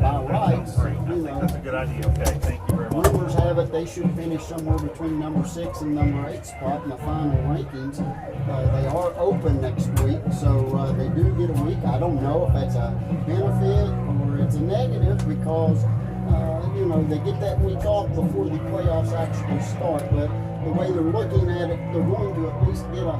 by rights, you know, That's a good idea. Okay, thank you very much. rumors have it they should finish somewhere between number 6 and number 8 spot in the final rankings. They are open next week, so they do get a week. I don't know if that's a benefit or it's a negative because you know, they get that week off before the playoffs actually start. But the way they're looking at it, they're going to at least get a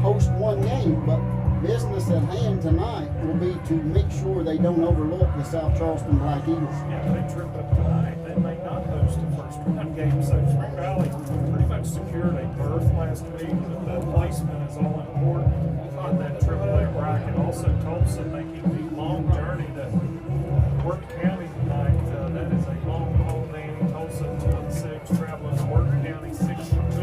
host one game. But business at hand tonight will be to make sure they don't overlook the South Charleston Black Eagles. Yeah, they trip up tonight. They may not host the first round game. So Spring Valley pretty much secured a berth last week, but the placement is all important on that AAA bracket. Also, Tulsa making the long journey to Work County tonight. That is a long haul, Danny. Tulsa 2-6, traveling to Work County 6-2.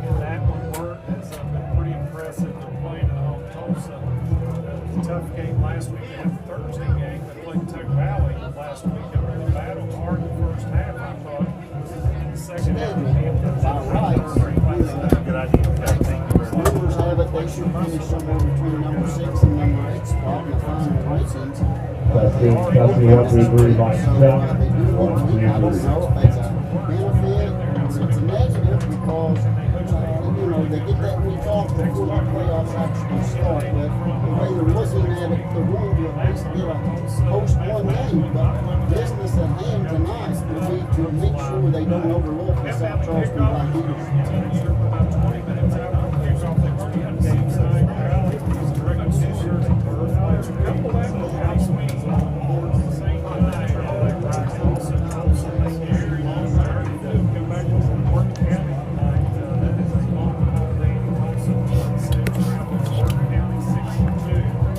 And that one, Work has been pretty impressive. They're playing at home. Tulsa, a tough game last week. They had a Thursday game. They played Tug Valley last week. They really battled hard in the first half, I thought. In the second half, By rights, that's a good idea. Okay, thank you very much. rumors have it they should finish somewhere between number 6 and number 8 spot in the final rankings. Testing, 1, 2, 3, mic check. They do get a 1, 2, week. I don't 3. know if that's a benefit or it's a negative because you know, they get that week off before the playoffs actually start. But the way they're looking at it, they're going to at least get a host one game. But business at hand tonight will be to make sure they don't overlook the South Charleston Black Eagles. About 20 minutes out, kicks off the game side. Valley is directing to the turf. A couple of house wins on the board at the same time. Also, Tulsa makes a very long journey to go back to Work County tonight. That is a long haul, Danny. Tulsa 2-6, traveling to Work County 6-2.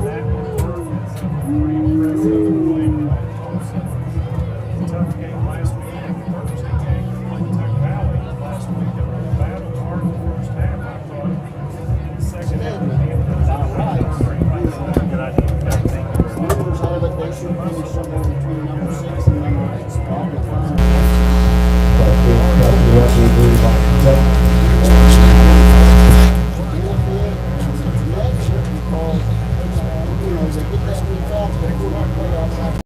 That one, Work is pretty impressive. Playing at Tulsa. A tough game last week. They had the Thursday game. They played Tug Valley last week. They really battled hard in the first half, I thought. In the second half, By rights, that's a good idea. Okay, thank you very much. rumors have it they should finish somewhere between number 6 and number 8 spot in the final rankings. Testing, 1, 2, 3, mic check. Benefit, it's a negative because you know, they get that week off before the playoffs actually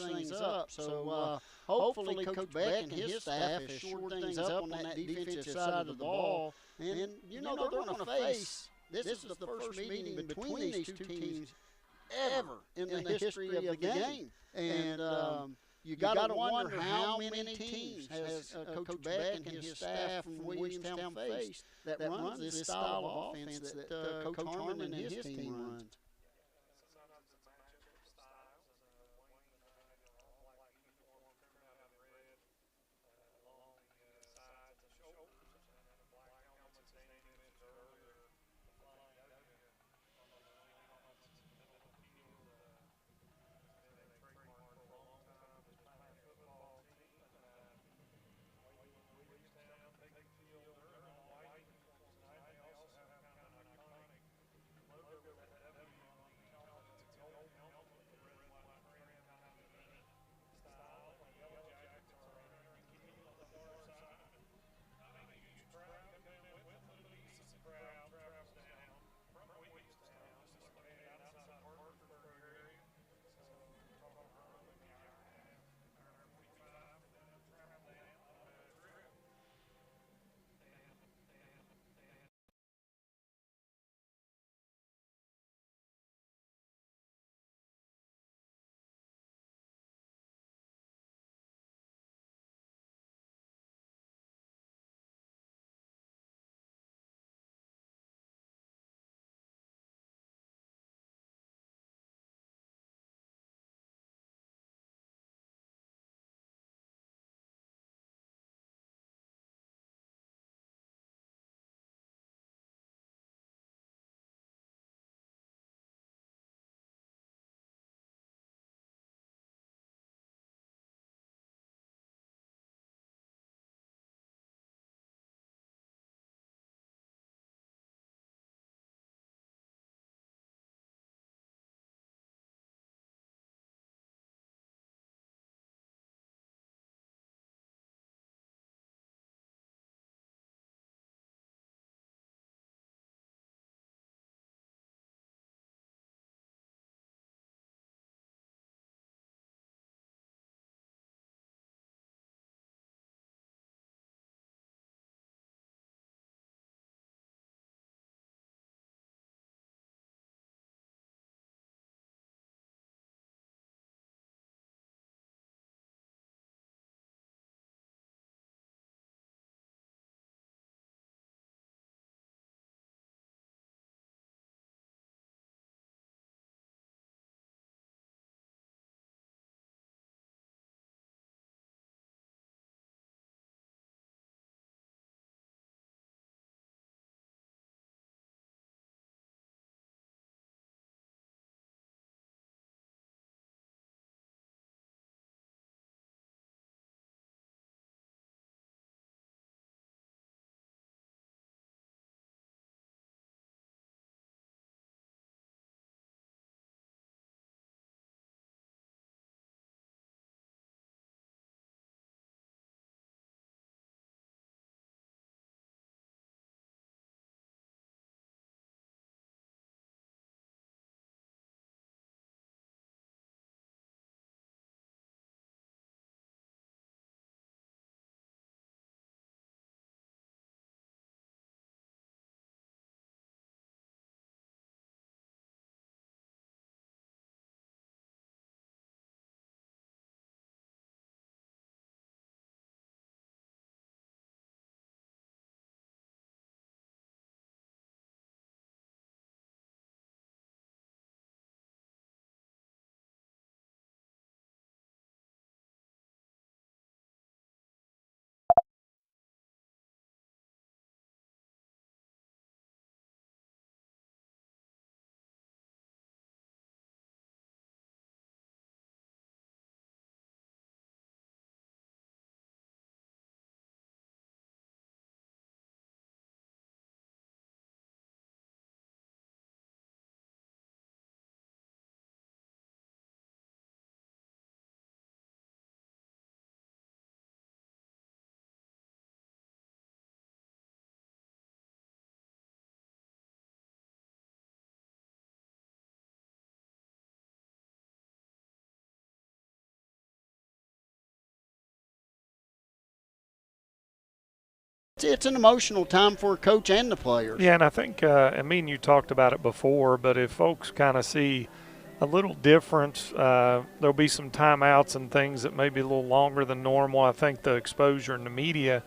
things up. So hopefully Coach Beck and his staff has shored things up on that defensive side of the ball. And, you know, they're going to face, this is the first meeting between these two teams ever in the history of the game. And you got to wonder how many teams has Coach Beck and his staff from Williamstown faced that runs this style of offense that Coach Harmon and his team runs. Sometimes it's a matchup of styles, and Wayne and I all like uniform trimmed out in red along the sides and shoulders, and then the black helmets, as Danny mentioned earlier, the flying yoga on the helmets in the middle of the field has been a trademark for a long time. This Pine football team, Williamstown, big field, they're in all white uniforms tonight. They also have kind of an iconic logo with that W it's an emotional time for a coach and the players. Yeah, and I think, and me and you talked about it before, but if folks kind of see a little difference, there'll be some timeouts and things that may be a little longer than normal. I think the exposure in the media,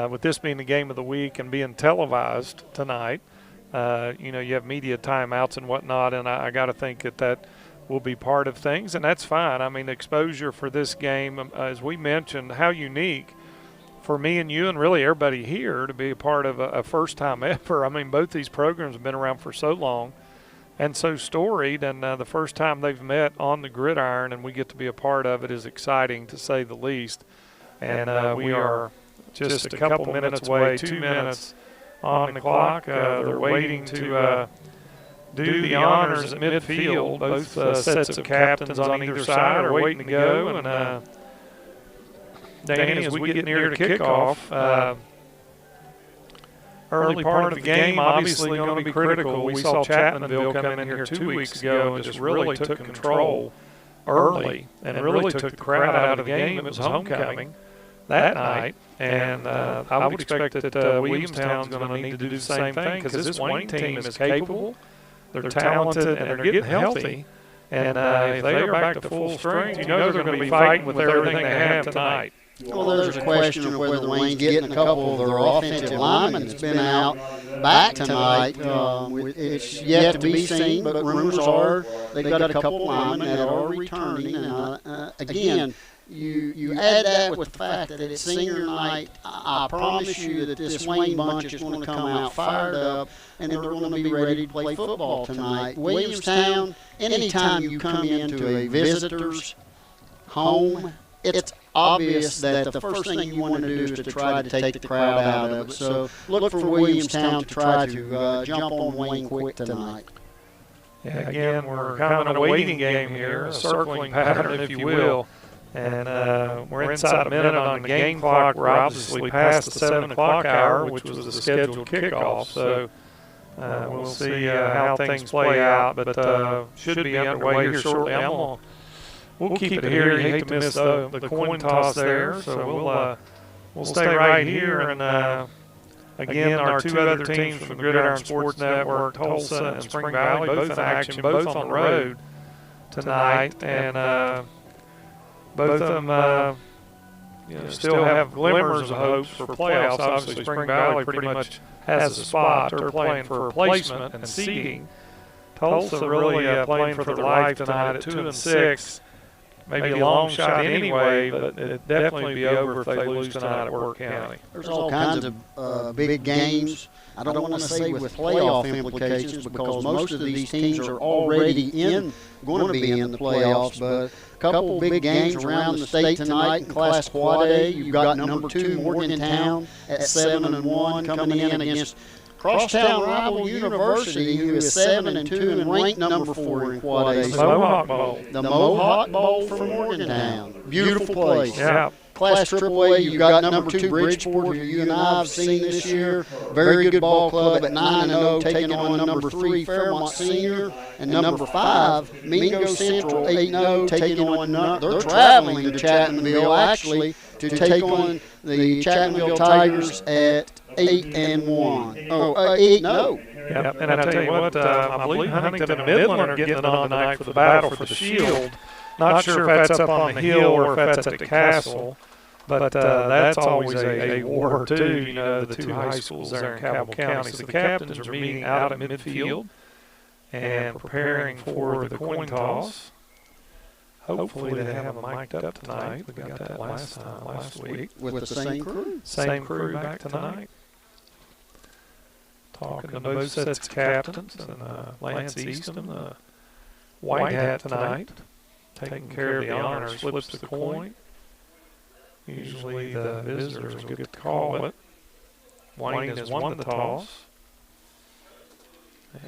with this being the game of the week and being televised tonight, you have media timeouts and whatnot, and I got to think that will be part of things, and that's fine. I mean, exposure for this game, as we mentioned, how unique for me and you and really everybody here to be a part of a first time ever. I mean, both these programs have been around for so long and so storied, and the first time they've met on the Gridiron and we get to be a part of it is exciting, to say the least. And we are just a couple minutes away, 2 minutes on the clock. They're waiting to do the honors at midfield. Both sets of captains on either side are waiting to go. And Danny, as we get near to kickoff, early part of the game obviously going to be critical. We saw Chapmanville come in here 2 weeks ago and just really took control early and really took the crowd out of the game. It was homecoming that night, and I would expect that Williamstown's going to need to do the same thing, because this Wayne team is capable. They're talented, and they're getting healthy. And if they are back to full strength, they're going to be fighting with everything they have tonight. Well, there's a question of whether Wayne's getting a couple of their offensive linemen that's been out back tonight. It's yet to be seen, but rumors are they've got a couple of linemen that are returning. Again, you add that with the fact that it's senior night. I promise you that this Wayne bunch is going to come out fired up, and they're going to be ready to play football tonight. Williamstown, anytime you come into a visitor's home, it's obvious that the first thing you want to do is to try to take the crowd out of it. So look for Williamstown to try to jump on Wayne quick tonight. Yeah, again, we're kind of in a waiting game here, a circling pattern, if you will. And we're inside a minute on the game clock. We're obviously past the 7 o'clock hour, which was the scheduled kickoff. So we'll see how things play out, but should be underway here shortly. We'll keep it here. You hate to miss the coin toss there, so we'll stay right here. And again, our 2 other teams from the Gridiron Sports Network, Tulsa and Spring Valley, both in action, both on the road tonight, and both of them still have glimmers of hopes for playoffs. Obviously, Spring Valley pretty much has a spot. They're playing for placement and seeding. Tulsa really playing for their life tonight at 2-6. Maybe a long shot anyway, but it'd definitely be over if they lose tonight at Worth County. There's all kinds of big games. I don't want to say with playoff implications, because most of these teams are already going to be in the playoffs, but a couple big games around the state tonight in Class Quad A. You've got number 2 Morgantown at 7-1 coming in against crosstown rival University, who is 7-2 and ranked number 4 in Quad A. Mohawk Bowl. The Mohawk Bowl from Morgantown. Beautiful place. Yeah. Class AAA, you've got number 2 Bridgeport, who you and I have seen this year. Very good ball club at 9-0, taking on number 3 Fairmont Senior, and number 5 Mingo Central 8-0, taking on. They're traveling to Chapmanville actually to take on the Chapmanville Tigers at 8-1. 8-0. Yep. And I tell you what, I believe Huntington and Midland are getting it on tonight for the battle for the Shield. Not sure if that's up on the hill or if that's at the castle, but that's always a war too. The 2 high schools there in Cabell County. So the captains are meeting out at midfield and preparing for the coin toss. Hopefully they have them mic'd up tonight. We got that last week. With the same crew? Same crew back tonight. Talking to both sets of captains, and Lance Easton, the white hat tonight, taking care of the honors, flips the coin. Usually the visitors will get to call it. Wayne has won the toss.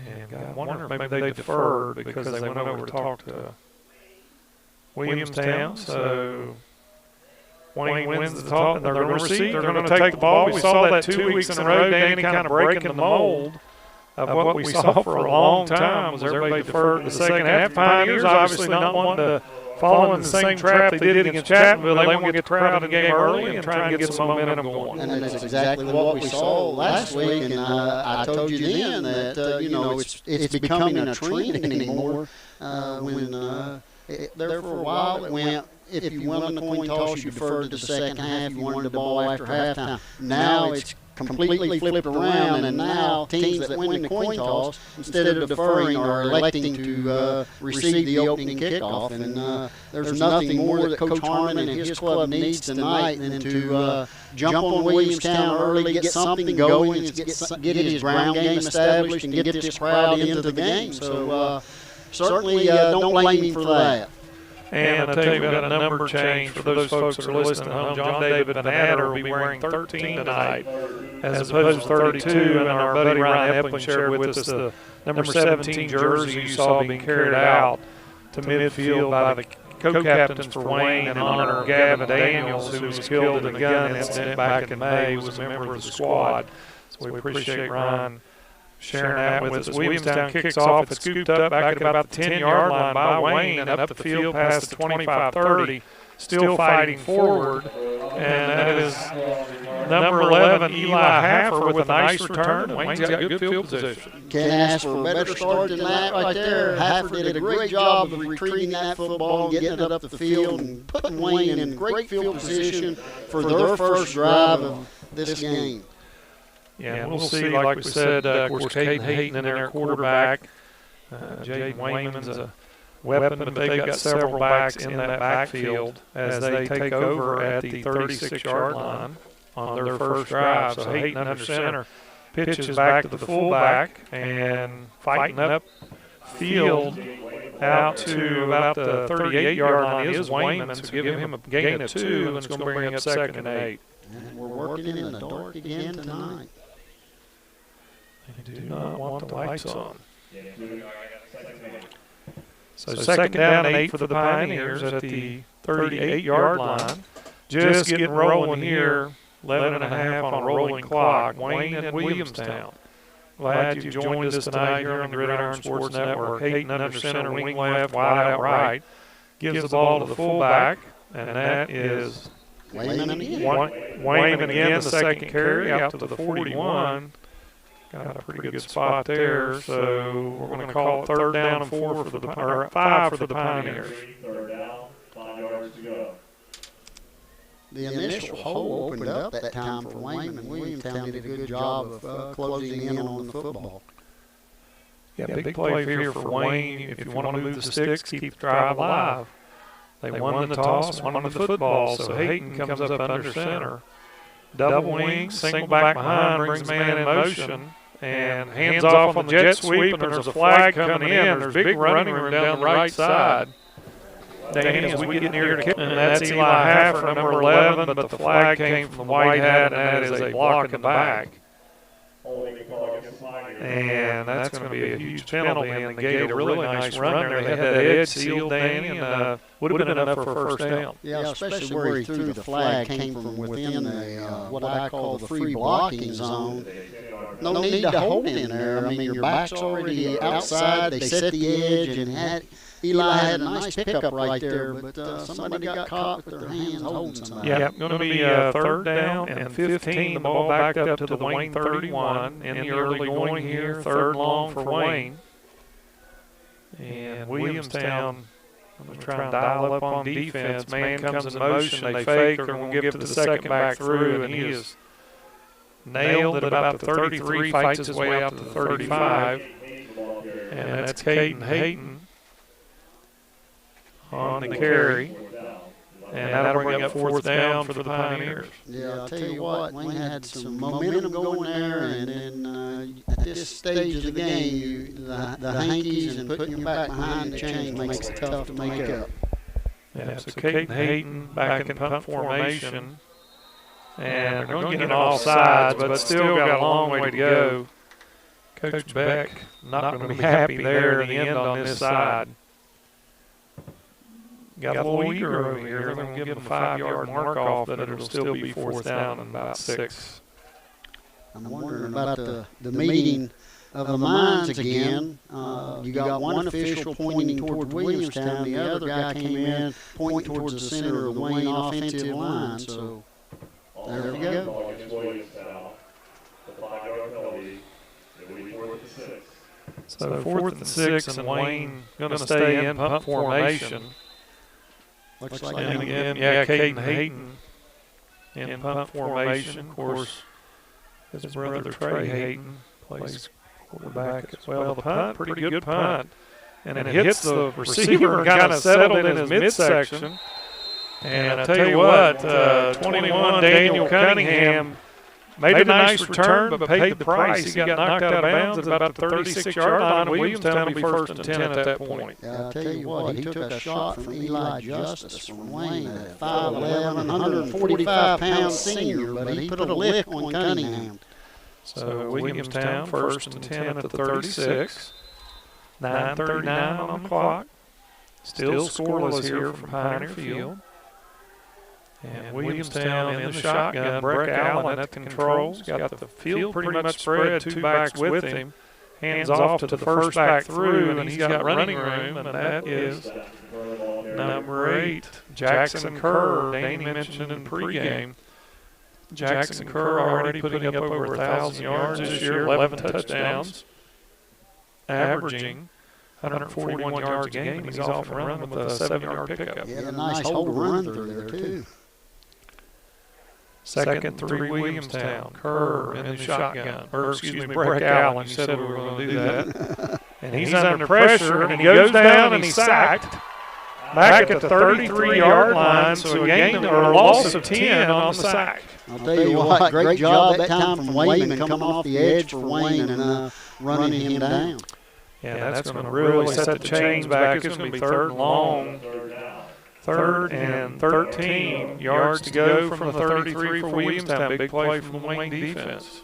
And I wonder if maybe they deferred because they went over to talk to Williamstown. So Wayne wins the toss, and they're going to receive. They're going to take the ball. We saw that 2 weeks in a row, Danny, kind of breaking the mold of what we saw for a long time was everybody deferred to the second half. Pioneers obviously not wanting to following the same trap they did against Chattanville. They want to get the crowd in the game early and try and get some momentum going. And that's exactly what we saw last week. And I told you then that you know it's becoming a trend anymore. There for a while it went. If you won the coin toss, you deferred to the second half. You wanted the ball after halftime. Now it's completely flipped around, and now teams that win the coin toss, instead of deferring, are electing to receive the opening kickoff. And there's nothing more that Coach Harmon and his club needs tonight than to jump on Williamstown early, get something going, get his ground game established, and get this crowd into the game. So certainly don't blame him for that. And I tell you, we've got a number change for those folks that are listening at home. John David Banatter will be wearing 13 tonight as opposed to 32. And our buddy Ryan Epling shared with us the number 17 jersey you saw being carried out to midfield by the co-captains for Wayne in honor of Gavin Daniels, who was killed in a gun incident back in May, was a member of the squad. So we appreciate Ryan sharing that with us. Williamstown kicks off. It's scooped up back at about the 10-yard line by Wayne and up the field past the 25-30, still fighting forward. And that is number 11, Eli Haffer, with a nice return. Wayne's got good field position. Can't ask for a better start than that right there. Haffer did a great job of retrieving that football and getting it up the field and putting Wayne in great field position for their first drive of this game. Yeah, and we'll see, like we said, of course, Caden Hayton in their quarterback. Jaden Wayman's a weapon, but they've got several backs in that backfield as they take over at the 36-yard line on their first drive. So Hayton under center pitches back to the fullback and fighting up field out to about the 38-yard line is Wayman, so give him a gain of 2, and it's going to bring up 2nd and 8. And we're working in the dark again tonight. They do not want the lights on. So 2nd down and 8 for the Pioneers at the 38-yard line. Just getting rolling here, 11 and a half on a rolling clock. Wayne and Williamstown. Glad you've joined us tonight here on the Gridiron Sports Network. Hayton under center, wing left, wide out right. Gives the ball to the fullback, and that is Wayman again, the second carry out to the 41. Got a pretty good spot there, so we're going to call it 3rd down and 4 for the, or 5 for the Pioneers. 3rd down, 5 yards to go. The initial hole opened up that time for Wayman. Williamstown did a good job of closing in on the football. Yeah, big play here for Wayne. If you want to move the sticks, keep the drive alive. They won the toss, won the football, so Hayton comes up under center. Double wing, single back behind, brings man in motion, and hands off on the jet sweep, and there's a flag coming in. There's big running room down the right side. Danny, as we get near the kick, and that's Eli Haffer, number 11, but the flag came from the white hat, and that is a block in the back. And that's going to be a huge penalty, and they gave a really nice run there. They had that edge sealed, Danny, and would have been enough for a first down. Yeah, especially where he threw the flag came from within the what I call the free blocking zone. No need to hold in there. I mean, your back's already outside. They set the edge, and Eli had a nice pickup right there, but somebody got caught with their hands holding somebody. Yeah, going to be 3rd down and 15. The ball backed up to the Wayne 31 in the early going here. 3rd long for Wayne. And Williamstown, I'm going to try and dial up on defense. Man comes in motion. They fake. They're going to give to the second back through, and he is nailed at about the 33, fights his way out to the 35. And that's Caden Hayton on the carry, and that'll bring up 4th down for the Pioneers. Yeah, I'll tell you what, Wayne had some momentum going there, and then at this stage of the game, the hankies and putting your back behind the chains makes it tough to make up. Yeah, so Caden Hayton back in punt formation, and they're going to get it all sides, but still got a long way to go. Coach Beck not going to be happy there at the end on this side. Got a little eager over here. They're going to give them a 5-yard mark off, but it'll still be 4th down and about 6. I'm wondering about the meeting of the mines again. You got one official pointing towards Williamstown. The other guy came in pointing towards the center of the Wayne offensive line. So there we go. Against Williamstown, the 5-yard penalty. It'll be 4th and 6. So 4th and 6, and Wayne going to stay in punt formation. Looks like And again, Caden Hayton in punt formation. Of course, his brother Trey Hayton plays quarterback as well. The punt, pretty good punt. And it hits the receiver and kind of settled in his midsection. And I tell you what, 21 Daniel Cunningham made a nice return, but paid the price. He got knocked out of bounds at about the 36-yard line. Williamstown will be 1st and 10 at that point. Yeah, I tell you what, he took a shot from Eli Justice from Wayne, a 5'11", 145-pound senior, but he put a lick on Cunningham. So Williamstown 1st and 10 at the 36. 9:39 on the clock. Still scoreless here from Pioneer Field. And Williamstown in the shotgun. Breck Allen at the controls. Got the field pretty much spread. 2 backs with him. Hands off to the first back through, and he's got running room, and that is number 8, Jackson Kerr. Danny mentioned in pregame. Jackson Kerr already putting up over 1,000 yards this year, 11 touchdowns, averaging 141 yards a game, and he's off and running with a 7-yard pickup. Yeah, a nice hole to run through there, too. 2nd and 3 Williamstown. Kerr in the shotgun. Breck Allen. You said we were going to do that. And he's under pressure, and he goes down, and he's sacked. Back at the 33-yard line, so a gain or a loss of 10 on the sack. I'll tell you what, great job that time from Wayman coming off the edge for Wayne and running him down. Yeah, that's going to really set the chains back. It's going to be 3rd and long. 3rd and 13 yards to go from the 33 for Williamstown. Big play from the Wayne defense.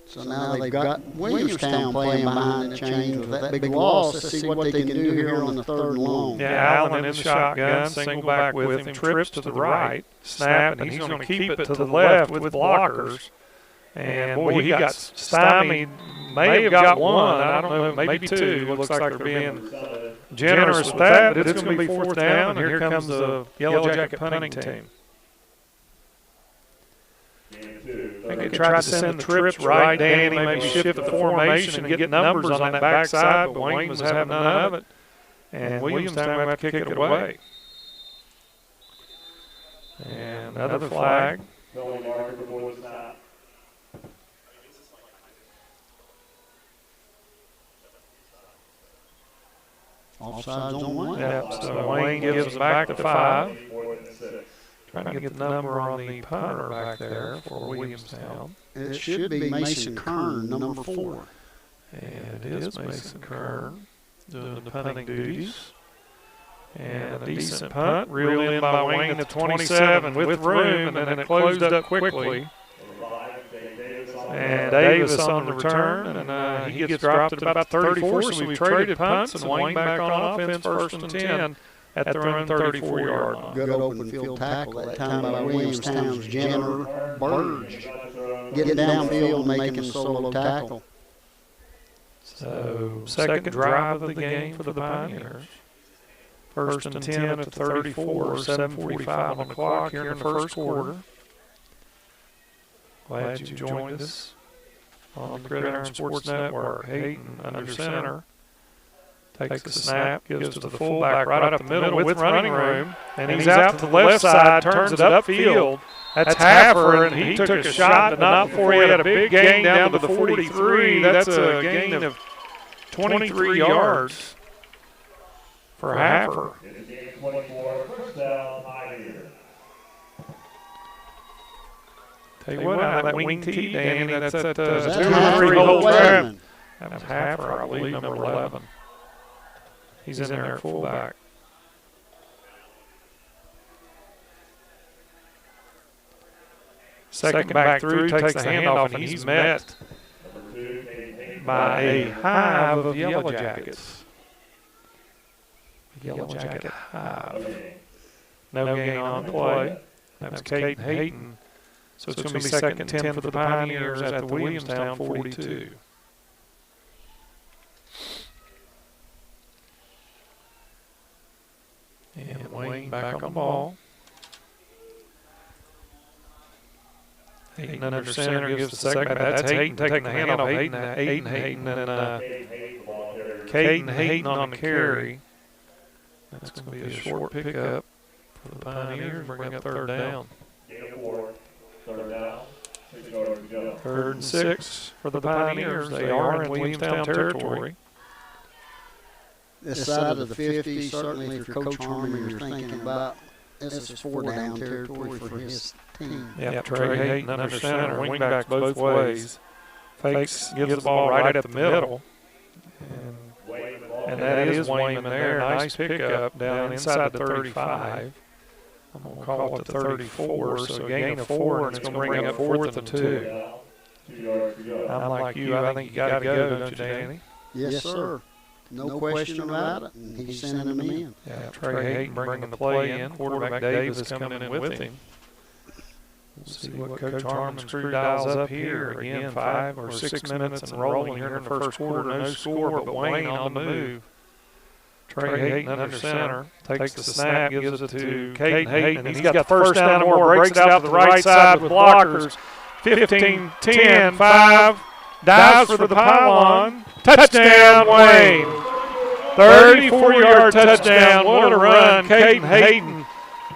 So now they've got Williamstown playing behind the chains with that big loss. Let's see what they can do here on the 3rd and long. Yeah, Allen in the shotgun, single back with him, trips to the right, snap, and he's going to keep it to the left with blockers. And boy, he got stymied. May have got one. I don't know, maybe 2. Looks like they're being generous with that, but it's going to be 4th down, and here comes the Yellow Jacket punting team. I think they tried to send the trips right, Danny, maybe shift the formation and get numbers on that backside, but Wayne was having none of it. And Williamstown will have to kick it away. And another flag. Offsides on one. Yep, so Wayne gives it back to 5. Trying to get the number on the punter back there for Williamstown. It should be Mason Kern, number 4. And it is Mason Kern doing the punting duties. And a decent punt, reeled in by Wayne at 27 with room, and then it closed up quickly. And Davis on the return, and he gets dropped at about 34, so we've traded punts, and Wayne back on offense, 1st and 10 at their own 34-yard line. Good open field tackle that time by Williamstown's Jenner Burge. Getting downfield, making a solo tackle. So, 2nd drive of the game for the Pioneers. 1st and 10 at the 34, 7:45 on the clock here in the 1st quarter. Glad you joined us on the Gridiron Sports Network. Hayton under center. Takes the snap, gives to the fullback right up the middle with running room. And he's out to the left side, turns it upfield. That's Haffer, and he took a shot, but not before he had a big gain down to the 43. That's a gain of 23 yards for Haffer. Tell you what, that wing tee, Danny, that's that 2 or 3 hole trap. That was Haffer, I believe, number 11. He's in there at fullback. Second back through, takes the handoff, and he's met by a hive of Yellow Jackets. Yellow Jacket hive. No gain on play. That was Caden Hayton. So it's going to be 2nd and 10 for the Pioneers at the Williamstown 42. Wayne back on the ball. Hayden under center gives the second back. That's Hayden taking the handoff. Hayden, and Caden Hayden on the carry. That's going to be a short pickup for the Pioneers, bring up third down. Third down. 6 yards to go. 3rd and 6 for the Pioneers. They are in Williamstown territory. This side of the 50, certainly if you're Coach Harmon, you're thinking about this is 4-down territory for his team. Yeah, Trey Hayden under center, wingbacks both ways. Fakes, gives the ball right up the middle. And that is Wayman there. Nice pickup down inside the 35. I'm going to call it the 34, so a gain of 4, and it's going to bring up 4th and 2. 2 yards to go. I'm like you, I think you got to go, don't you, Danny? Yes, sir. No question about it. And he's sending them in. Yeah, Trey Hayden bringing the play in. Quarterback Davis coming in with him. We'll see what Coach Harmon's crew dials up here. Again, 5 or 6 minutes and rolling here in the first quarter. No score, but Wayne on the move. Trey Hayden under center. Takes the snap, gives it to Caden Hayden. He's got the first down and more. Breaks it out to the right side with blockers. 15, 10, 5. Dives for the pylon. Touchdown, Wayne. 34-yard touchdown. What a run. Caden Hayden.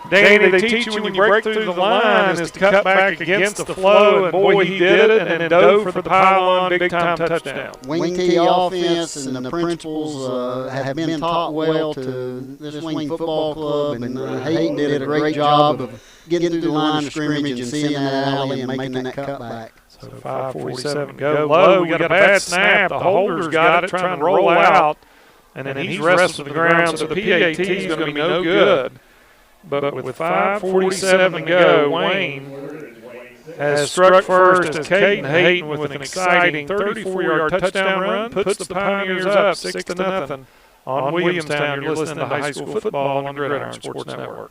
Danny, they teach you when you break through the line is to cut back against the flow, and boy, he did it, and then dove for the pylon, big-time touchdown. Wing T offense and the principals have been taught well to this Wing Football Club, and Hayden did a great job of getting through the line of scrimmage and seeing that alley and making that cutback. So 5:47 go. Low, we got a bad snap. The holder's got it, trying to roll out, and then he's wrestled to the ground, so the PAT is going to be no good. But with 5:47 to go, Wayne has struck first as Caden Hayden with an exciting 34-yard touchdown run puts the Pioneers up 6-0 on Williamstown. You're listening to High School Football on the Gridiron Sports Network.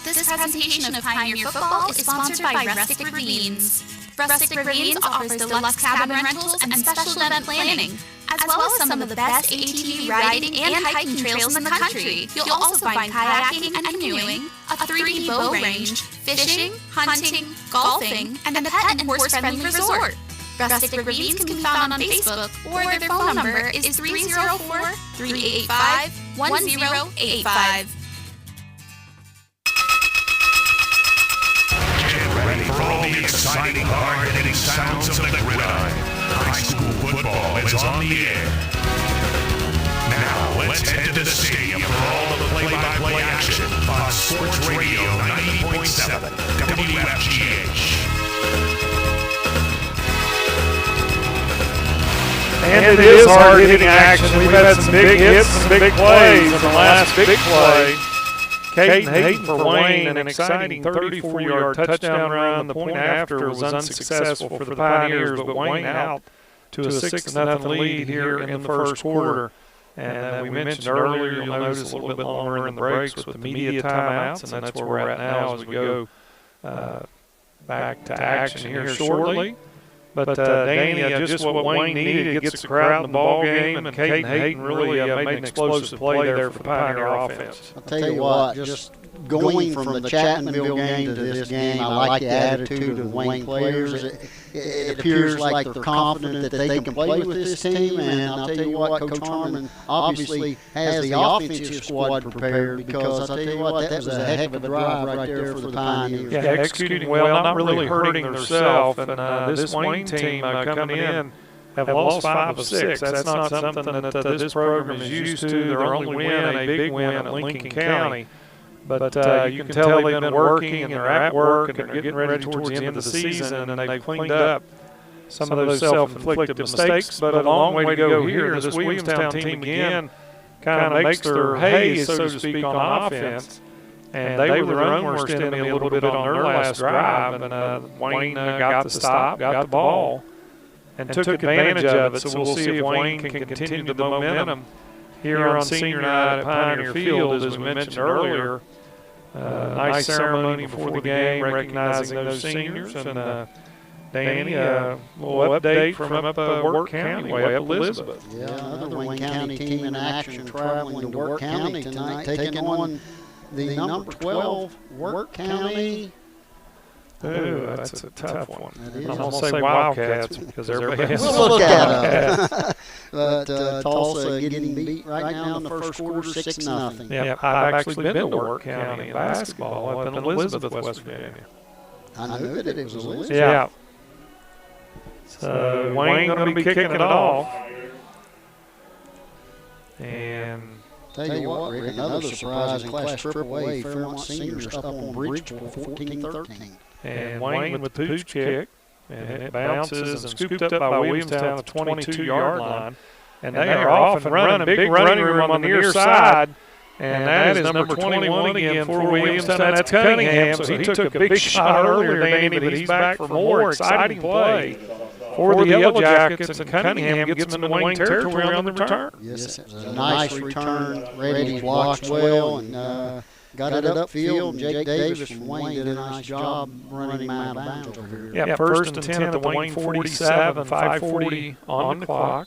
This presentation of Pioneer Football is sponsored by Rustic Ravines. Rustic Ravines offers deluxe cabin rentals and special event planning, as well as some of the best ATV riding and hiking trails in the country. You'll also find kayaking and canoeing, a 3D bow range, fishing, hunting, golfing, and a pet and horse-friendly resort. Rustic Ravines can be found on Facebook, or their phone number is 304-385-1085. For all the exciting, hard-hitting sounds of the gridiron, high school football is on the air. Now, let's head to the stadium for all of the play-by-play action on Sports Radio 90.7 WFGH. And it is hard-hitting action. We've had some big hits, some big plays in the last big play. Caden Hayden for Wayne, an exciting 34-yard touchdown run. The point after was unsuccessful for the Pioneers, but Wayne out to a 6-0 lead here in the first quarter. And we mentioned earlier, you'll notice a little bit longer in the breaks with the media timeouts, and that's where we're at now as we go back to action here shortly. But Danny, just what Wayne needed gets the crowd in the ball game, and Caden Hayden really made an explosive play there for the Pioneer offense. I'll tell you what, just going from the Chapmanville game to this game, I like the attitude of the Wayne players. It appears like they're confident that they can play with this team, and I'll tell you what, Coach Harmon obviously has the offensive squad prepared, because I'll tell you what, that was a heck of a drive right there for the Pioneers. Yeah, executing well, not really hurting themselves, and this Wayne team coming in have lost 5 of 6. That's not something that this program is used to. Their only win, a big win at Lincoln County. But you can tell they've been working, and they're at work, and they're getting ready towards the end of the season, and they've cleaned up some of those self-inflicted mistakes. But a long way to go here. This Williamstown team again kind of makes their hay, so to speak, on offense. And they were their own worst enemy a little bit on their last drive, and Wayne got the stop, got the ball, and took advantage of it. So we'll see if Wayne can continue the momentum here on senior night at Pioneer Field, as we mentioned earlier. Nice ceremony before the game, recognizing those seniors. And Danny, a little update from up Work County, way up Elizabeth. Yeah, another Wayne County team in action, traveling to Work County tonight, taking on the number 12 Work County. Ooh, that's a tough one. That is. I'm going to say Wildcats because everybody has We'll look at them. But Tulsa getting beat right now in the first quarter, 6-0. Yeah, I've actually been to Work County in basketball up in Elizabeth, West Virginia. I knew that it was Elizabeth. Yeah. So Wayne going to be kicking it off. And Tell you what, Rick, another surprise in Class AAA, Fairmont Seniors up on Bridgeport 14-13. And Wayne with the pooch kick, and it bounces and scooped up by Williamstown at the 22-yard line. And they are off and running, big running room on the near side. And that is number 21 again for Williamstown. That's Cunningham. So he took a big shot earlier, Danny, but he's back for more exciting play for the Yellow Jackets. And Cunningham gets them into Wayne territory on the return. Yes, it was a nice return. Reddy blocked well and got it upfield. And Jake Davis from Wayne did a nice job running him out of bounds over here. Yeah, first and 10 at the Wayne 47, 5:40 on the clock.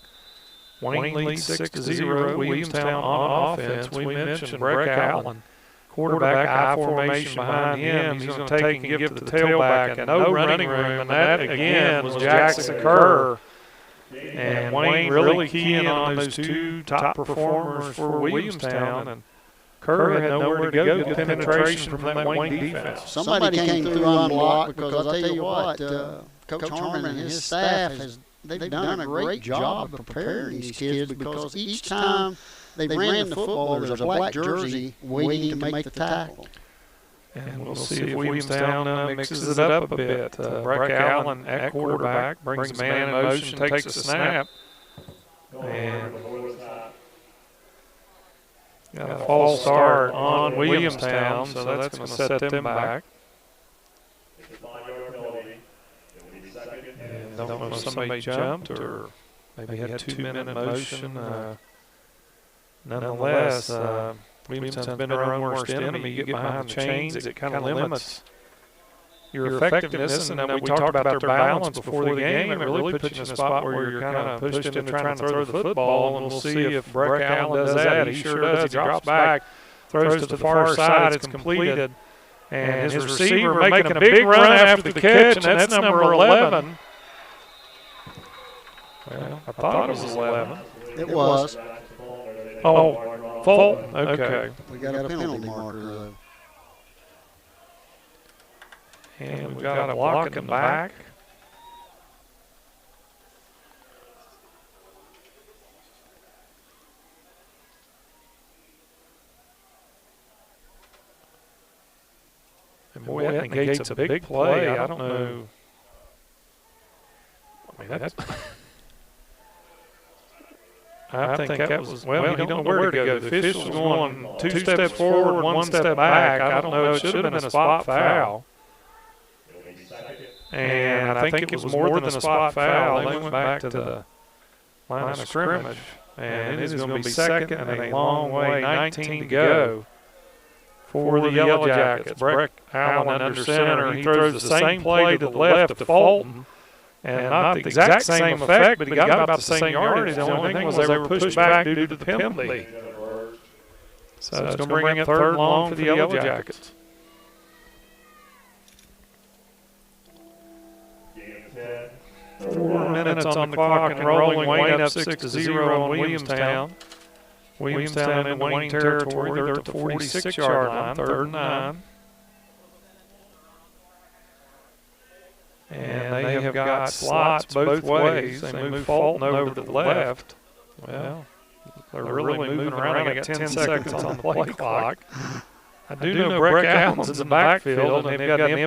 Wayne leads 6-0. Williamstown on offense. We mentioned Breck Allen, quarterback, I formation behind him. He's going to take and give to the tailback, and no running room. And that again was Jackson Kerr. And Wayne really keying on those two top performers for Williamstown. And Kerr had nowhere to go. Good penetration from that Wayne defense. Somebody came through unblocked because I'll tell you what, Coach Harmon and his staff they've done a great job of preparing these kids because each time they ran the football, there was a black jersey waiting to make the tackle. And we'll see if Williamstown mixes it up a bit. Breck Allen at quarterback brings a man in motion, takes a snap, and got a false start on Williamstown, so that's going to set them back. And don't know if somebody jumped or maybe had 2 minute motion. Nonetheless, Williamstown's been their own worst enemy. You get behind the chains, it kind of limits your effectiveness. And then we talked about their balance before the game. It really puts you in a spot where you're kind of pushed into trying to throw the football. And we'll see if Breck Allen does that. He sure does. He drops back, throws to the far side. It's completed. And his receiver making a big run after the catch, and that's number 11. Well, I thought it was 11. It was. Oh, Fulton. Okay. We got a penalty marker, though. And we've got a block in the back. And boy, that negates a big play. I don't know. I mean, that's... I think that was, well, you don't know where to go. The official's going 2 steps forward, 1 step back. I don't know. It should have been a spot foul. And I think it was more than a spot foul. They went back to the line of scrimmage. And it is going to be second and a long way, 19 to go for the Yellow Jackets. Breck Allen under center. He throws the same play to the left to Fulton. And not the exact same effect, but he got about the same yardage. The only thing was they were pushed back due to the penalty. So it's going to bring up 3rd and long for the Yellow Jackets. Four minutes on the clock and rolling. Wayne up 6-0 on Williamstown. Williamstown in Wayne territory. They're at the 46-yard line, 3rd and 9. And they have got slots both ways. They move Fulton over to the left. Well, they're really moving around. They got 10 seconds on the play clock. I do know Breck Allen's in the backfield, and they've got an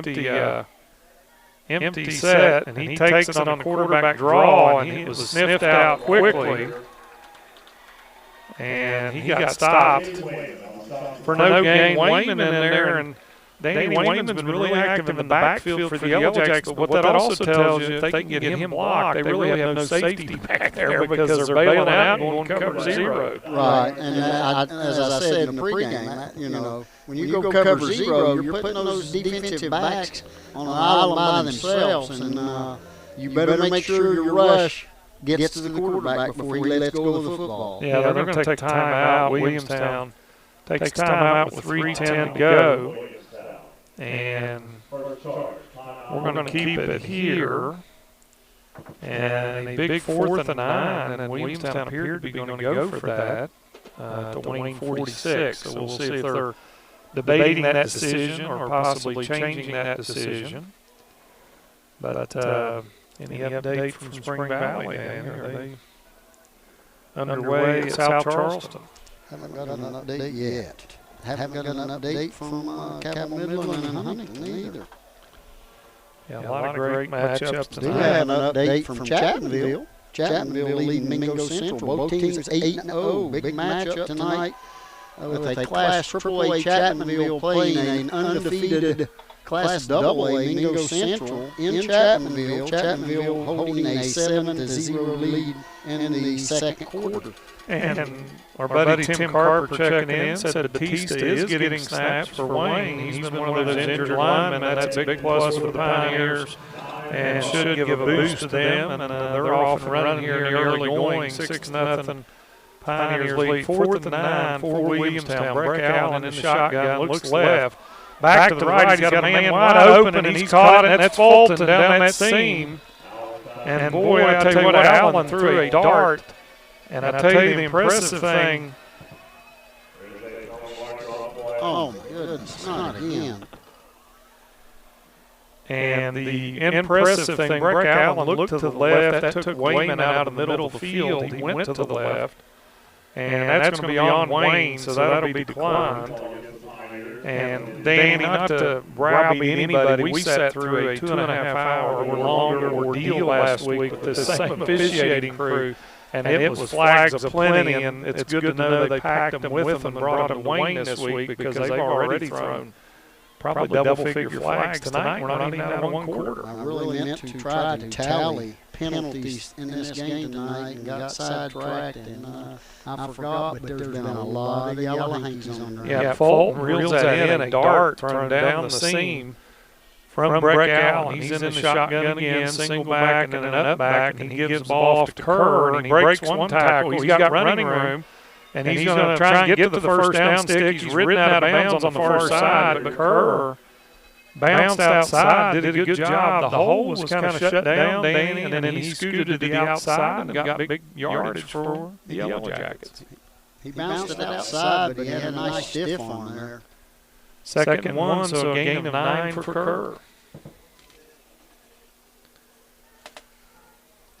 empty set, and he takes it on the quarterback draw, and it was sniffed out quickly. And he got stopped for no gain. Wayman in there, and Danny Wayman's been really active in the backfield for the Yellow Jackets, but what that also tells you, if they can get him blocked, they really have no safety back there because they're bailing out and going cover 0. Right, and as I said in the pregame, you know, when you go cover 0, you're putting those defensive backs on an island by themselves, and you better make sure your rush gets to the quarterback before he lets go of the football. Yeah, they're going to take time out. Williamstown Takes time out with 3:10 to go. And we're going to keep it here. And a big 4th and 9, and Williamstown appeared to be going to go for that to Wayne 46. So we'll see if they're debating that decision or possibly changing that decision. But any update from Spring Valley? Are they underway at South Charleston? Haven't got an update yet. Haven't got an update from Cabell Midland and Huntington either. Yeah, a lot of great matchups Do tonight. have an update from Chattanville. Chattanville leading Mingo Central. Both teams 8-0. Big matchup tonight with a Class AAA Chattanville playing an undefeated Class AA Mingo Central in Chattanville. Chattanville holding a 7-0 lead in the second quarter. And our buddy Tim Carper checking in said Batista is getting snaps for Wayne. He's been one of those injured linemen. That's a big plus for the Pioneers and should give a boost to them. And they're off and running here in the early going, 6-0. Pioneers lead 4th and 9 for Williamstown. Breck Allen in the shotgun, looks left. Back to the right, he's got a man wide open, and he's caught it, and that's Fulton down that seam. And boy, I tell you what, Allen threw a dart. And I tell you the impressive thing. Oh, my goodness, not again. And the impressive thing, Breck Allen looked to the left. That took Wayman out of the middle of the field. He went to the left. And that's going to be on Wayne, so that'll be declined. And Danny, not to browbeat anybody, we sat through a 2.5-hour or longer ordeal last week with this same officiating crew. And it was flags aplenty, and it's good to know they packed them with them and brought them to Wayne this week because they've already thrown probably double-figure flags tonight. We're not even out of one quarter. I really meant to try to tally penalties in this game tonight and got sidetracked, and I forgot, but there's been a lot of yellow hankies on there. Yeah, Fulton reels that in, a dart thrown down the seam from Breck Allen. He's in the shotgun again, single back and then an up back, and he gives the ball off to Kerr, and he breaks one tackle. He's got running room, and he's going to try and get to the first down stick. He's ridden out of bounds on the far side, but Kerr bounced outside, did a good job. The hole was kind of shut down, Danny, and then he scooted to the outside and got big yardage for the Yellow Jackets. He bounced it outside, but he had a nice stiff on there. Second and 1, so a gain of 9 for Kerr.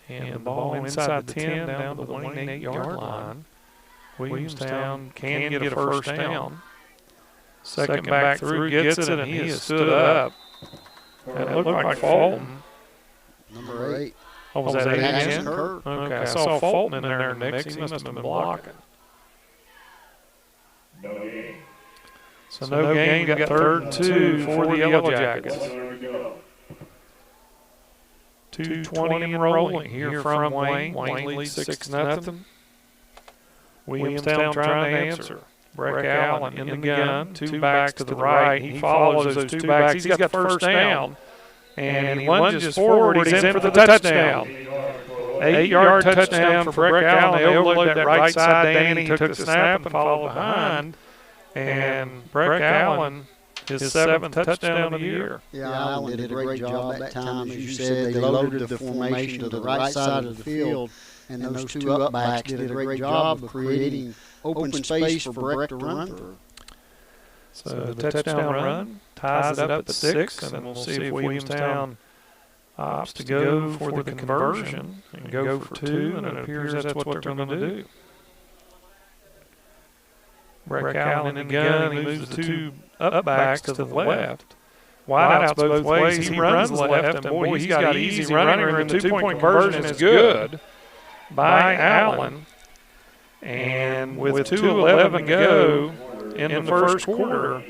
And the ball inside the 10 down to the 28-yard line. Williamstown can get a first down. Second back through gets it, and he has stood up. And it looked like Fulton. Number 8. Oh, was that 8 again? Kerr. Okay, I saw Fulton in there in the mix. He must have been blocking. No game. So no gain, got 3rd and 2 for the Yellow Jackets. 2:20 and rolling here from Wayne. Wayne leads 6-0. Williamstown trying to answer. Breck Allen in the gun, 2 backs to the right. He follows those 2 backs. He's got the first down. And he lunges forward. He's in for the touchdown. 8-yard touchdown for Breck Allen. They overloaded that right side. Danny took the snap and followed behind. And Breck Allen, his 7th touchdown of the year. Yeah, Allen did a great job that time. As you said, they loaded the formation to the right side of the field, and those 2 upbacks did a great job of creating open space for Breck to run through. So the touchdown run ties it up at 6, and then we'll see if Williamstown opts to go for the conversion and go for 2, and it appears that's what they're going to do. Breck Allen in the gun, he moves the 2 upbacks to the left. Wideouts both ways, he runs left, and boy, he's got easy running room. The 2-point conversion is good by Allen. And with 2:11 to go in the first quarter,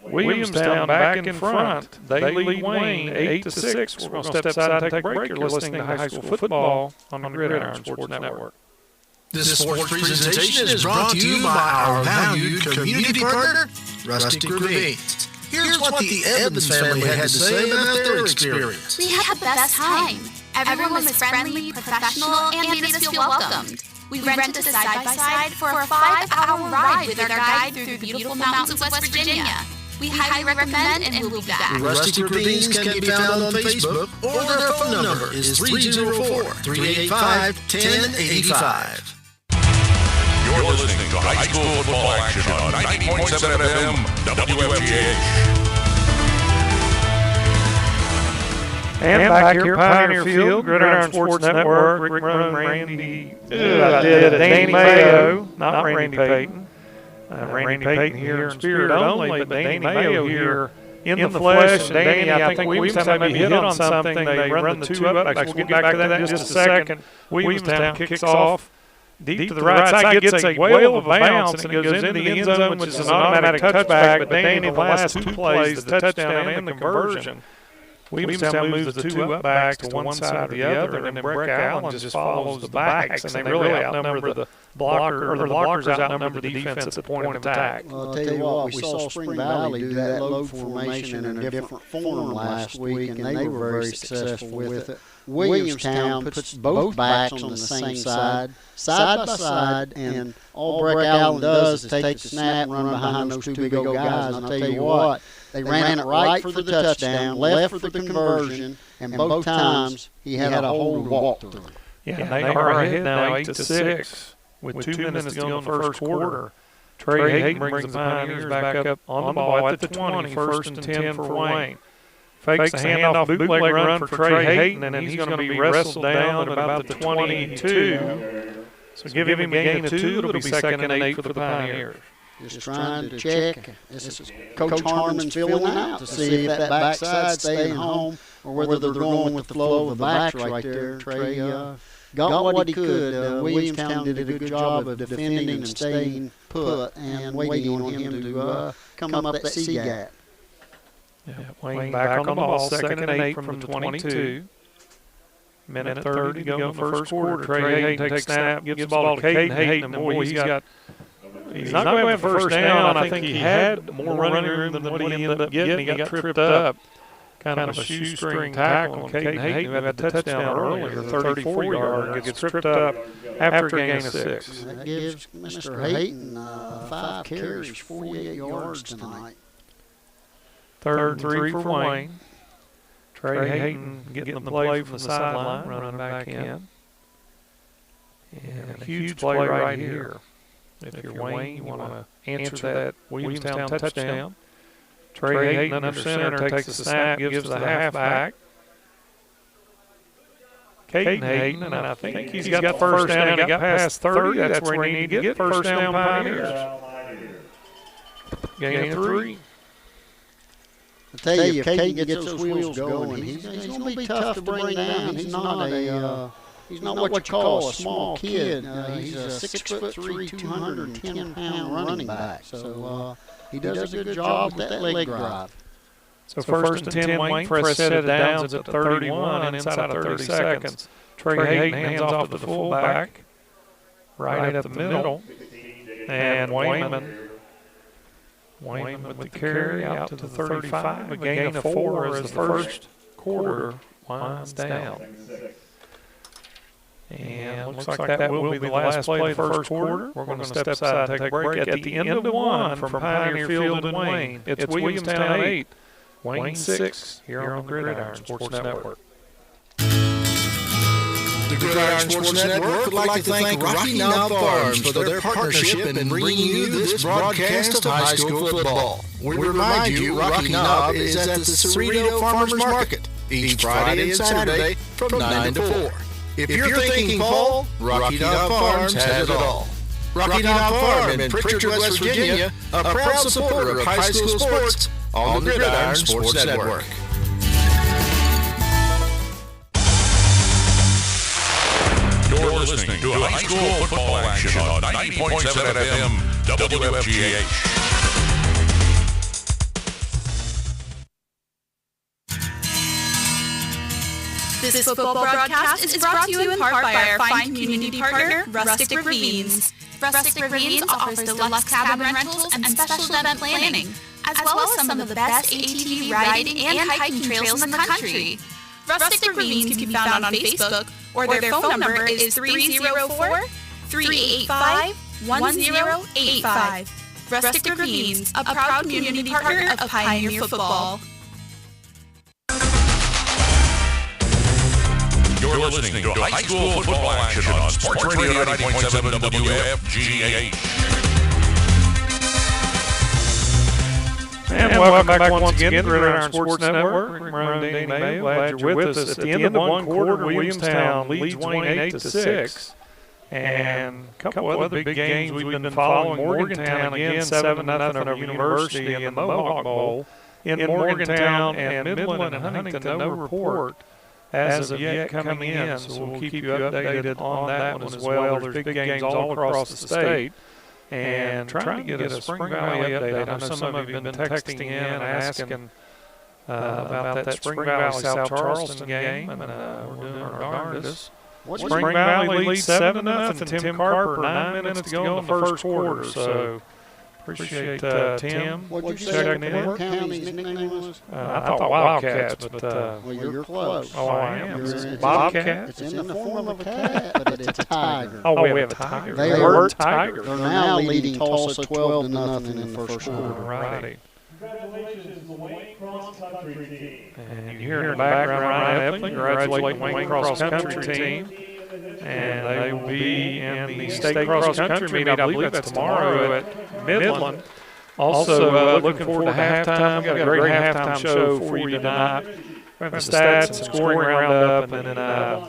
Williamstown back in front. They lead Wayne 8-6. We're going to step aside and take a break. You're listening to High School Football on the Gridiron Sports Network. This sports presentation is brought to you by our valued community partner, Rustic Ravines. Here's what the Evans family had to say about their experience. We had the best time. Everyone was friendly, professional, and made us feel welcomed. We rented a side-by-side for a 5-hour ride with our guide through the beautiful mountains of West Virginia. We highly recommend, and we'll be back. Rustic Ravines can be found on Facebook, or their phone number is 304-385-1085. You're listening to high school football action on 90.7 FM WFGH. And back here at Pioneer Field, Gridiron Sports Network, Rick Roan, Danny Mayo, not Randy Payton. Randy Payton here in spirit only, but Danny Mayo here in the flesh. And Danny, I think Williamstown maybe hit on something. They run the two upbacks. We'll get back to that in just a second. Williamstown kicks off. Deep to the right side, gets a whale of a bounce, and it goes into the end zone, which is an automatic touchback. But Danny, in the last two plays, the touchdown and the conversion, Williamstown moves the two up backs to one side or the other, and then Breck Allen just follows the backs, and they really outnumber the blocker, or the blockers outnumber the defense at the point of attack. Well, I'll tell you what, we saw Spring Valley do that load formation in a different form last week, and they were very successful with it. Williamstown puts both backs on the same side by side, and all Breck Allen does is take the snap and run behind those two big old guys. And I'll tell you what, they ran it right for the touchdown, left for the conversion, and both times he had a hole to walk through. Yeah, they are ahead now 8-6 with 2 minutes to go in the first quarter. Trey Hayden brings the Pioneers back up on the ball at the 20, 1st and 10 for Wayne. Fakes a handoff bootleg run for Trey Hayden, and he's going to be wrestled down at about the 22. So give him a gain of 2. It'll be 2nd and 8 for the Pioneers. Just trying to check. This is Coach Harmon's filling out to see if that backside's staying home or whether they're going with the flow of the backs right there. Trey got what he could. Williamstown did a good job of defending and staying put and waiting on him to come up that C-gap. Yeah, Wayne back on the ball, 2nd and 8 from the 22. Minute 30 to go in the first quarter. Trey Hayden takes snap, gives the ball to Caden Hayden, and boy, he's not going to have first down. I think he had more running room than what he ended up getting. He got tripped up. Kind of a shoestring tackle on Caden Hayden, who had the touchdown earlier, 34-yarder, gets tripped up after a gain of 6. That gives Mr. Hayden 5 carries, 48 yards tonight. 3rd and 3 for Wayne. Trey Hayden getting the play from the sideline, running back in. And a huge play right here. If you're Wayne, you want to answer that Williamstown touchdown. Trey Hayden under center takes the snap, gives to the halfback. Caden Hayden, and I think he's got first down. He got past 30. That's where he needs to get first down Pioneers. Gain of 3. I tell you, if Caden gets those wheels going, he's going to be tough to bring down. He's not what you call a small kid. He's a 6'3", 210-pound running back. So he does a good job with that leg drive. So 1st and 10, Wayne press set it down at the 31, and inside of 30 seconds, Trey Hayden hands off to the fullback, right up the middle, and Wayman with the carry out to the 35. A gain of 4 as the first quarter winds down. And looks like that will be the last play of the first quarter. We're going to step aside and take a break. At the end of 1 from Pioneer Field and Wayne, it's Williamstown 8, Wayne 6, here on the Gridiron Sports Network. The Gridiron Sports Network would like to thank Rocky Knob Farms for their partnership in bringing you this broadcast of high school football. We remind you, Rocky Knob is at the Cerrito Farmers Market each Friday and Saturday from 9 to 4. If you're thinking fall, Rocky Knob Farms has it all. Rocky Knob Farm in Pritchard, West Virginia, a proud supporter of high school sports on the Gridiron Sports Network. You're listening to high school football action on 90.7 FM WFGH. This football broadcast is brought to you in part by our fine community partner, Rustic Ravines. Rustic Ravines offers deluxe cabin rentals and special event planning, as well as some of the best ATV riding and hiking trails in the country. Rustic Ravines can be found on Facebook, or their phone number is 304-585-1085. 385-1085. Rustic Ravines, a proud community partner of Pioneer Football. You're listening to high school football action on Sports Radio 90.7 WFGH. And welcome back once again to Gridiron Sports Network. Rick Marone, Danny Mayo, glad you're with us. At the end of one quarter, Williamstown leads Wayne 8-6. And a couple other big games we've been following. Morgantown again, 7-0 over University in the Mohawk Bowl. In Morgantown and Midland and Huntington, no report as of yet coming in. So we'll keep you updated on that one as well. There's big games all across the state. And trying to get a Spring Valley update. I know some of you have been texting in and asking about that Spring Valley South Charleston game, and we're doing our darndest. Spring Valley leads 7-0. Tim Carper, 9 minutes to go in the first quarter. So appreciate Tim. What did you say what county's nickname was? I thought Wildcats, but well, you're close. oh, I am. It's Bobcat. It's in the form of a cat, but it's a tiger. Oh, we have a tiger. They The are word tiger. They're now leading Tulsa 12-0 in the first quarter. Righty. Congratulations to the Wayne Cross Country team. And you hear in the background Ryan Epling congratulating Wayne Cross Country team. And they will be in the state cross country meet. I believe that's tomorrow at Midland. Also, looking forward to halftime. We've got a great halftime show for you tonight. We have the stats and scoring roundup, and then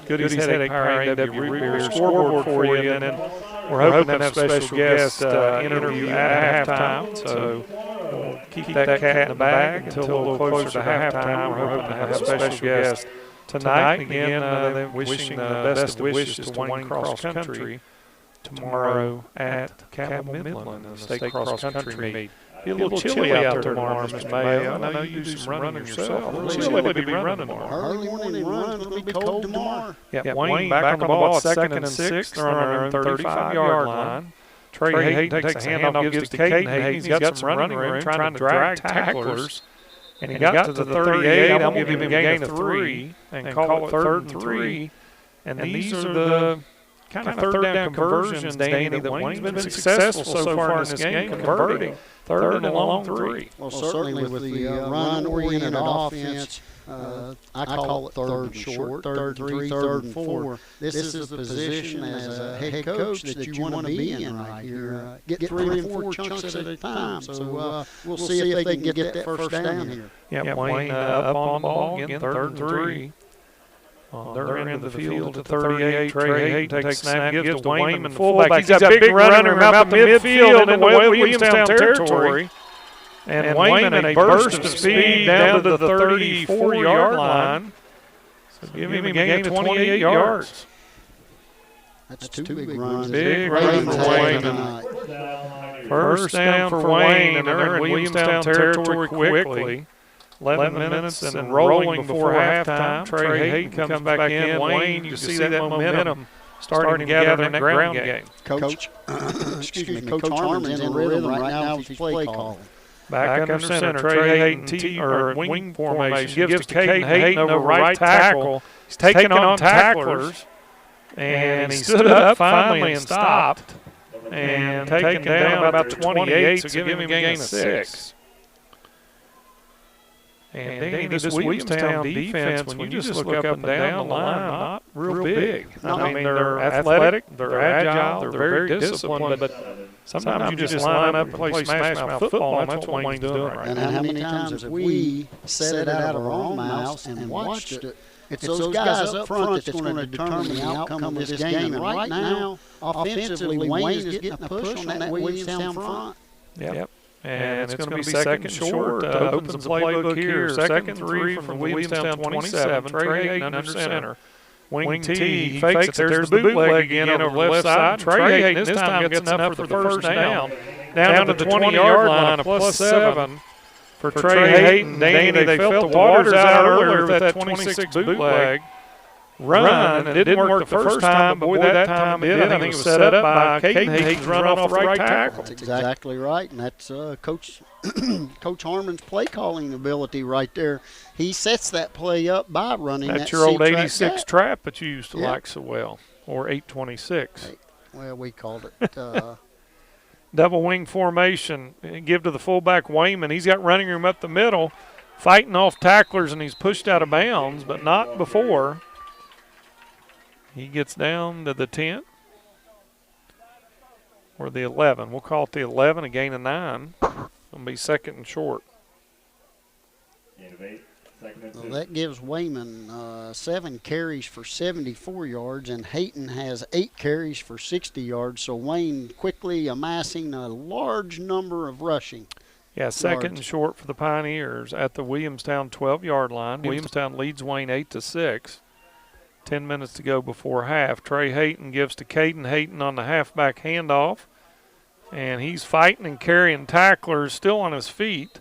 Goodies Headache Power AW Root Beer scoreboard for you. And then we're hoping to have a special guest interview at halftime. So we'll keep that cat in the bag until a little closer to halftime. We're hoping to have a special guest tonight. Again, they're wishing the best of wishes to Wayne Cross Country tomorrow at Cabell Midland in the state cross country meet. Be a little chilly out there tomorrow, Mr. Mayo. I know you do some running yourself. A little chilly to be running tomorrow. Early morning run, it's going to be cold tomorrow. Yeah, Wayne back on the ball at 2nd and 6. They're on their own 35-yard line. Trey Hayden takes a handoff, gives to Caden Hayden. He's got some running room, trying to drag tacklers. And he got to the 38. I'm going to give him a gain of 3 and call it 3rd and 3. And these are the kind of third down conversions, Danny, that Wayne's been successful so far in this game, converting 3rd and a long 3. Well, certainly with the run-oriented offense, I call it 3rd and short, 3rd and 3, 3rd and 4. This is the position as a head coach that you want to be in right here. Get 3 and 4 chunks at a time. So we'll see if they can get that first down here. Yeah, Wayne up on the ball again, 3rd and 3. Their end of the field at 38. Trey Hayden takes a snap, gives to Wayne, the fullback. He's got a big runner out the midfield into Williamstown territory. And Wayne in a burst of speed down to the 34-yard line. So give him a gain of 28 yards. That's two big runs. Big run for Wayne tonight. First down for Wayne, and they're in Williamstown territory quickly. 11 minutes and rolling before halftime. Trey Hayden comes back in. Wayne, you can see that momentum starting to gather in that ground game. Coach Harmon's in rhythm right now with his play calling. Back under center, Trey Hayden, or wing formation, gives to Caden Hayden over right tackle. He's taking on tacklers, and he stood up finally and stopped, and taken down about 28, so give him a gain of 6. And Danny, this Williamstown defense, when you just look up and down the line, not real big. I mean, they're athletic, they're agile, they're very disciplined, but sometimes you just line up and play smash-mouth football, and that's what Wayne's doing right now. And how many times have we set it out of our own mouths and watched it? It's those guys up front that's going to determine the outcome of this game. And right now, offensively, Wayne is getting a push on that Williamstown front. Yep. And it's going to be second short. Opens the playbook here. 2nd and 3 from the Williamstown 27. Trey Hayden under center. Wing T, he fakes it. There's the bootleg again over the left side. Trey Hayden this time gets enough for the first down. Down to the 20-yard line, a +7 for Trey Hayden. Danny, they felt the waters out earlier with that 26 bootleg run. And it didn't work the first time, but boy, that time it did. I think it was set up by Caden Hayden's run off the right tackle. That's exactly right, and that's Coach Harmon's play calling ability right there. He sets that play up by running that your old 86 trap trap that you used to like so well, or 826. Well, we called it. Double wing formation. Give to the fullback Wayman. He's got running room up the middle, fighting off tacklers, and he's pushed out of bounds, but not before. He gets down to the 10 or the 11. We'll call it the 11, a gain of 9. It'll be second and short. Gain of 8, second and 2. Well, that gives Wayman 7 carries for 74 yards, and Hayton has 8 carries for 60 yards. So Wayne quickly amassing a large number of rushing. Yeah, second and short for the Pioneers at the Williamstown 12-yard line. Williamstown leads Wayne 8-6. 10 minutes to go before half. Trey Hayton gives to Caden Hayton on the halfback handoff, and he's fighting and carrying tacklers, still on his feet.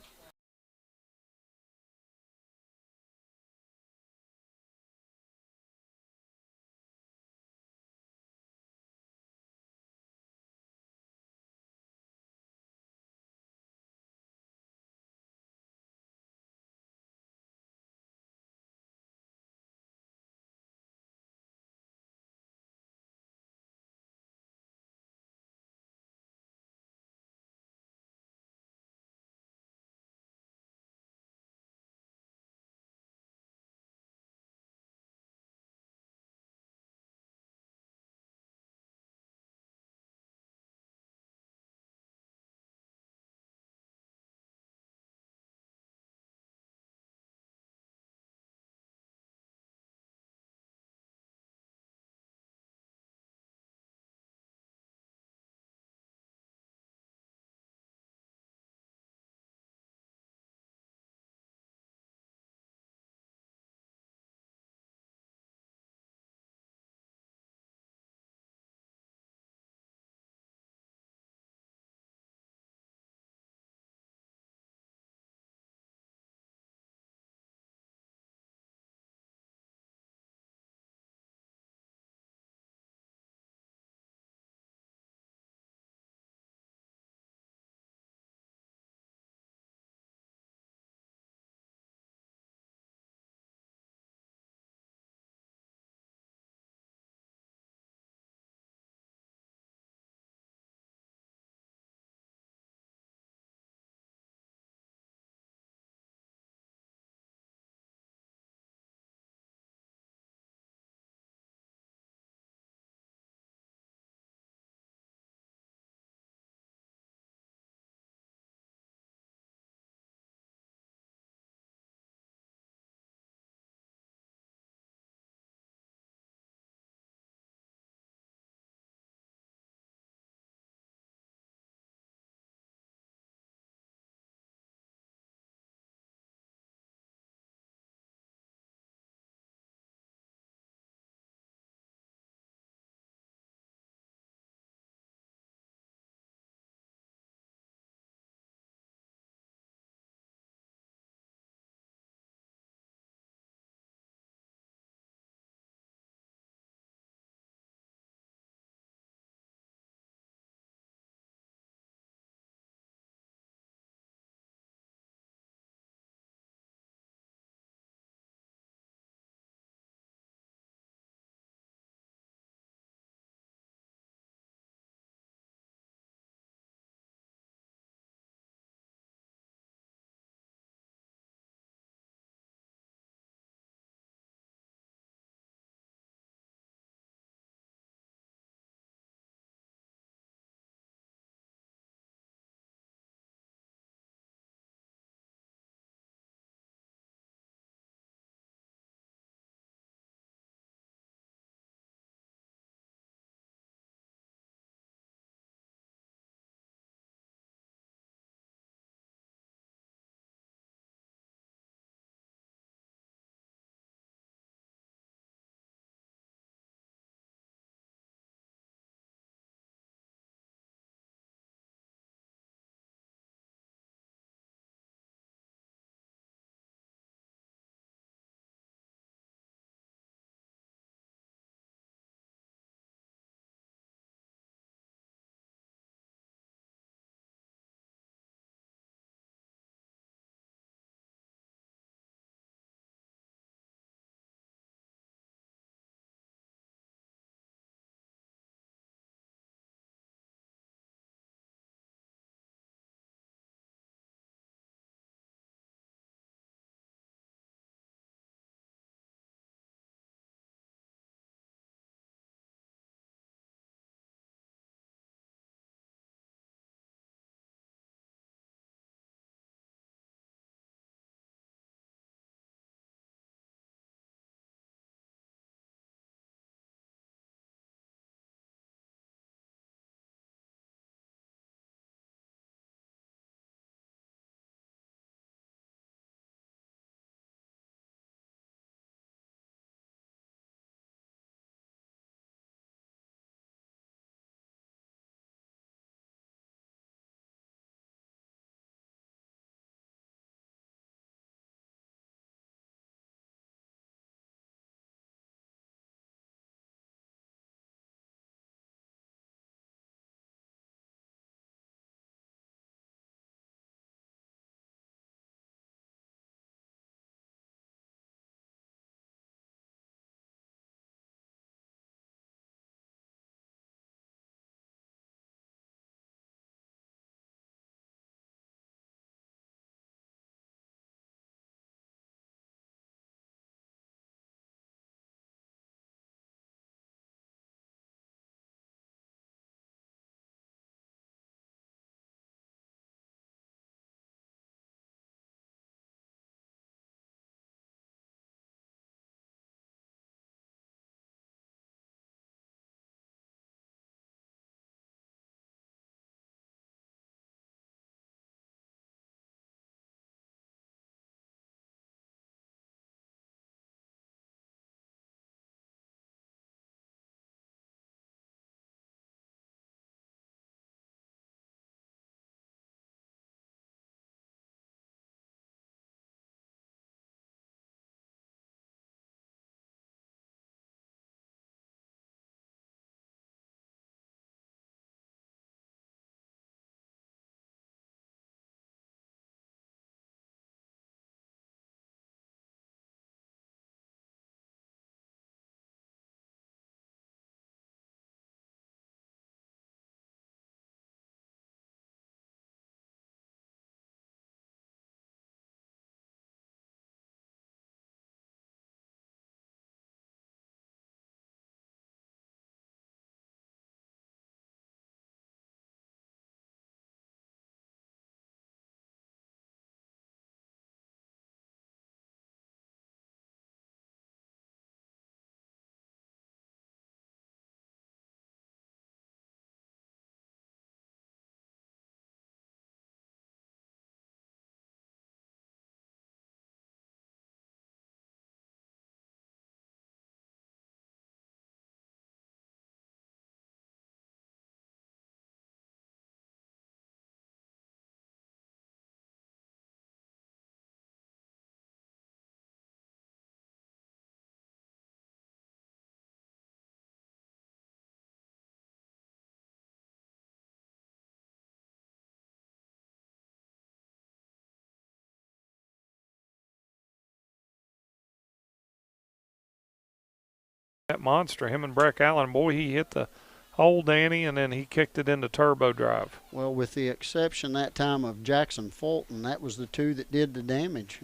that monster, him and Breck Allen. Boy, he hit the hole, Danny, and then he kicked it into turbo drive. Well, with the exception that time of Jackson Fulton, that was the two that did the damage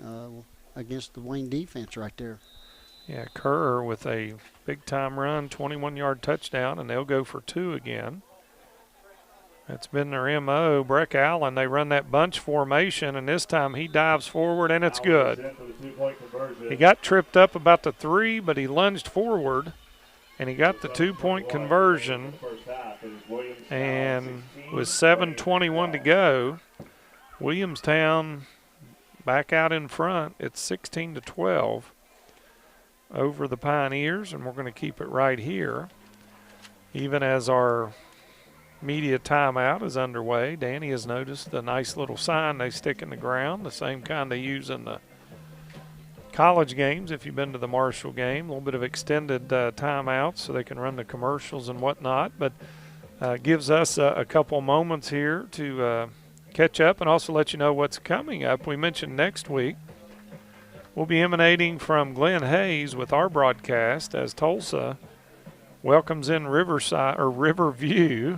against the Wayne defense right there. Yeah, Kerr with a big-time run, 21-yard touchdown, and they'll go for 2 again. That's been their M.O. Breck Allen, they run that bunch formation, and this time he dives forward, and it's good. He got tripped up about the 3, but he lunged forward, and he got the 2-point conversion. And with 7:21 to go, Williamstown back out in front. It's 16-12 over the Pioneers, and we're going to keep it right here, even as our media timeout is underway. Danny has noticed the nice little sign they stick in the ground, the same kind they use in the college games if you've been to the Marshall game. A little bit of extended timeouts so they can run the commercials and whatnot, but gives us a couple moments here to catch up and also let you know what's coming up. We mentioned next week we'll be emanating from Glen Hayes with our broadcast as Tulsa welcomes in Riverview.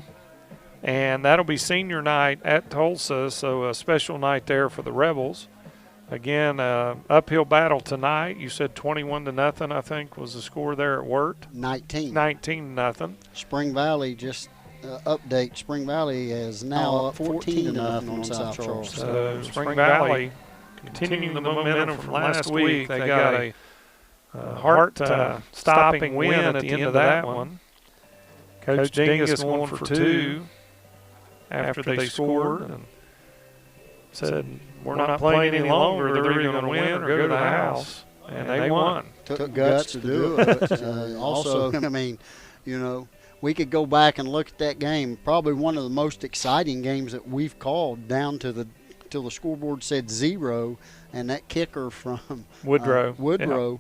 And that'll be senior night at Tulsa, so a special night there for the Rebels. Again, uphill battle tonight. You said 21-0, I think, was the score there at Wirt. 19-0. Spring Valley just update. Spring Valley is now up 14-0 on South Charles. So Spring Valley continuing the momentum from last week. They got a heart-stopping win at the end of that one. Coach Dingus going for 2 after they scored and said, we're not playing any longer. They're either going to win or go to the house. And they won. Took guts to do it. Also, I mean, you know, we could go back and look at that game. Probably one of the most exciting games that we've called down to till the scoreboard said 0, and that kicker from Woodrow.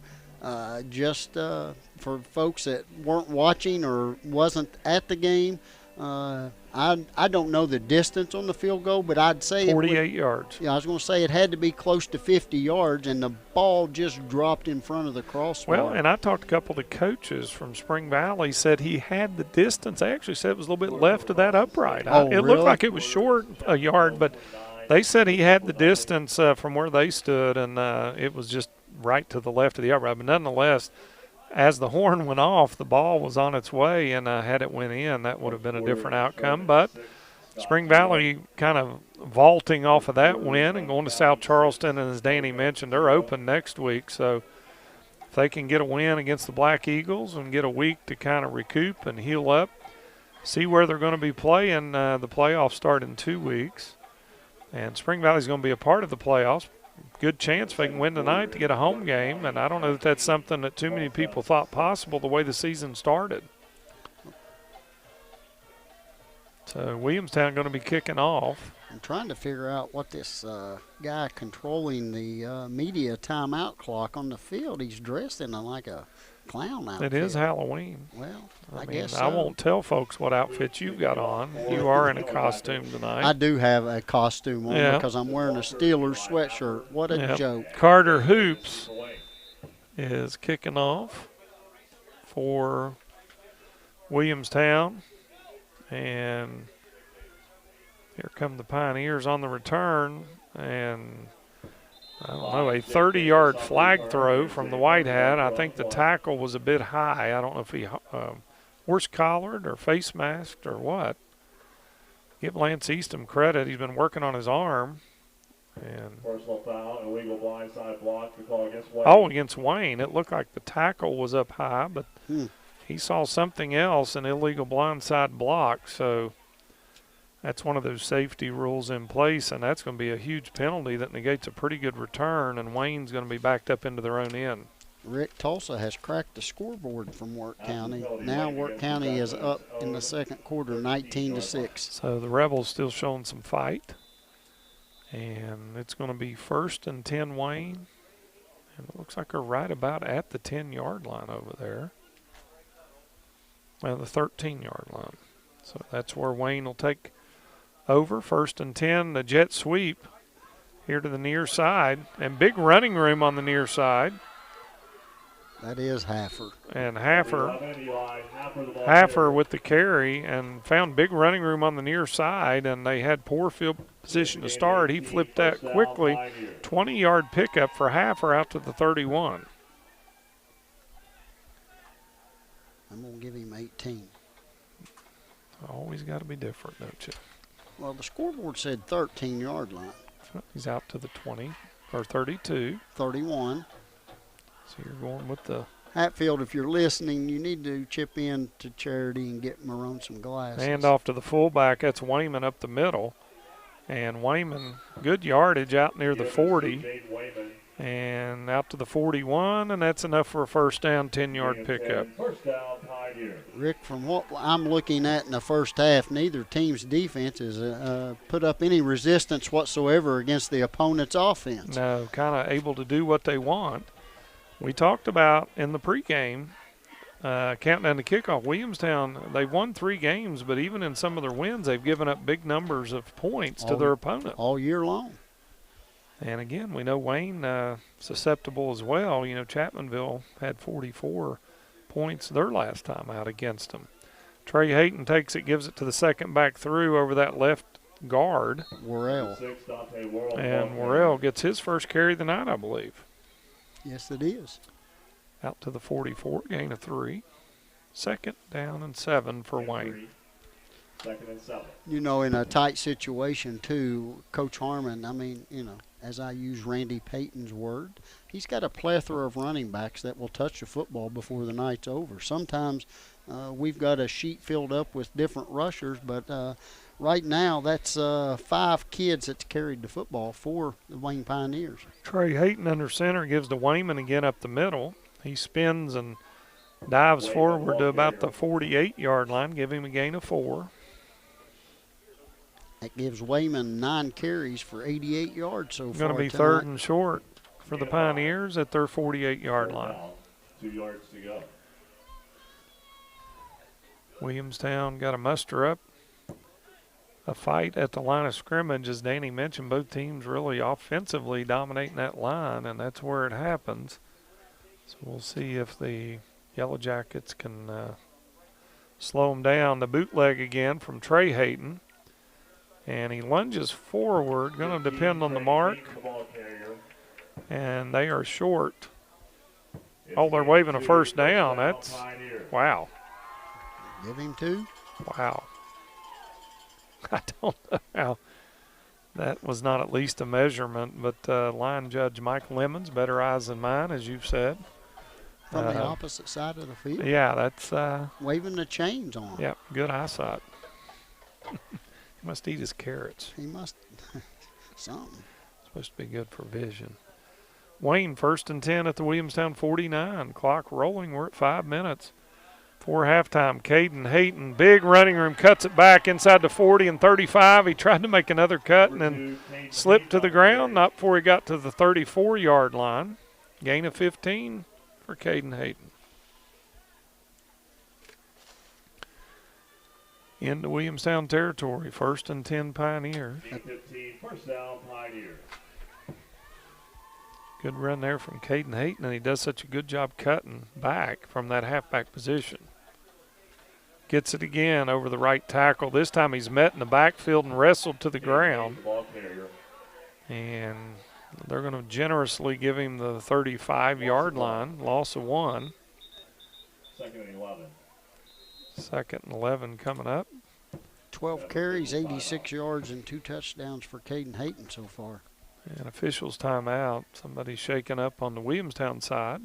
Just for folks that weren't watching or wasn't at the game, I don't know the distance on the field goal, but I'd say 48 yards. Yeah, I was going to say it had to be close to 50 yards, and the ball just dropped in front of the crossbar. Well, and I talked to a couple of the coaches from Spring Valley, said he had the distance. They actually said it was a little bit left of that upright. It looked like it was short a yard, but they said he had the distance from where they stood, and it was just right to the left of the upright. But nonetheless, as the horn went off, the ball was on its way, and had it went in, that would have been a different outcome. But Spring Valley kind of vaulting off of that win and going to South Charleston, and as Danny mentioned, they're open next week. So if they can get a win against the Black Eagles and get a week to kind of recoup and heal up, see where they're going to be playing. The playoffs start in 2 weeks, and Spring Valley's going to be a part of the playoffs. Good chance if they can win tonight to get a home game, and I don't know if that's something that too many people thought possible the way the season started. So Williamstown going to be kicking off. I'm trying to figure out what this guy controlling the media timeout clock on the field, he's dressed in like a clown outfit. It is Halloween. Well, I mean, guess so. I won't tell folks what outfit you've got on. You are in a costume tonight. I do have a costume on because I'm wearing a Steelers sweatshirt. What a joke. Carter Hoops is kicking off for Williamstown. And here come the Pioneers on the return. And I don't know, a 30-yard flag throw from the White Hat. I think the tackle was a bit high. I don't know if he horse collared or face masked or what. Give Lance Eastham credit. He's been working on his arm. And personal foul, illegal blindside block to call against Wayne. Oh, against Wayne. It looked like the tackle was up high, but he saw something else, an illegal blindside block. So that's one of those safety rules in place, and that's going to be a huge penalty that negates a pretty good return, and Wayne's going to be backed up into their own end. Rick, Tulsa has cracked the scoreboard from Wirt County. Now Wirt County is up in the second quarter, 19-6. So the Rebels still showing some fight, and it's going to be 1st and 10 Wayne, and it looks like they're right about at the 10-yard line over there. Well, the 13-yard line. So that's where Wayne will take over. 1st and 10, the jet sweep here to the near side. And big running room on the near side. That is Haffer. And Haffer 11, Eli, Haffer the ball Haffer carrier. with the carry and found big running room on the near side, and they had poor field position to start. He flipped that quickly. 20-yard pickup for Haffer out to the 31. I'm going to give him 18. Always got to be different, don't you? Well, the scoreboard said 13-yard line. He's out to the 20 or 32. 31. So you're going with the Hatfield, if you're listening, you need to chip in to charity and get Marone some glasses. hand off to the fullback. That's Wayman up the middle. And Wayman, good yardage out near the 40. Jade Wayman. And out to the 41, and that's enough for a first down, 10-yard pickup. First down, Pioneer. Rick, from what I'm looking at in the first half, neither team's defense has put up any resistance whatsoever against the opponent's offense. No, kind of able to do what they want. We talked about in the pregame, counting down the kickoff, Williamstown, they won 3 games, but even in some of their wins, they've given up big numbers of points to their opponent. All year long. And again, we know Wayne susceptible as well. You know, Chapmanville had 44 points their last time out against them. Trey Hayton takes it, gives it to the second back through over that left guard. Worrell. And Worrell gets his first carry of the night, I believe. Yes, it is. Out to the 44, gain of 3. Second down and 7 for Wayne. Second and 7. You know, in a tight situation, too, Coach Harmon, I mean, you know, as I use Randy Payton's word, he's got a plethora of running backs that will touch the football before the night's over. Sometimes we've got a sheet filled up with different rushers, but right now that's 5 kids that's carried the football for the Wayne Pioneers. Trey Hayton under center gives to Wayman again up the middle. He spins and dives forward to about the 48-yard line, give him a gain of 4. That gives Wayman 9 carries for 88 yards so far. Going to be tonight. 3rd and short for the Pioneers at their 48-yard line. 2 yards to go. Williamstown got to muster up a fight at the line of scrimmage. As Danny mentioned, both teams really offensively dominating that line, and that's where it happens. So we'll see if the Yellow Jackets can slow them down. The bootleg again from Trey Hayton. And he lunges forward, going to depend on the mark. And they are short. Oh, they're waving a first down. That's, wow. Give him 2. Wow. I don't know how that was not at least a measurement, but line judge Mike Lemons, better eyes than mine, as you've said. From the opposite side of the field. Yeah, that's. Waving the chains on. Yep, good eyesight. He must eat his carrots. He must. Something. Supposed to be good for vision. Wayne, 1st and 10 at the Williamstown 49. Clock rolling. We're at 5 minutes. For halftime, Caden Hayton, big running room, cuts it back inside the 40 and 35. He tried to make another cut and then slipped to the ground, not before he got to the 34-yard line. Gain of 15 for Caden Hayton. Into Williamstown territory, 1st and 10 Pioneers. 15, first down, Pioneers. Good run there from Caden Hayton, and he does such a good job cutting back from that halfback position. Gets it again over the right tackle. This time he's met in the backfield and wrestled to the ground. And they're going to generously give him the 35-yard line, loss of 1. 2nd and 11. 2nd and 11 coming up. 12 carries, 86 yards, and 2 touchdowns for Caden Hayton so far. And officials timeout. Somebody's shaking up on the Williamstown side.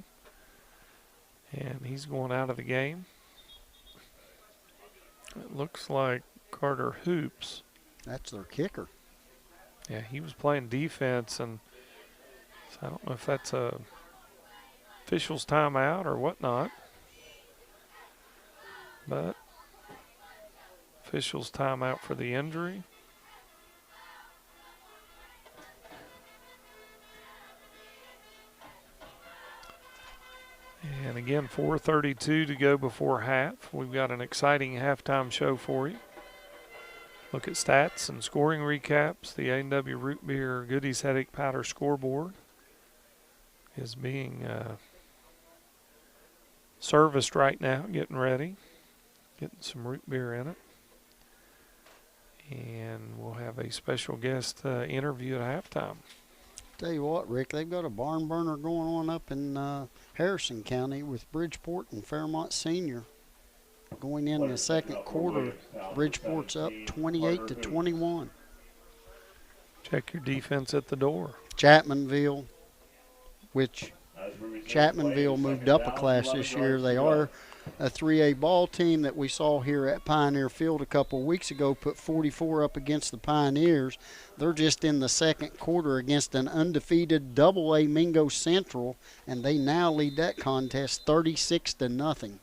And he's going out of the game. It looks like Carter Hoops. That's their kicker. Yeah, he was playing defense, and so I don't know if that's a officials timeout or whatnot. But officials timeout for the injury. And again, 4:32 to go before half. We've got an exciting halftime show for you. Look at stats and scoring recaps. The A&W Root Beer Goodies Headache Powder scoreboard is being serviced right now, getting ready, getting some root beer in it. And we'll have a special guest interview at halftime. Tell you what, Rick, they've got a barn burner going on up in Harrison County with Bridgeport and Fairmont Senior. Going in the second quarter, Bridgeport's up 28-21. Check your defense at the door. Chapmanville, which Chapmanville moved up a class this year. They are a 3A ball team that we saw here at Pioneer Field a couple of weeks ago, put 44 up against the Pioneers. They're just in the second quarter against an undefeated AA Mingo Central, and they now lead that contest 36-0.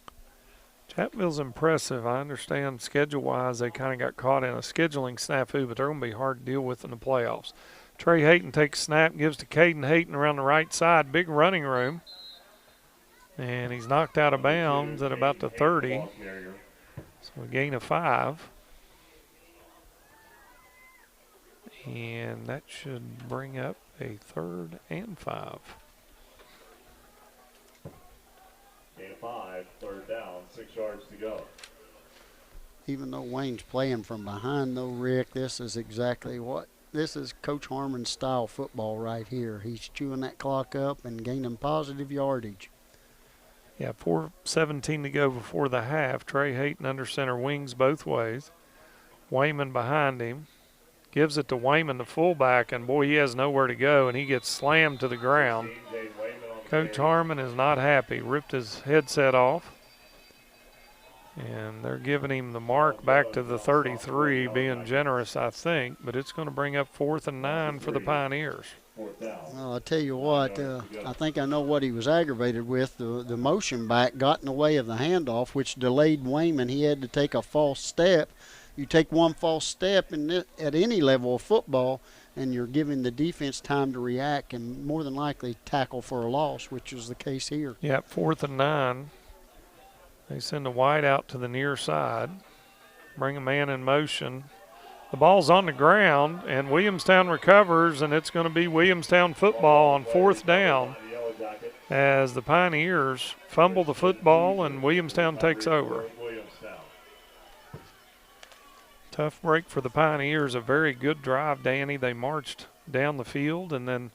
Chapmanville's impressive. I understand schedule-wise they kind of got caught in a scheduling snafu, but they're going to be hard to deal with in the playoffs. Trey Hayton takes a snap, gives to Caden Hayton around the right side. Big running room. And he's knocked out of bounds at about the 30. So a gain of 5. And that should bring up a 3rd and 5. Gain of 5, 3rd down, 6 yards to go. Even though Wayne's playing from behind, though, Rick, this is exactly what. This is Coach Harmon's style football right here. He's chewing that clock up and gaining positive yardage. Yeah, 4:17 to go before the half. Trey Hayton under center, wings both ways. Wayman behind him. Gives it to Wayman, the fullback, and boy, he has nowhere to go, and he gets slammed to the ground. Coach Harmon is not happy. Ripped his headset off. And they're giving him the mark back to the 33, being generous, I think. But it's going to bring up 4th and 9 for the Pioneers. Well, I tell you what, I think I know what he was aggravated with. The motion back got in the way of the handoff, which delayed Wayman. He had to take a false step. You take one false step at any level of football, and you're giving the defense time to react and more than likely tackle for a loss, which is the case here. Yeah, 4th and 9. They send a wide out to the near side, bring a man in motion. The ball's on the ground, and Williamstown recovers, and it's going to be Williamstown football on 4th down as the Pioneers fumble the football and Williamstown takes over. Tough break for the Pioneers. A very good drive, Danny. They marched down the field, and then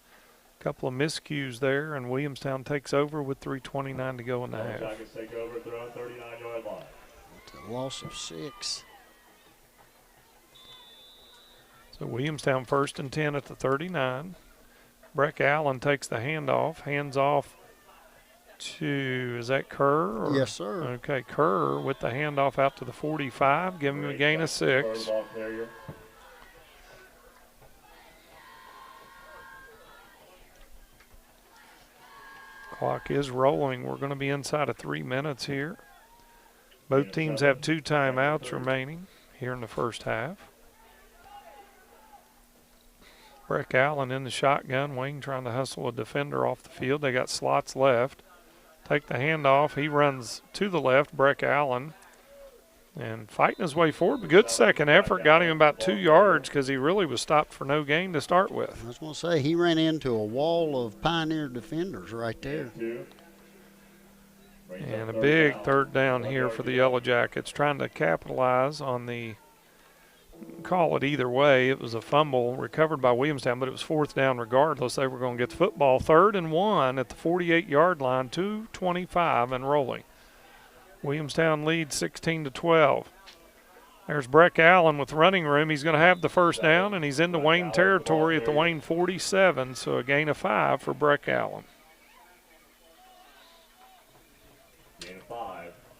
a couple of miscues there, and Williamstown takes over with 3:29 to go in the half. Take over at their own 39-yard line. It's a loss of 6. So Williamstown 1st and 10 at the 39. Breck Allen takes the handoff, hands off to, is that Kerr? Yes, sir. Okay, Kerr with the handoff out to the 45, give him a gain of 6. Clock is rolling. We're going to be inside of 3 minutes here. Both teams have 2 timeouts remaining here in the first half. Breck Allen in the shotgun. Wayne trying to hustle a defender off the field. They got slots left. Take the handoff. He runs to the left, Breck Allen, and fighting his way forward. Good second effort. Got him about 2 yards because he really was stopped for no gain to start with. I was going to say, he ran into a wall of Pioneer defenders right there. And a big 3rd down here for the Yellow Jackets, trying to capitalize on the, call it either way. It was a fumble recovered by Williamstown, but it was 4th down regardless. They were going to get the football. 3rd and 1 at the 48-yard line, 2:25 and rolling. Williamstown leads 16-12. There's Breck Allen with running room. He's going to have the 1st down, and he's into Wayne territory at the Wayne 47, so a gain of 5 for Breck Allen.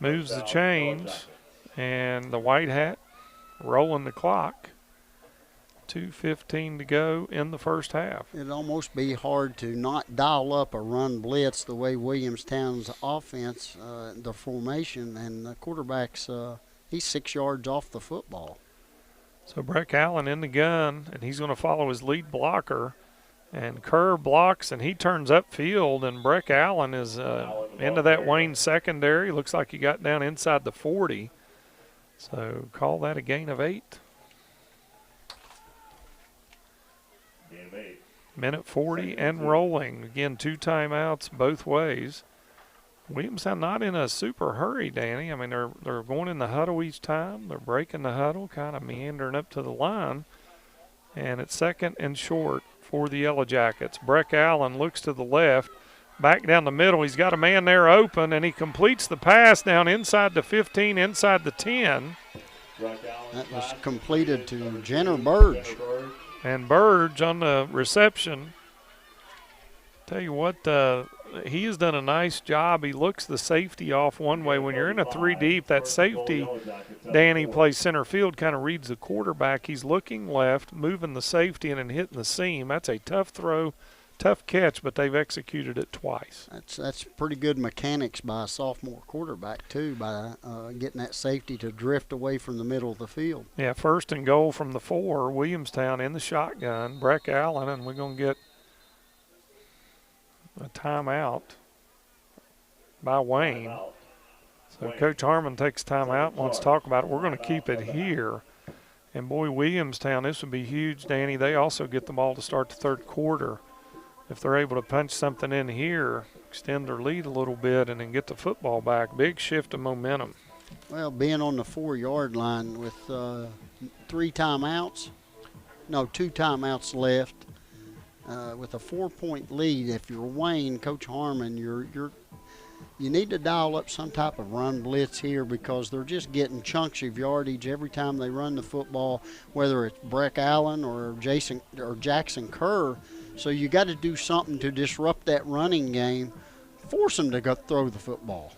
Moves the chains, and the White Hat rolling the clock. 2:15 to go in the first half. It'd almost be hard to not dial up a run blitz the way Williamstown's offense, the formation, and the quarterback's, he's 6 yards off the football. So Breck Allen in the gun, and he's going to follow his lead blocker. And Kerr blocks, and he turns upfield, and Breck Allen is into that Wayne secondary. Looks like he got down inside the 40. So call that a gain of 8. Gain of 8. Minute 40 and rolling. Again, 2 timeouts both ways. Williamstown not in a super hurry, Danny. I mean, they're going in the huddle each time. They're breaking the huddle, kind of meandering up to the line. And it's second and short for the Yellow Jackets. Breck Allen looks to the left, back down the middle. He's got a man there open, and he completes the pass down inside the 15, inside the 10. That was completed to Jenner Burge. And Burge on the reception. Tell you what, he has done a nice job. He looks the safety off one way. When you're in a 3 deep, that safety, Danny plays center field, kind of reads the quarterback. He's looking left, moving the safety and then hitting the seam. That's a tough throw, tough catch, but they've executed it twice. That's pretty good mechanics by a sophomore quarterback, too, by getting that safety to drift away from the middle of the field. Yeah, first and goal from the 4, Williamstown in the shotgun, Breck Allen, and we're going to get a timeout by Wayne. So Coach Harmon takes timeout and wants to talk about it. We're going to keep it here. And boy, Williamstown, this would be huge, Danny. They also get the ball to start the third quarter. If they're able to punch something in here, extend their lead a little bit, and then get the football back, big shift of momentum. Well, being on the 4-yard line with 2 timeouts left, with a 4-point lead, if you're Wayne, Coach Harmon, you need to dial up some type of run blitz here because they're just getting chunks of yardage every time they run the football, whether it's Breck Allen or Jackson Kerr. So you got to do something to disrupt that running game, force them to go throw the football.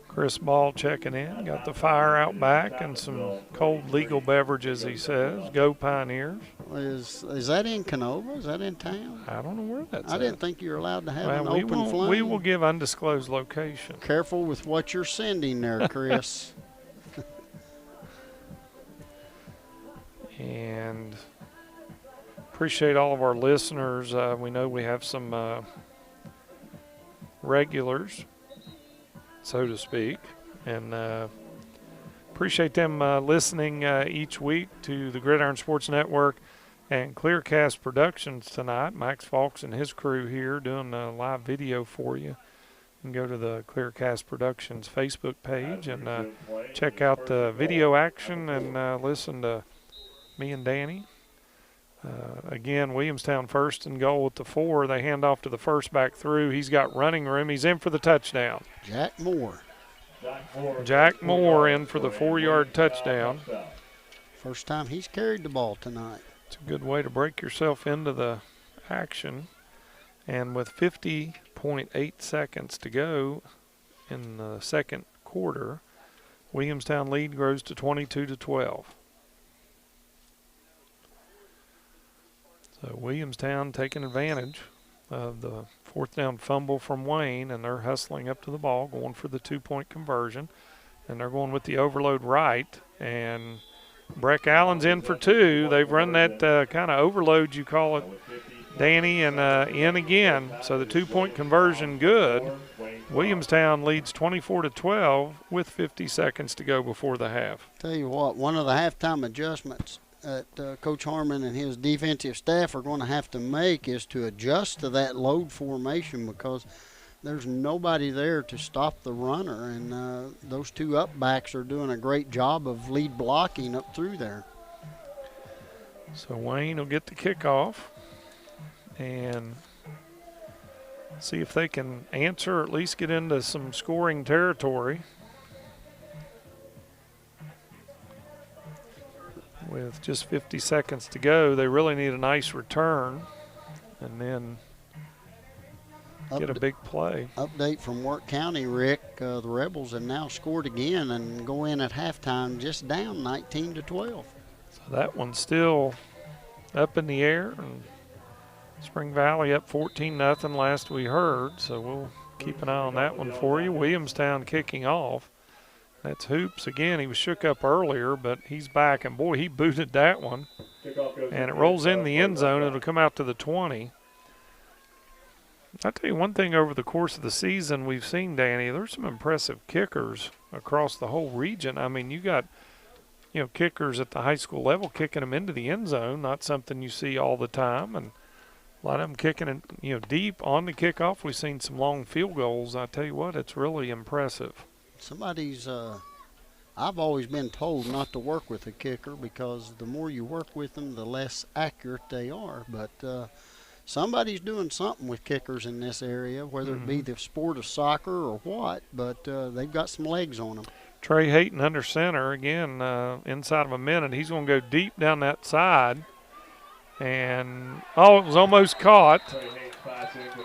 Chris Ball checking in, got the fire out back and some cold legal beverages, he says. Go Pioneers. Is that in Canova? Is that in town? I don't know where that's I at. didn't think you were allowed to have an we open flame. We will give undisclosed location. Careful with what you're sending there, Chris. And appreciate all of our listeners. We know we have some regulars, so to speak, and appreciate them listening each week to the Gridiron Sports Network and Clearcast Productions tonight. Max Falks and his crew here doing a live video for you. You can go to the Clearcast Productions Facebook page and check out the video action and listen to me and Danny. Again, Williamstown first and goal with the 4. They hand off to the first back through. He's got running room. He's in for the touchdown. Jack Moore in for the 4-yard touchdown. First time he's carried the ball tonight. It's a good way to break yourself into the action. And with 50.8 seconds to go in the second quarter, Williamstown lead grows to 22-12. So Williamstown taking advantage of the 4th down fumble from Wayne, and they're hustling up to the ball, going for the 2-point conversion. And they're going with the overload right, and Breck Allen's in for 2. They've run that kind of overload, you call it, Danny, and in again. So the 2-point conversion good. Williamstown leads 24-12 with 50 seconds to go before the half. Tell you what, one of the halftime adjustments that Coach Harmon and his defensive staff are going to have to make is to adjust to that load formation because there's nobody there to stop the runner, and those 2 up backs are doing a great job of lead blocking up through there. So Wayne will get the kickoff and see if they can answer or at least get into some scoring territory. With just 50 seconds to go, they really need a nice return and then get a big play. Update from Work County, Rick. The Rebels have now scored again and go in at halftime just down 19-12. So that one's still up in the air. And Spring Valley up 14-0 last we heard. So we'll keep an eye on that one for you. Williamstown kicking off. That's Hoops again. He was shook up earlier, but he's back. And, boy, he booted that one. And it rolls in the end zone. It'll come out to the 20. I'll tell you one thing over the course of the season we've seen, Danny, there's some impressive kickers across the whole region. I mean, you got, kickers at the high school level kicking them into the end zone, not something you see all the time. And A lot of them kicking it, deep on the kickoff. We've seen some long field goals. I tell you what, it's really impressive. I've always been told not to work with a kicker because the more you work with them, the less accurate they are. But somebody's doing something with kickers in this area, whether it be the sport of soccer or what, but they've got some legs on them. Trey Hayton under center again. Inside of a minute, he's going to go deep down that side, and it was almost caught.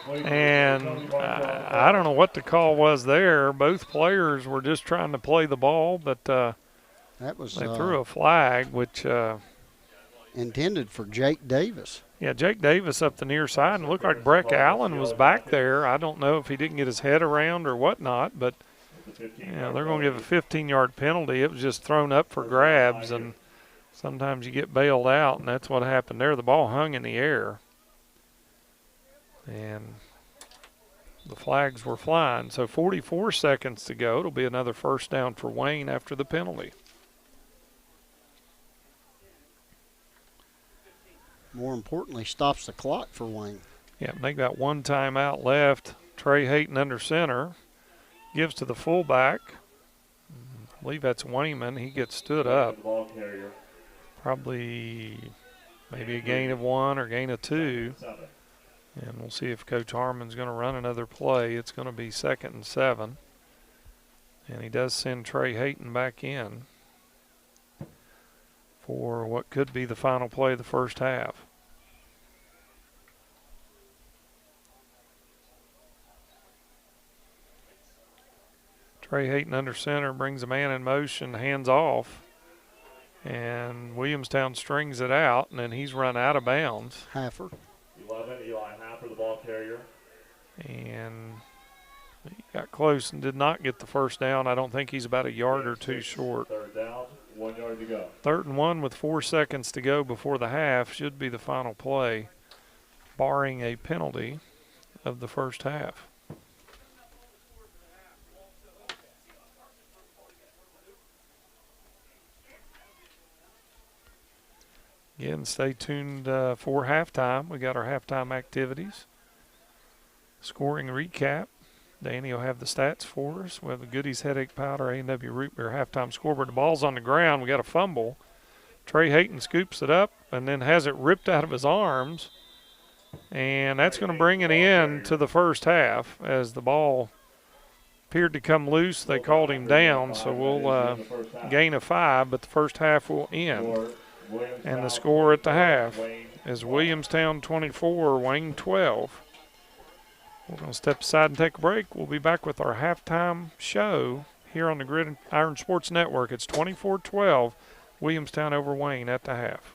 And I don't know what the call was there. Both players were just trying to play the ball, but they threw a flag, which intended for Jake Davis. Yeah, Jake Davis up the near side, and it looked like Breck Allen was back there. I don't know if he didn't get his head around or whatnot, but they're going to give a 15-yard penalty. It was just thrown up for grabs, and sometimes you get bailed out, and that's what happened there. The ball hung in the air, and the flags were flying. So 44 seconds to go. It'll be another first down for Wayne after the penalty. More importantly, stops the clock for Wayne. Yeah, they got one timeout left. Trey Hayton under center. Gives to the fullback. I believe that's Wayman. He gets stood up. Probably maybe a gain of 1 or gain of 2. And we'll see if Coach Harmon's going to run another play. It's going to be 2nd and 7. And he does send Trey Hayton back in for what could be the final play of the first half. Trey Hayton under center, brings a man in motion, hands off, and Williamstown strings it out, and then he's run out of bounds. Haffer. 11, Eli Haffer, the ball carrier. And he got close and did not get the first down. I don't think he's about a yard or two short. 3rd down, 1 yard to go. 3rd and 1 with 4 seconds to go before the half should be the final play, barring a penalty of the first half. Again, stay tuned for halftime. We got our halftime activities. Scoring recap. Danny will have the stats for us. We have the Goodies Headache Powder A&W Root Beer halftime scoreboard. The ball's on the ground. We got a fumble. Trey Hayton scoops it up and then has it ripped out of his arms. And that's going to bring an end to the first half as the ball appeared to come loose. They called him down, so we'll gain a 5, but the first half will end. And the score at the half is Williamstown 24, Wayne 12. We're going to step aside and take a break. We'll be back with our halftime show here on the Gridiron Sports Network. It's 24-12, Williamstown over Wayne at the half.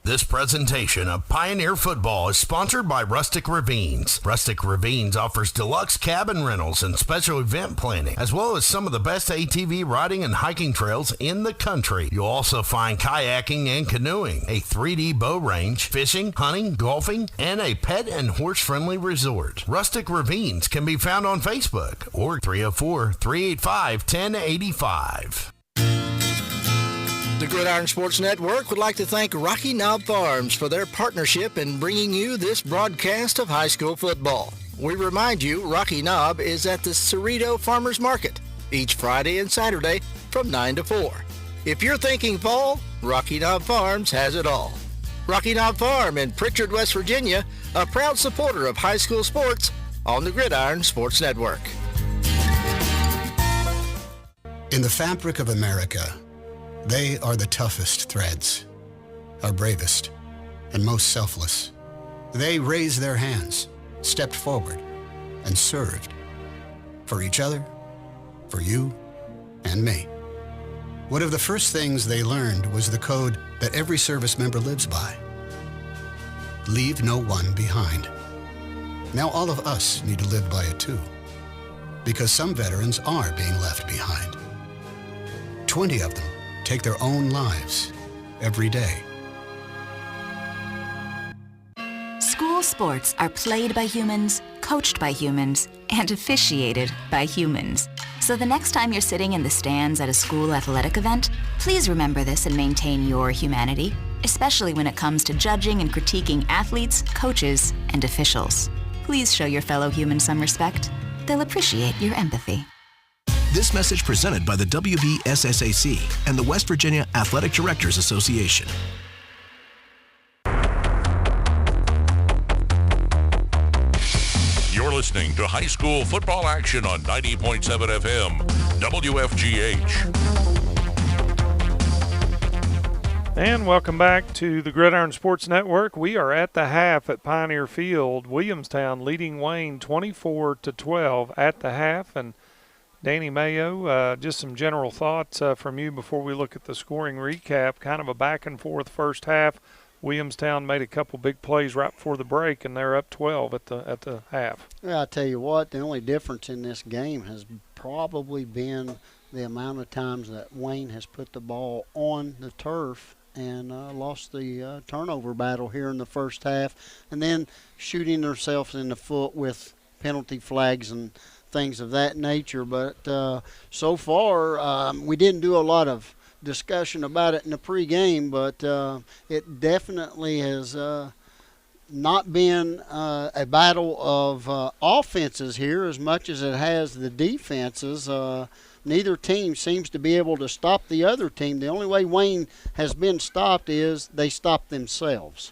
This presentation of Pioneer Football is sponsored by Rustic Ravines. Rustic Ravines offers deluxe cabin rentals and special event planning, as well as some of the best ATV riding and hiking trails in the country. You'll also find kayaking and canoeing, a 3D bow range, fishing, hunting, golfing, and a pet and horse-friendly resort. Rustic Ravines can be found on Facebook or 304-385-1085. The Gridiron Sports Network would like to thank Rocky Knob Farms for their partnership in bringing you this broadcast of high school football. We remind you, Rocky Knob is at the Cerrito Farmers Market each Friday and Saturday from 9 to 4. If you're thinking fall, Rocky Knob Farms has it all. Rocky Knob Farm in Pritchard, West Virginia, a proud supporter of high school sports on the Gridiron Sports Network. In the fabric of America, they are the toughest threads, our bravest, and most selfless. They raised their hands, stepped forward, and served. For each other, for you, and me. One of the first things they learned was the code that every service member lives by. Leave no one behind. Now all of us need to live by it too, because some veterans are being left behind. 20 of them take their own lives every day. School sports are played by humans, coached by humans, and officiated by humans. So the next time you're sitting in the stands at a school athletic event, please remember this and maintain your humanity. especially when it comes to judging and critiquing athletes, coaches, and officials. Please show your fellow humans some respect. They'll appreciate your empathy. This message presented by the WVSSAC and the West Virginia Athletic Directors Association. You're listening to high school football action on 90.7 FM, WFGH. And welcome back to the Gridiron Sports Network. We are at the half at Pioneer Field. Williamstown leading Wayne 24-12 at the half. And Danny Mayo, just some general thoughts from you before we look at the scoring recap. Kind of a back and forth first half. Williamstown made a couple big plays right before the break, and they're up 12 at the half. Yeah, I tell you what, the only difference in this game has probably been the amount of times that Wayne has put the ball on the turf and lost the turnover battle here in the first half, and then shooting themselves in the foot with penalty flags and things of that nature. But so far, we didn't do a lot of discussion about it in the pregame, but it definitely has not been a battle of offenses here as much as it has the defenses. Neither team seems to be able to stop the other team. The only way Wayne has been stopped is they stop themselves.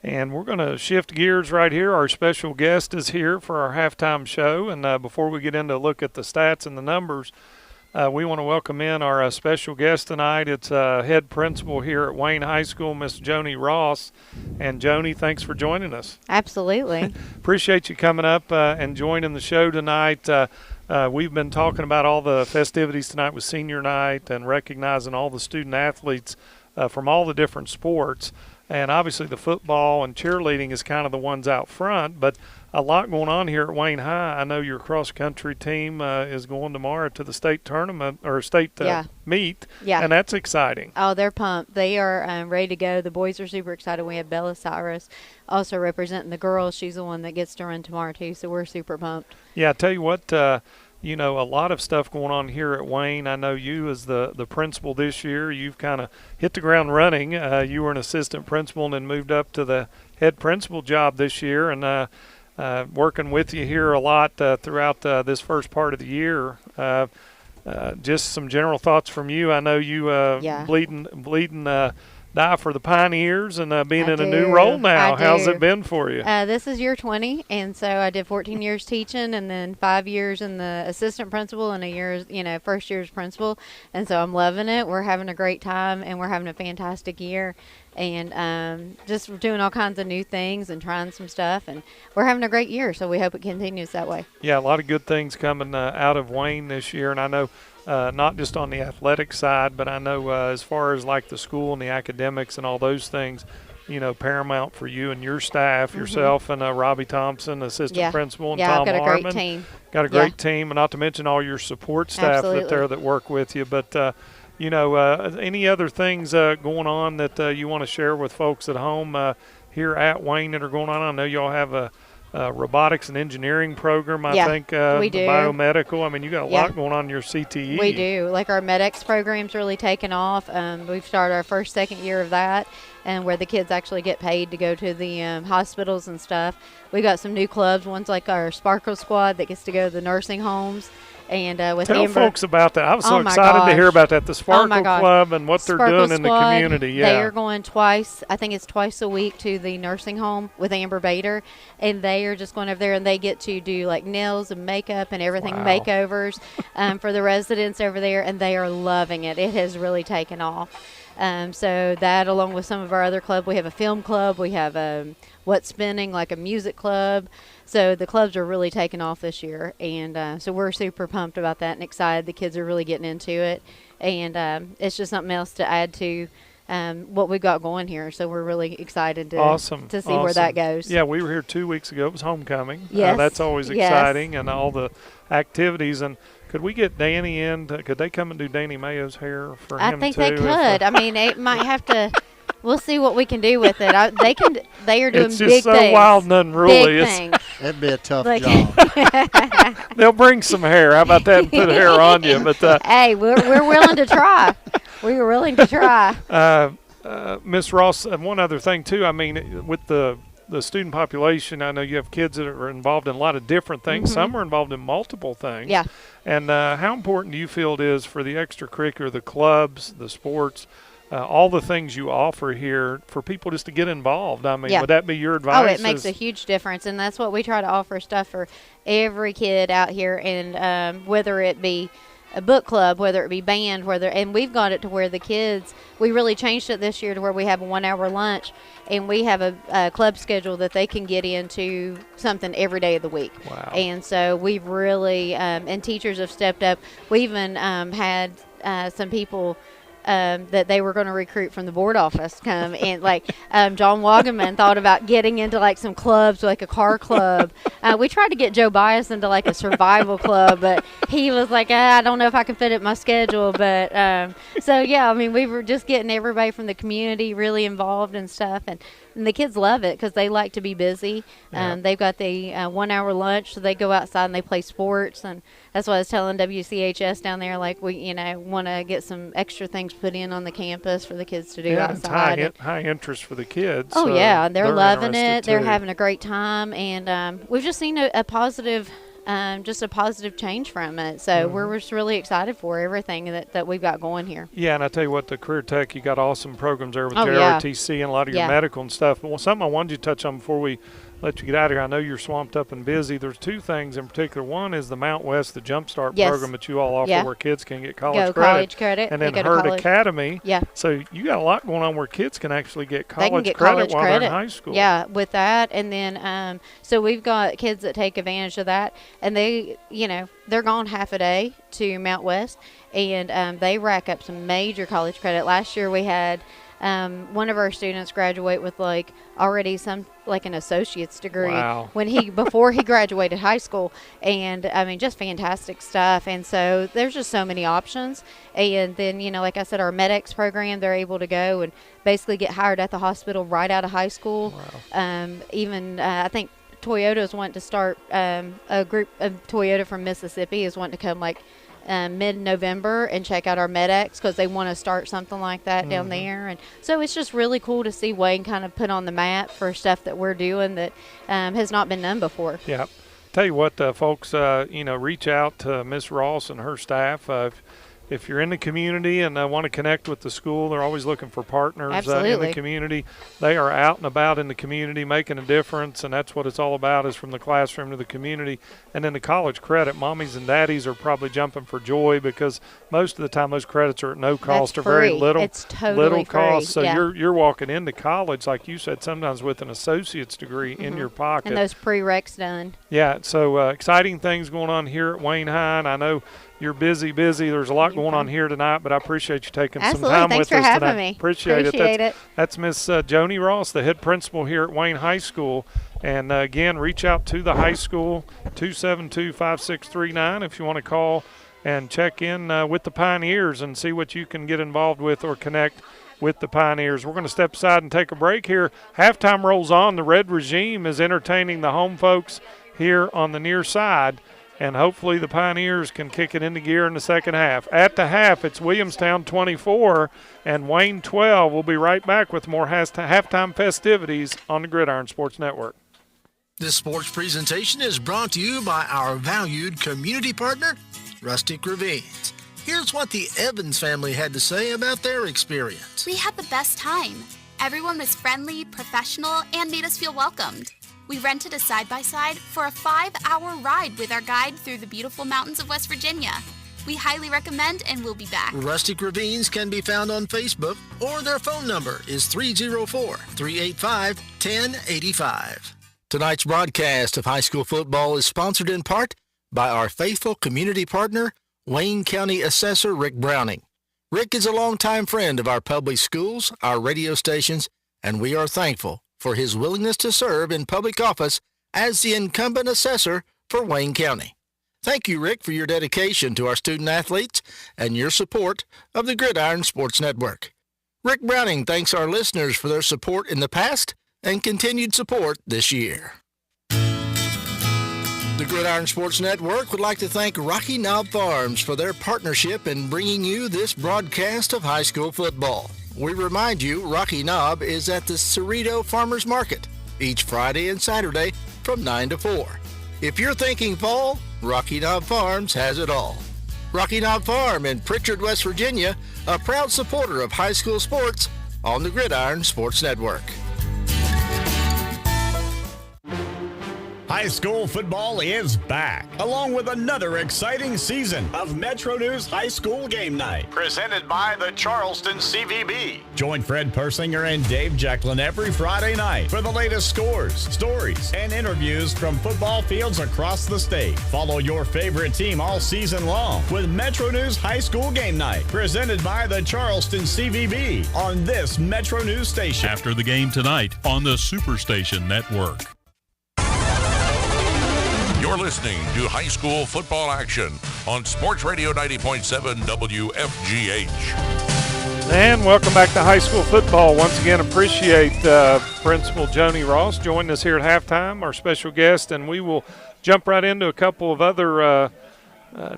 And we're going to shift gears right here. Our special guest is here for our halftime show. And before we get into a look at the stats and the numbers, we want to welcome in our special guest tonight. It's head principal here at Wayne High School, Miss Joni Ross. And Joni, thanks for joining us. Absolutely. Appreciate you coming up and joining the show tonight. We've been talking about all the festivities tonight with senior night and recognizing all the student athletes from all the different sports. And obviously the football and cheerleading is kind of the ones out front, but a lot going on here at Wayne High. I know your cross-country team is going tomorrow to the state tournament or state meet, and that's exciting. Oh, they're pumped. They are ready to go. The boys are super excited. We have Bella Cyrus also representing the girls. She's the one that gets to run tomorrow, too, so we're super pumped. Yeah, I tell you what, you know, a lot of stuff going on here at Wayne. I know you as the principal this year, you've kind of hit the ground running. You were an assistant principal and then moved up to the head principal job this year, and working with you here a lot throughout this first part of the year. Just some general thoughts from you. I know you bleeding die for the Pioneers and being in a new role now. How's it been for you? This is year 20, and so I did 14 years teaching and then 5 years in the assistant principal and a year, first year's principal. And so I'm loving it. We're having a great time, and we're having a fantastic year. And just doing all kinds of new things and trying some stuff. And we're having a great year, so we hope it continues that way. Yeah, a lot of good things coming out of Wayne this year. And I know not just on the athletic side, but I know as far as like the school and the academics and all those things, paramount for you and your staff, yourself and Robbie Thompson, assistant principal, and Tom I've got Harmon. A great team. Got a great team, and not to mention all your support staff that work with you. But any other things going on that you want to share with folks at home here at Wayne that are going on? I know y'all have a robotics and engineering program, I think. We do. Biomedical. I mean, you got a lot going on in your CTE. We do. Like our MedX program's really taken off. We've started our second year of that, and where the kids actually get paid to go to the hospitals and stuff. We got some new clubs. One's like our Sparkle Squad that gets to go to the nursing homes. And with Tell Amber, folks about that. I was so excited to hear about that, the Sparkle Club and what they're doing in the community. Yeah. They are going twice, I think it's twice a week, to the nursing home with Amber Bader, and they are just going over there, and they get to do like nails and makeup and everything, makeovers for the residents over there, and they are loving it. It has really taken off. So that, along with some of our other clubs, we have a film club, we have What's Spinning, like a music club. So the clubs are really taking off this year, and so we're super pumped about that and excited. The kids are really getting into it, and it's just something else to add to what we've got going here. So we're really excited to see where that goes. Yeah, we were here 2 weeks ago. It was homecoming. Yes. That's always exciting, and all the activities. And could we get Danny in? Could they come and do Danny Mayo's hair for him too? I think they could. I mean, they might have to. We'll see what we can do with it. They are doing it's big just so things. Wild and unruly. Big things. That'd be a tough job. They'll bring some hair. How about that? And put hair on you. But hey, we're willing to try. We were willing to try. Ms. Ross, one other thing too. I mean, with the student population, I know you have kids that are involved in a lot of different things. Some are involved in multiple things. Yeah. And how important do you feel it is for the extracurricular, the clubs, the sports, all the things you offer here for people just to get involved? I mean, would that be your advice? Oh, it makes a huge difference, and that's what we try to offer stuff for every kid out here, and whether it be a book club, whether it be band, and we've got it to where the kids, we really changed it this year to where we have a 1 hour lunch, and we have a club schedule that they can get into something every day of the week. Wow. And so we've really, and teachers have stepped up. We even had some people that they were going to recruit from the board office come, and like John Wagaman thought about getting into like some clubs, like a car club. We tried to get Joe Bias into like a survival club, but he was like, I don't know if I can fit it in my schedule. But so yeah, I mean, we were just getting everybody from the community really involved and stuff, and the kids love it because they like to be busy. They've got the 1 hour lunch, so they go outside and they play sports, and that's what I was telling WCHS down there. Like, we, want to get some extra things put in on the campus for the kids to do outside. And high interest for the kids. Oh, yeah, they're loving it. They're too. having a great time, and we've just seen a positive just a positive change from it. So we're just really excited for everything that we've got going here. Yeah, and I tell you what, the Career Tech, you got awesome programs there with JRTC and a lot of your medical and stuff. But something I wanted you to touch on before we let you get out of here. I know you're swamped up and busy. There's two things in particular. One is the Mount West, the Jumpstart program that you all offer where kids can get college credit. And then Herd Academy. Yeah. So you got a lot going on where kids can actually get college credit while they're in high school. Yeah, with that. And then so we've got kids that take advantage of that. And they, they're gone half a day to Mount West. And they rack up some major college credit. Last year we had one of our students graduate with already an associate's degree before he graduated high school, and I mean just fantastic stuff. And so there's just so many options. And then like I said, our MEDEX program, they're able to go and basically get hired at the hospital right out of high school. Even I think Toyota's wanting to start a group of Toyota from Mississippi is wanting to come mid-November and check out our MEDEX because they want to start something like that down there. And so it's just really cool to see Wayne kind of put on the map for stuff that we're doing that has not been done before. Yeah. Tell you what, folks, reach out to Miss Ross and her staff. If you're in the community and want to connect with the school, they're always looking for partners in the community. They are out and about in the community making a difference, and that's what it's all about, is from the classroom to the community. And then the college credit, mommies and daddies are probably jumping for joy because most of the time those credits are at no cost or very little. It's totally cost. So yeah. you're walking into college, like you said, sometimes with an associate's degree in your pocket. And those prereqs done. Yeah, so exciting things going on here at Wayne High, and I know you're busy. There's a lot going on here tonight, but I appreciate you taking some time Thanks with us having tonight. Me. Appreciate it. That's Miss Joni Ross, the head principal here at Wayne High School. And again, reach out to the high school, 272-5639, if you want to call and check in with the Pioneers and see what you can get involved with or connect with the Pioneers. We're going to step aside and take a break here. Halftime rolls on. The Red Regime is entertaining the home folks here on the near side. And hopefully the Pioneers can kick it into gear in the second half. At the half, it's Williamstown 24 and Wayne 12. We'll be right back with more halftime festivities on the Gridiron Sports Network. This sports presentation is brought to you by our valued community partner, Rustic Ravines. Here's what the Evans family had to say about their experience. We had the best time. Everyone was friendly, professional, and made us feel welcomed. We rented a side-by-side for a 5-hour ride with our guide through the beautiful mountains of West Virginia. We highly recommend and we'll be back. Rustic Ravines can be found on Facebook, or their phone number is 304-385-1085. Tonight's broadcast of high school football is sponsored in part by our faithful community partner, Wayne County Assessor Rick Browning. Rick is a longtime friend of our public schools, our radio stations, and we are thankful for his willingness to serve in public office as the incumbent assessor for Wayne County. Thank you, Rick, for your dedication to our student athletes and your support of the Gridiron Sports Network. Rick Browning thanks our listeners for their support in the past and continued support this year. The Gridiron Sports Network would like to thank Rocky Knob Farms for their partnership in bringing you this broadcast of high school football. We remind you Rocky Knob is at the Cerrito Farmers Market each Friday and Saturday from 9 to 4. If you're thinking fall, Rocky Knob Farms has it all. Rocky Knob Farm in Pritchard, West Virginia, a proud supporter of high school sports on the Gridiron Sports Network. High school football is back, along with another exciting season of Metro News High School Game Night. Presented by the Charleston CVB. Join Fred Persinger and Dave Jecklin every Friday night for the latest scores, stories, and interviews from football fields across the state. Follow your favorite team all season long with Metro News High School Game Night, presented by the Charleston CVB on this Metro News station. After the game tonight on the Superstation Network. You're listening to high school football action on Sports Radio 90.7 WFGH. And welcome back to high school football. Once again, appreciate Principal Joni Ross joining us here at halftime, our special guest, and we will jump right into a couple of other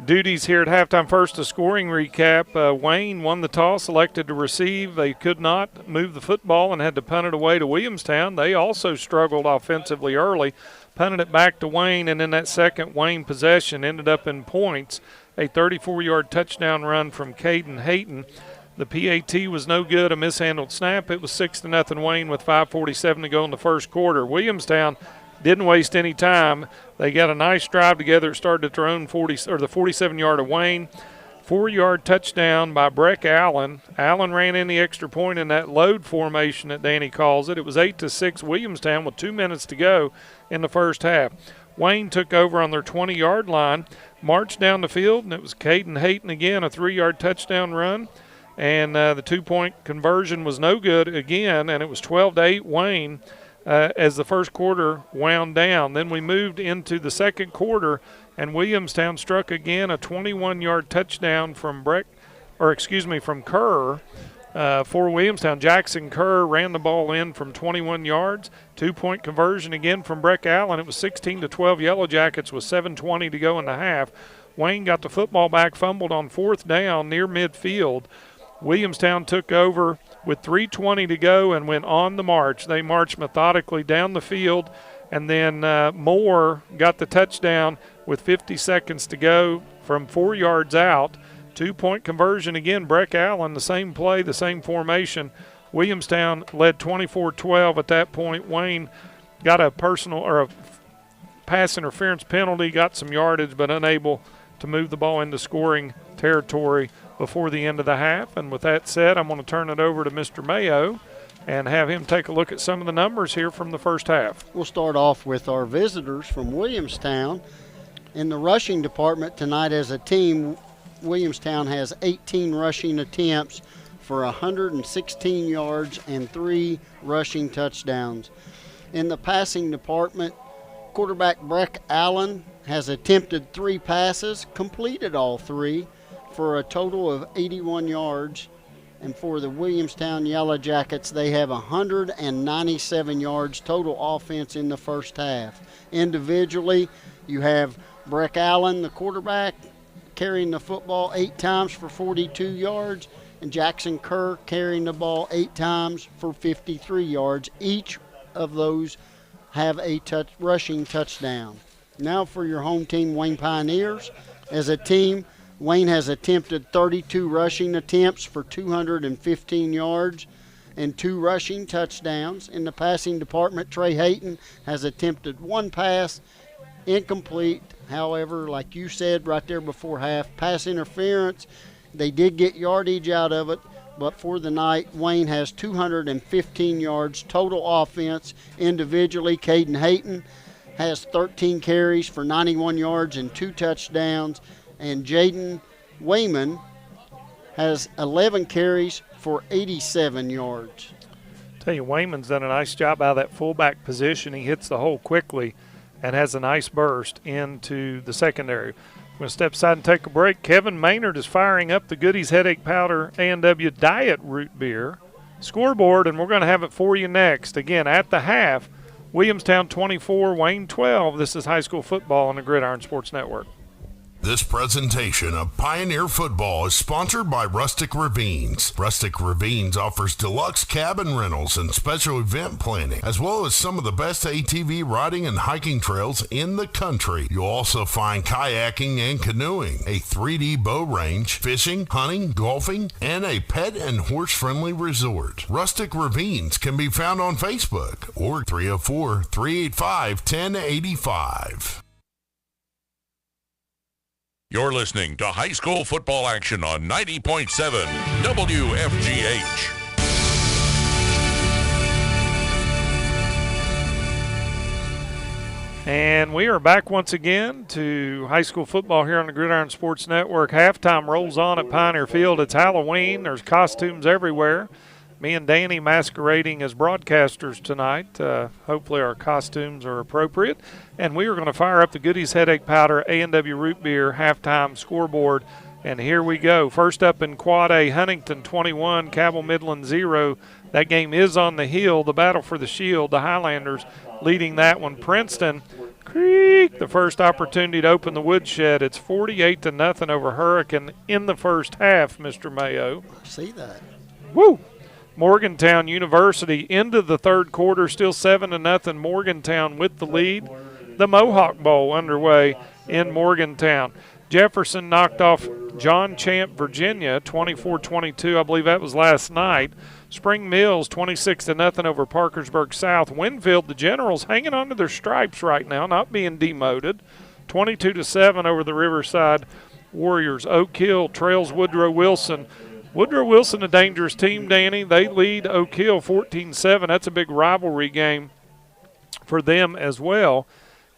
duties here at halftime. First, a scoring recap. Wayne won the toss, elected to receive. They could not move the football and had to punt it away to Williamstown. They also struggled offensively early, punted it back to Wayne, and in that second Wayne possession ended up in points. A 34-yard touchdown run from Caden Hayton. The PAT was no good, a mishandled snap. It was 6-0 Wayne with 5:47 to go in the first quarter. Williamstown didn't waste any time. They got a nice drive together. It started at their own the 47-yard of Wayne. 4-yard touchdown by Breck Allen. Allen ran in the extra point in that load formation that Danny calls it. It was 8-6 Williamstown with 2 minutes to go in the first half. Wayne took over on their 20-yard line, marched down the field, and it was Caden Hayton again, a 3-yard touchdown run. And the 2-point conversion was no good again, and it was 12-8 Wayne as the first quarter wound down. Then we moved into the second quarter, and Williamstown struck again a 21-yard touchdown from Kerr for Williamstown. Jackson Kerr ran the ball in from 21 yards. 2-point conversion again from Breck Allen. It was 16-12 Yellow Jackets with 7:20 to go in the half. Wayne got the football back, fumbled on 4th down near midfield. Williamstown took over with 3:20 to go and went on the march. They marched methodically down the field, and then Moore got the touchdown with 50 seconds to go from 4 yards out. 2-point conversion again. Breck Allen, the same play, the same formation. Williamstown led 24-12 at that point. Wayne got a pass interference penalty, got some yardage, but unable to move the ball into scoring territory before the end of the half. And with that said, I'm going to turn it over to Mr. Mayo and have him take a look at some of the numbers here from the first half. We'll start off with our visitors from Williamstown. In the rushing department tonight as a team, Williamstown has 18 rushing attempts for 116 yards and 3 rushing touchdowns. In the passing department, quarterback Breck Allen has attempted 3 passes, completed all 3 for a total of 81 yards. And for the Williamstown Yellow Jackets, they have 197 yards total offense in the first half. Individually, you have Breck Allen, the quarterback, carrying the football 8 times for 42 yards, and Jackson Kerr carrying the ball 8 times for 53 yards. Each of those have a rushing touchdown. Now for your home team, Wayne Pioneers. As a team, Wayne has attempted 32 rushing attempts for 215 yards and 2 rushing touchdowns. In the passing department, Trey Hayton has attempted 1 pass, incomplete. However, like you said right there before half, pass interference. They did get yardage out of it, but for the night, Wayne has 215 yards total offense. Individually, Caden Hayton has 13 carries for 91 yards and 2 touchdowns. And Jaden Wayman has 11 carries for 87 yards. Tell you, Wayman's done a nice job out of that fullback position. He hits the hole quickly and has a nice burst into the secondary. We're going to step aside and take a break. Kevin Maynard is firing up the Goodies Headache Powder A&W Diet Root Beer scoreboard, and we're going to have it for you next. Again, at the half, Williamstown 24, Wayne 12. This is high school football on the Gridiron Sports Network. This presentation of Pioneer Football is sponsored by Rustic Ravines. Rustic Ravines offers deluxe cabin rentals and special event planning, as well as some of the best ATV riding and hiking trails in the country. You'll also find kayaking and canoeing, a 3D bow range, fishing, hunting, golfing, and a pet and horse-friendly resort. Rustic Ravines can be found on Facebook or 304-385-1085. You're listening to high school football action on 90.7 WFGH. And we are back once again to high school football here on the Gridiron Sports Network. Halftime rolls on at Pioneer Field. It's Halloween. There's costumes everywhere. Me and Danny masquerading as broadcasters tonight. Hopefully our costumes are appropriate. And we are going to fire up the Goodies Headache Powder A&W Root Beer halftime scoreboard. And here we go. First up in Quad A, Huntington 21, Cabell Midland 0. That game is on the hill. The battle for the shield. The Highlanders leading that one. Princeton, Creek, the first opportunity to open the woodshed. It's 48-0 over Hurricane in the first half, Mr. Mayo. I see that. Woo! Morgantown University into the third quarter, still 7-0. Morgantown with the lead. The Mohawk Bowl underway in Morgantown. Jefferson knocked off John Champ, Virginia, 24-22. I believe that was last night. Spring Mills, 26-0 over Parkersburg South. Winfield, the Generals, hanging on to their stripes right now, not being demoted. 22-7 over the Riverside Warriors. Oak Hill trails Woodrow Wilson. Woodrow Wilson, a dangerous team, Danny. They lead Oak Hill 14-7. That's a big rivalry game for them as well.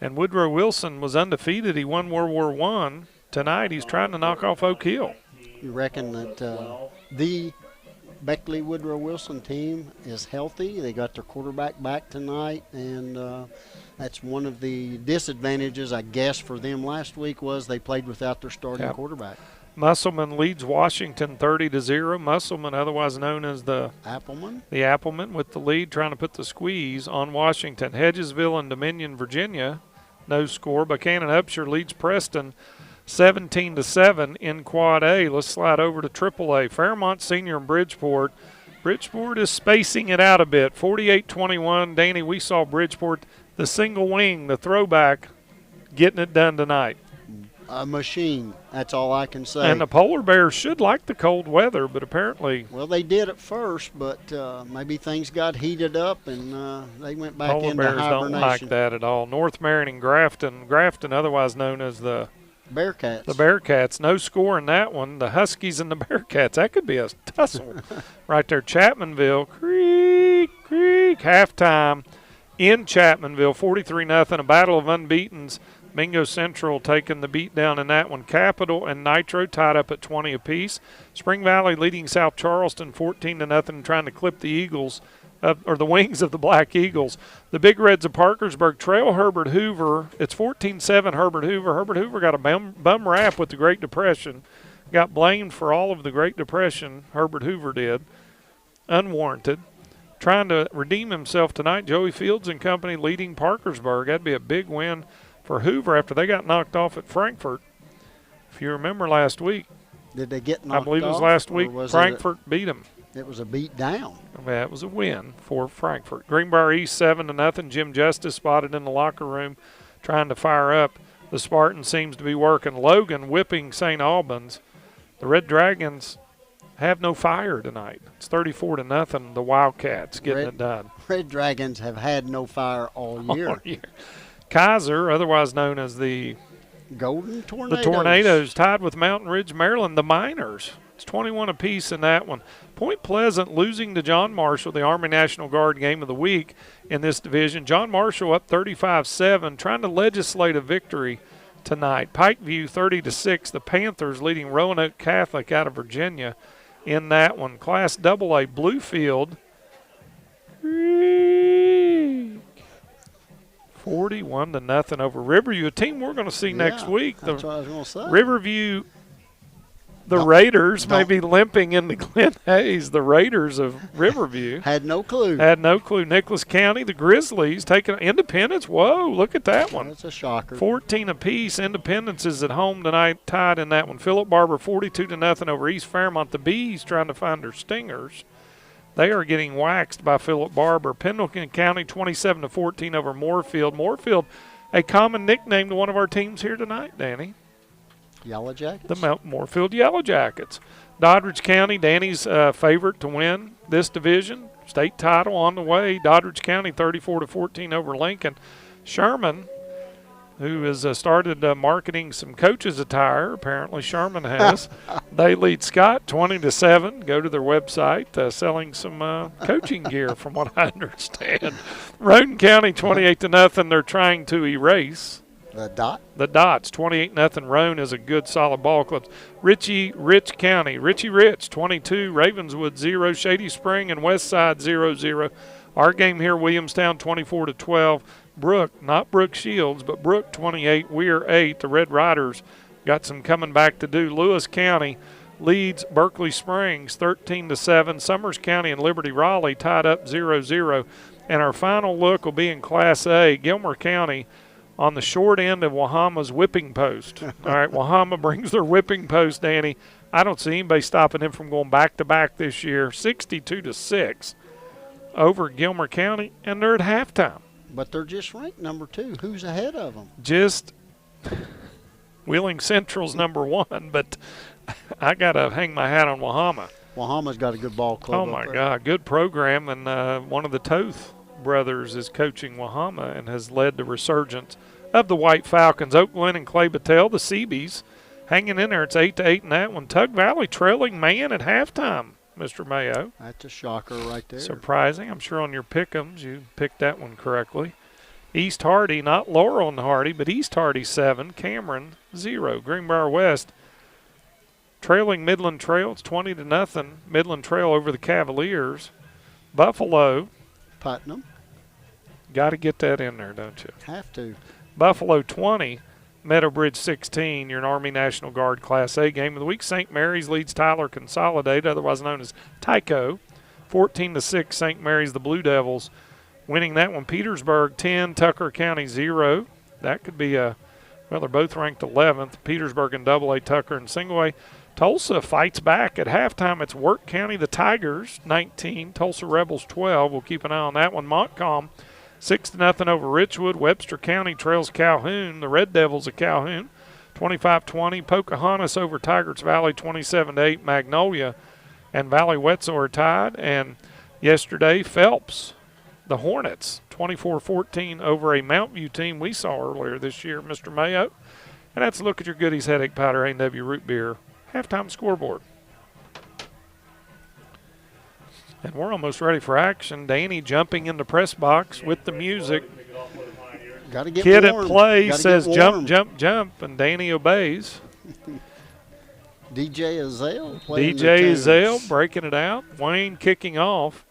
And Woodrow Wilson was undefeated. He won World War I. Tonight he's trying to knock off Oak Hill. You reckon that the Beckley Woodrow Wilson team is healthy? They got their quarterback back tonight, and that's one of the disadvantages, I guess, for them last week was they played without their starting quarterback. Musselman leads Washington 30-0. Musselman, otherwise known as the Appleman, with the lead, trying to put the squeeze on Washington. Hedgesville and Dominion, Virginia, no score. Buchanan Upshur leads Preston 17-7 in Quad A. Let's slide over to Triple A. Fairmont Senior and Bridgeport. Bridgeport is spacing it out a bit. 48-21. Danny, we saw Bridgeport, the single wing, the throwback, getting it done tonight. A machine. That's all I can say. And the Polar Bears should like the cold weather, but apparently. Well, they did at first, but maybe things got heated up and they went back into hibernation. Polar Bears don't like that at all. North Marion and Grafton. Grafton, otherwise known as the Bearcats. The Bearcats. No score in that one. The Huskies and the Bearcats. That could be a tussle right there. Chapmanville. Creek. Halftime in Chapmanville. 43-0. A battle of unbeatens. Mingo Central taking the beat down in that one. Capital and Nitro tied up at 20 apiece. Spring Valley leading South Charleston 14-0, trying to clip the Eagles, or the wings of the Black Eagles. The Big Reds of Parkersburg trail Herbert Hoover. It's 14-7 Herbert Hoover. Herbert Hoover got a bum rap with the Great Depression. Got blamed for all of the Great Depression, Herbert Hoover did. Unwarranted. Trying to redeem himself tonight. Joey Fields and company leading Parkersburg. That'd be a big win for Hoover after they got knocked off at Frankfort. If you remember last week. Did they get knocked off? I believe it was last week. Frankfort beat them. It was a beat down. That was a win for Frankfort. Greenbrier East 7-0. Jim Justice spotted in the locker room trying to fire up. The Spartans seems to be working. Logan whipping St. Albans. The Red Dragons have no fire tonight. It's 34-0. The Wildcats getting it done. Red Dragons have had no fire all year. Kaiser, otherwise known as the Golden Tornadoes. The Tornadoes tied with Mountain Ridge, Maryland, the Miners. It's 21 apiece in that one. Point Pleasant losing to John Marshall, the Army National Guard game of the week in this division. John Marshall up 35-7, trying to legislate a victory tonight. Pikeview 30-6. The Panthers leading Roanoke Catholic out of Virginia in that one. Class AA Bluefield 41-0 over Riverview, a team we're going to see next week. That's what I was going to say. Riverview The Raiders may be limping into Glen Hayes. The Raiders of Riverview. Had no clue. Had no clue. Nicholas County, the Grizzlies taking Independence. Whoa, look at that one. That's a shocker. 14 apiece. Independence is at home tonight, tied in that one. Philip Barber 42-0 over East Fairmont. The Bees trying to find their stingers. They are getting waxed by Philip Barber. Pendleton County 27-14 over Moorfield. Moorfield, a common nickname to one of our teams here tonight, Danny. Yellow Jackets? The Mount Moorfield Yellow Jackets. Doddridge County, Danny's favorite to win this division. State title on the way. Doddridge County 34-14 over Lincoln. Sherman, who has started marketing some coaches' attire, apparently Sherman has. They lead Scott 20-7. Go to their website, selling some coaching gear from what I understand. Roden County 28-0. They're trying to erase the Dots. 28-0. Roan is a good, solid ball club. Rich County. Rich 22. Ravenswood 0. Shady Spring and Westside 0-0. Our game here, Williamstown 24-12. Brook, not Brook Shields, but Brook 28. We're 8. The Red Riders got some coming back to do. Lewis County leads Berkeley Springs 13-7. Summers County and Liberty Raleigh tied up 0-0. And our final look will be in Class A. Gilmer County on the short end of Wahama's whipping post. All right, Wahama brings their whipping post, Danny. I don't see anybody stopping them from going back-to-back this year. 62-6 over Gilmer County, and they're at halftime. But they're just ranked number 2. Who's ahead of them? Just Wheeling Central's number 1, but I got to hang my hat on Wahama. Wahama's got a good ball club. Oh, my God, good program, and one of the Toth brothers is coaching Wahama and has led the resurgence of the White Falcons. Oak Glen and Clay Battelle, the Seabees, hanging in there. It's 8-8 in that one. Tug Valley trailing man at halftime, Mr. Mayo. That's a shocker right there. Surprising. I'm sure on your pick'ems you picked that one correctly. East Hardy, not Laurel and Hardy, but East Hardy 7, Cameron 0. Greenbrier West trailing Midland Trail. It's 20-0. Midland Trail over the Cavaliers. Buffalo. Putnam. Got to get that in there, don't you? Have to. Buffalo 20, Meadowbridge 16. You're an Army National Guard Class A game of the week. St. Mary's leads Tyler Consolidated, otherwise known as Tyco. 14-6, St. Mary's, the Blue Devils, winning that one. Petersburg 10, Tucker County 0. That could be well, they're both ranked 11th. Petersburg in AA, Tucker in single A. Tulsa fights back at halftime. It's Work County, the Tigers, 19. Tulsa Rebels 12. We'll keep an eye on that one. Montcalm 6-0 over Richwood. Webster County trails Calhoun. The Red Devils of Calhoun, 25-20. Pocahontas over Tigers Valley, 27-8. Magnolia and Valley Wetzel are tied. And yesterday, Phelps, the Hornets, 24-14 over a Mount View team we saw earlier this year, Mr. Mayo. And that's a look at your Goodies Headache Powder A&W Root Beer halftime scoreboard. And we're almost ready for action. Danny jumping in the press box with the music. Gotta get Kid warm. at play Gotta says get jump, warm. jump, jump, and Danny obeys. DJ Azale playing the DJ tunes. Azale breaking it out. Wayne kicking off.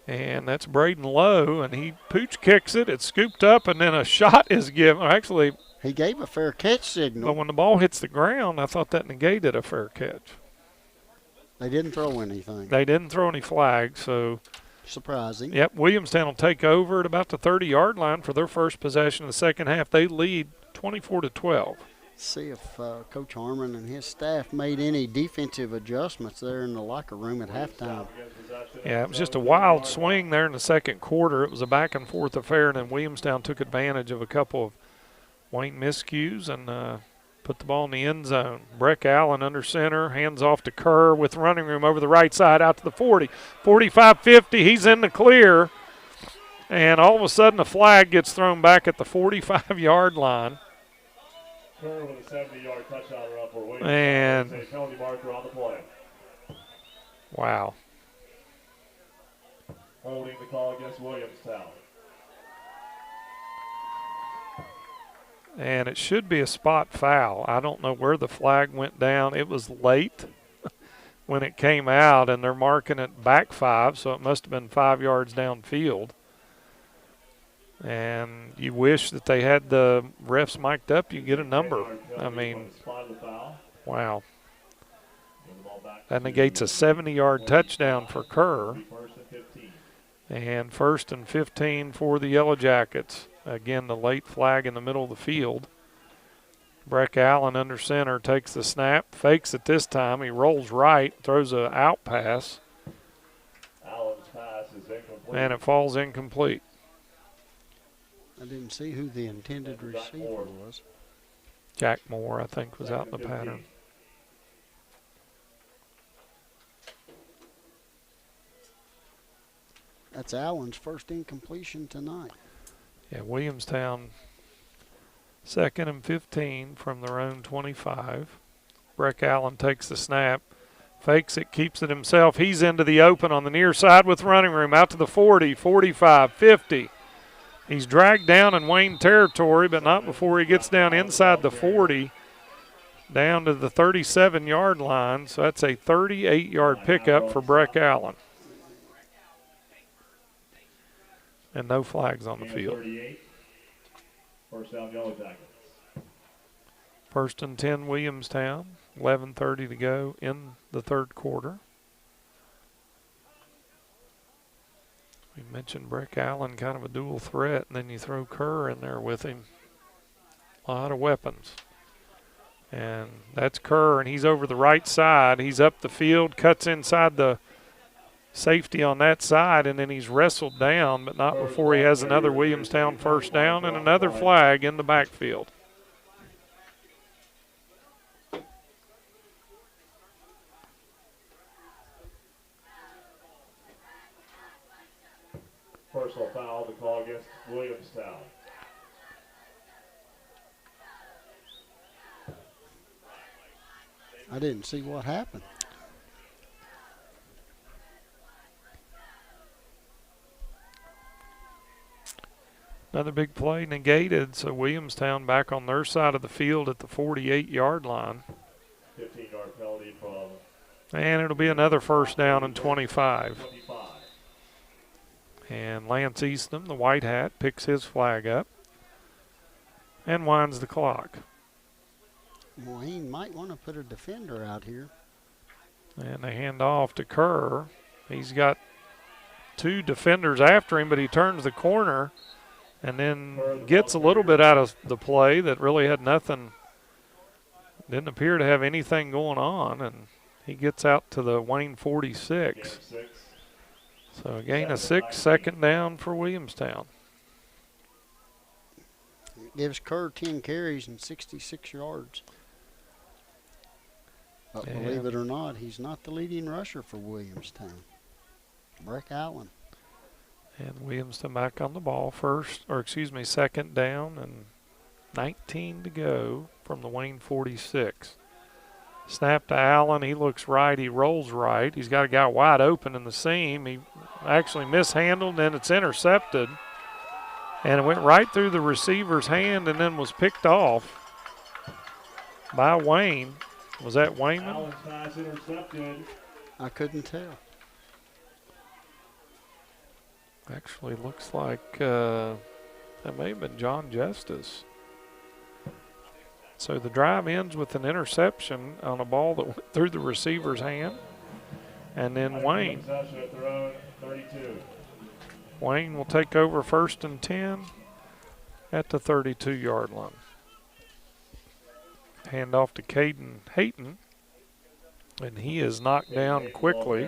And that's Braden Lowe, and he pooch kicks it. It's scooped up, and then a shot is given. Actually, he gave a fair catch signal. But when the ball hits the ground, I thought that negated a fair catch. They didn't throw anything. They didn't throw any flags, so. Surprising. Yep, Williamstown will take over at about the 30-yard line for their first possession of the second half. They lead 24-12. See if Coach Harmon and his staff made any defensive adjustments there in the locker room at halftime. Yeah, it was just a wild swing there in the second quarter. It was a back-and-forth affair, and then Williamstown took advantage of a couple of Wayne miscues and put the ball in the end zone. Breck Allen under center, hands off to Kerr with running room over the right side out to the 40. 45-50, he's in the clear. And all of a sudden a flag gets thrown back at the 45-yard line. Kerr with a 70-yard touchdown run for Williams. And a penalty marker on the play. Wow. Holding the call against Williamstown. And it should be a spot foul. I don't know where the flag went down. It was late when it came out, and they're marking it back 5, so it must have been 5 yards downfield. And you wish that they had the refs mic'd up. You get a number. I mean, wow. That negates a 70-yard touchdown for Kerr. And 1st and 15 for the Yellow Jackets. Again, the late flag in the middle of the field. Breck Allen under center takes the snap, fakes it this time. He rolls right, throws an out pass. Allen's pass is incomplete. And it falls incomplete. I didn't see who the intended receiver was. Jack Moore, I think, was out in the pattern. That's Allen's first incompletion tonight. Yeah, Williamstown 2nd and 15 from their own 25. Breck Allen takes the snap, fakes it, keeps it himself. He's into the open on the near side with running room, out to the 40, 45, 50. He's dragged down in Wayne territory, but not before he gets down inside the 40, down to the 37-yard line. So that's a 38-yard pickup for Breck Allen. And no flags on the field. First down, Yellow Jackets. 1st and 10, Williamstown. 11:30 to go in the third quarter. We mentioned Breck Allen, kind of a dual threat, and then you throw Kerr in there with him. A lot of weapons. And that's Kerr, and he's over the right side. He's up the field, cuts inside the safety on that side, and then he's wrestled down, but not before he has another Williamstown first down and another flag in the backfield. Personal foul to call against Williamstown. I didn't see what happened. Another big play negated, so Williamstown back on their side of the field at the 48-yard line. 15-yard penalty from. And it'll be another first down and 25. And Lance Eastham, the white hat, picks his flag up and winds the clock. Wayne might want to put a defender out here. And they hand off to Kerr. He's got 2 defenders after him, but he turns the corner and then gets a little bit out of the play that really had nothing, didn't appear to have anything going on, and he gets out to the Wayne 46. So a gain of 6, second down for Williamstown. It gives Kerr 10 carries and 66 yards. But believe it or not, he's not the leading rusher for Williamstown. Breck Allen. And Williamstown back on the ball second down and 19 to go from the Wayne 46. Snap to Allen. He looks right. He rolls right. He's got a guy wide open in the seam. He actually mishandled, and it's intercepted. And it went right through the receiver's hand and then was picked off by Wayne. Was that Wayman? Allen's pass intercepted. I couldn't tell. Actually looks like that may have been John Justice. So the drive ends with an interception on a ball that went through the receiver's hand. And then Wayne. Wayne will take over 1st and 10 at the 32-yard line. Hand off to Caden Hayton. And he is knocked down quickly.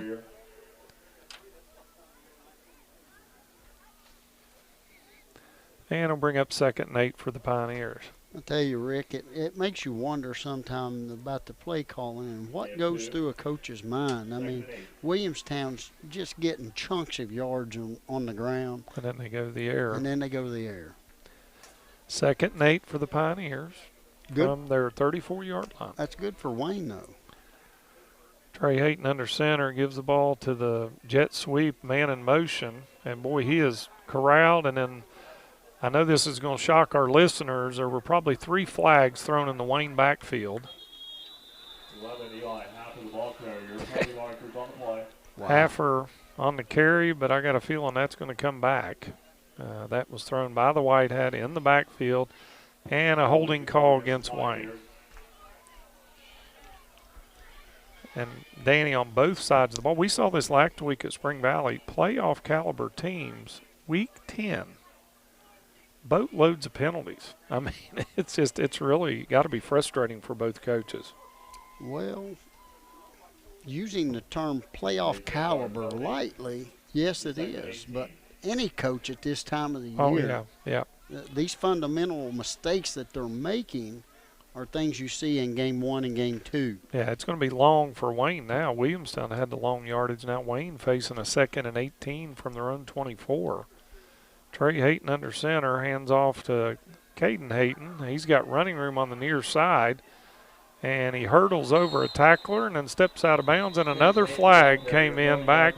And it'll bring up 2nd and 8 for the Pioneers. I'll tell you, Rick, it makes you wonder sometimes about the play calling and what goes through a coach's mind. I mean, Williamstown's just getting chunks of yards on the ground. And then they go to the air. 2nd and 8 for the Pioneers. Good. From their 34-yard line. That's good for Wayne, though. Trey Hayton under center gives the ball to the jet sweep, man in motion. And, boy, he is corralled. And then I know this is going to shock our listeners. There were probably 3 flags thrown in the Wayne backfield. 11, Eli, half of the ball carrier. Penalty markers on the play. Wow. Halfer on the carry, but I got a feeling that's going to come back. That was thrown by the white hat in the backfield. And a holding call against Wayne. And Danny, on both sides of the ball, we saw this last week at Spring Valley, playoff caliber teams, week 10, boatloads of penalties. I mean, it's really got to be frustrating for both coaches. Well, using the term playoff caliber lightly, yes, it is. But any coach at this time of the year, these fundamental mistakes that they're making are things you see in game 1 and game 2. Yeah, it's going to be long for Wayne now. Williamstown had the long yardage. Now Wayne facing a 2nd and 18 from their own 24. Trey Hayton under center, hands off to Caden Hayton. He's got running room on the near side, and he hurdles over a tackler and then steps out of bounds, and another flag came in back.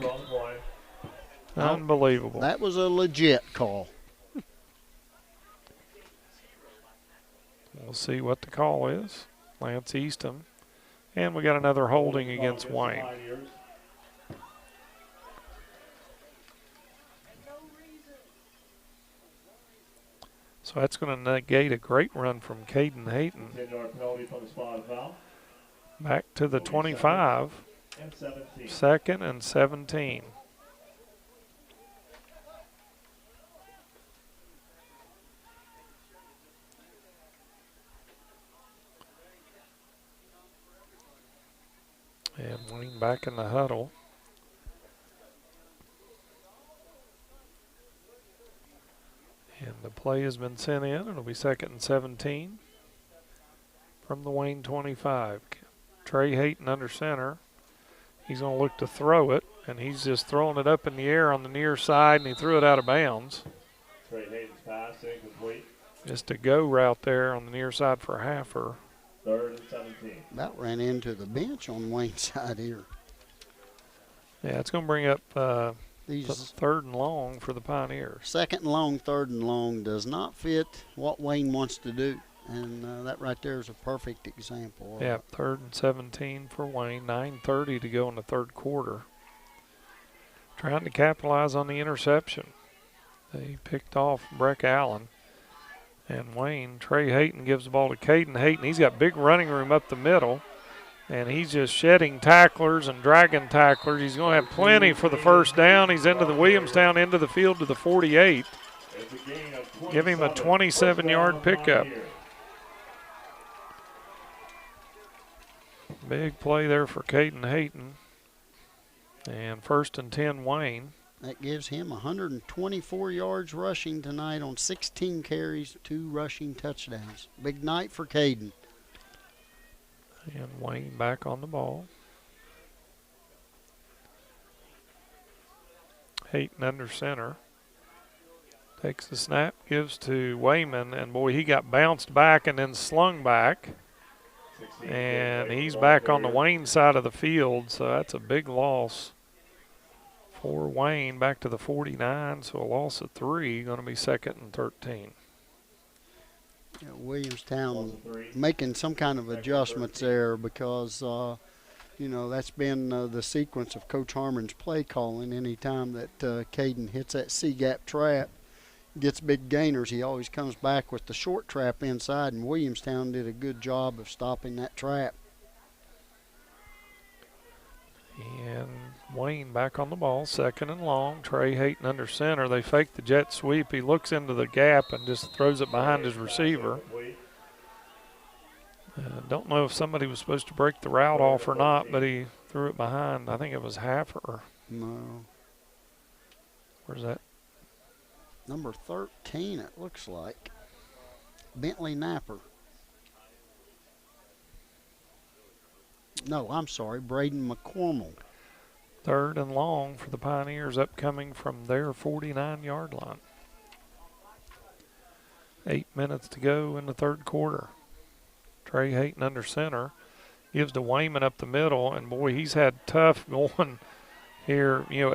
Unbelievable. That was a legit call. We'll see what the call is. Lance Easton. And we got another holding against Wayne. So that's going to negate a great run from Caden Hayton. Back to the 25. 2nd and 17. And Wayne back in the huddle. And the play has been sent in. It'll be 2nd and 17 from the Wayne 25. Trey Hayton under center. He's going to look to throw it, and he's just throwing it up in the air on the near side, and he threw it out of bounds. Trey Hayton's pass incomplete. Just a go route there on the near side for Haffer. 3rd and 17. About ran into the bench on Wayne's side here. Yeah, it's going to bring up these 3rd and long for the Pioneers. 2nd and long, 3rd and long does not fit what Wayne wants to do. And that right there is a perfect example. Yeah, 3rd and 17 for Wayne. 9:30 to go in the 3rd quarter. Trying to capitalize on the interception. They picked off Breck Allen. And Wayne, Trey Hayton gives the ball to Caden Hayton. He's got big running room up the middle. And he's just shedding tacklers and dragging tacklers. He's going to have plenty for the first down. He's into the Williamstown end of the field to the 48. Give him a 27-yard pickup. Big play there for Caden Hayton. And 1st and 10 Wayne. That gives him 124 yards rushing tonight on 16 carries, 2 rushing touchdowns. Big night for Caden. And Wayne back on the ball. Hayton under center. Takes the snap, gives to Wayman, and boy, he got bounced back and then slung back. And he's back on the Wayne side of the field, so that's a big loss for Wayne, back to the 49, so a loss of 3, going to be 2nd and 13. Yeah, Williamstown making some kind of adjustments there because, you know, that's been the sequence of Coach Harmon's play calling. Any time that Caden hits that C-gap trap, gets big gainers, he always comes back with the short trap inside, and Williamstown did a good job of stopping that trap. And Wayne back on the ball, 2nd and long. Trey Hayton under center. They fake the jet sweep. He looks into the gap and just throws it behind his receiver. Don't know if somebody was supposed to break the route off or not, but he threw it behind. I think it was Haffer. No. Where's that? Number 13, it looks like. Bentley Napper. No, I'm sorry, Braden McCormick. 3rd and long for the Pioneers, upcoming from their 49-yard line. 8 minutes to go in the 3rd quarter. Trey Hayton under center. Gives to Wayman up the middle, and boy, he's had tough going here. You know,